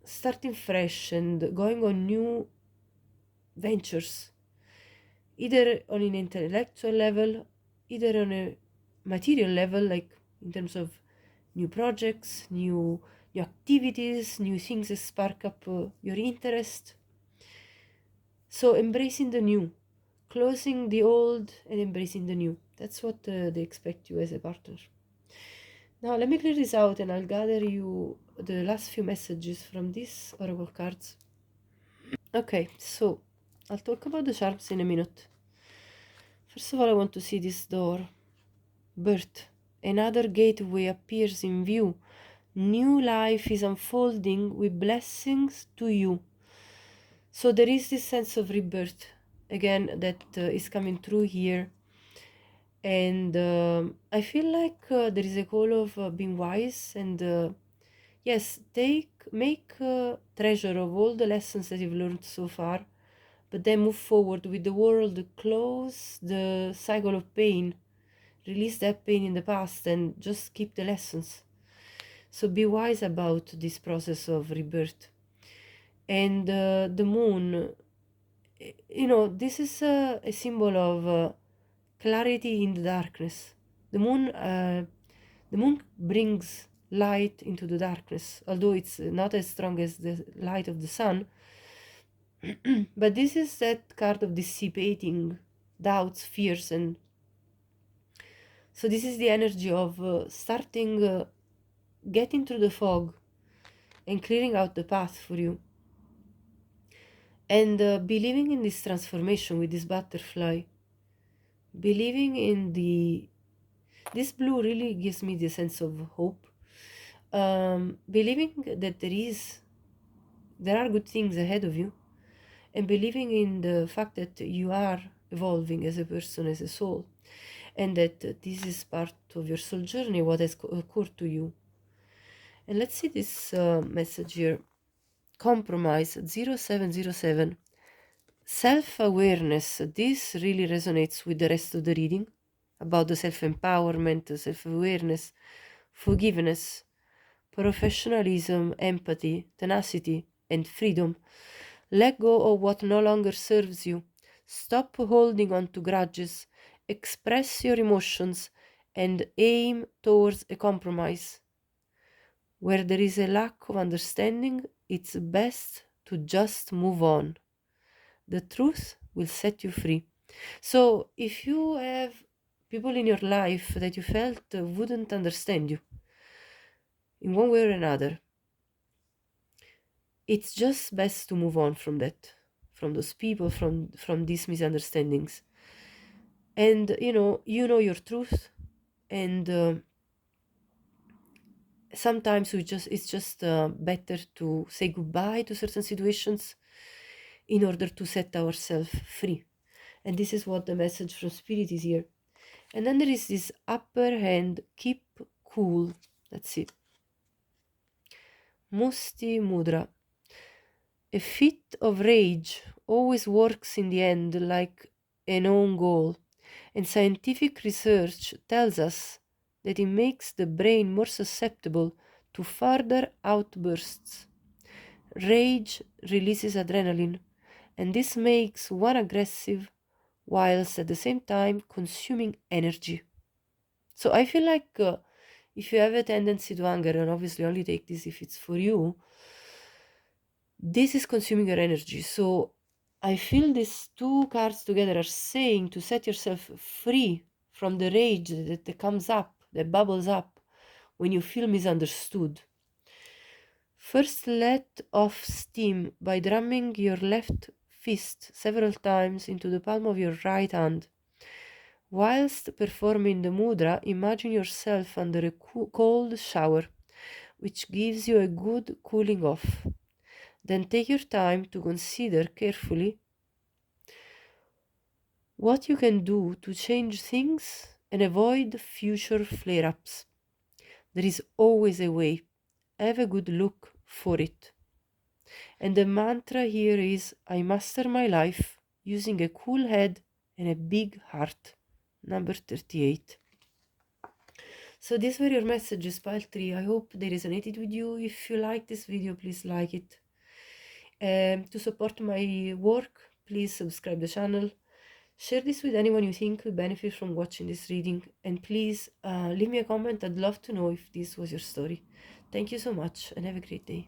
S1: starting fresh and going on new ventures, either on an intellectual level, either on a material level, like in terms of new projects, new activities, new things that spark up your interest. So embracing the new, closing the old and embracing the new. That's what they expect you as a partner. Now let me clear this out and I'll gather you the last few messages from these oracle cards. Okay, so I'll talk about the charms in a minute. First of all, I want to see this door. Birth. Another gateway appears in view. New life is unfolding with blessings to you. So there is this sense of rebirth again that is coming through here. And I feel like there is a call of being wise and yes, make treasure of all the lessons that you've learned so far, but then move forward with the world, close the cycle of pain, release that pain in the past and just keep the lessons. So be wise about this process of rebirth. And the moon, this is a symbol of clarity in the darkness. The moon brings light into the darkness, although it's not as strong as the light of the sun. But this is that card of dissipating doubts, fears, and so this is the energy of starting getting through the fog and clearing out the path for you, and believing in this transformation with this butterfly, believing in this blue really gives me the sense of hope, believing that there are good things ahead of you, and believing in the fact that you are evolving as a person, as a soul, and that this is part of your soul journey, what has occurred to you. And let's see this message here. Compromise 0707. Self-awareness. This really resonates with the rest of the reading about the self-empowerment, self-awareness, forgiveness, professionalism, empathy, tenacity, and freedom. Let go of what no longer serves you. Stop holding on to grudges. Express your emotions and aim towards a compromise. Where there is a lack of understanding, it's best to just move on. The truth will set you free. So if you have people in your life that you felt wouldn't understand you in one way or another, it's just best to move on from that, from those people, from these misunderstandings. And you know your truth, and sometimes it's just better to say goodbye to certain situations in order to set ourselves free. And this is what the message from Spirit is here. And then there is this upper hand, keep cool. That's it. Musti Mudra. A fit of rage always works in the end like an own goal, and scientific research tells us that it makes the brain more susceptible to further outbursts. Rage releases adrenaline, and this makes one aggressive whilst at the same time consuming energy. So I feel like if you have a tendency to anger, and obviously only take this if it's for you, this is consuming your energy. So I feel these two cards together are saying to set yourself free from the rage that comes up, that bubbles up when you feel misunderstood. First, let off steam by drumming your left fist several times into the palm of your right hand. Whilst performing the mudra, imagine yourself under a cold shower, which gives you a good cooling off. Then take your time to consider carefully what you can do to change things and avoid future flare-ups. There is always a way. Have a good look for it. And the mantra here is, I master my life using a cool head and a big heart. Number 38. So these were your messages, pile 3. I hope they resonated with you. If you like this video, please like it. To support my work, please subscribe the channel. Share this with anyone you think could benefit from watching this reading. And please leave me a comment. I'd love to know if this was your story. Thank you so much and have a great day.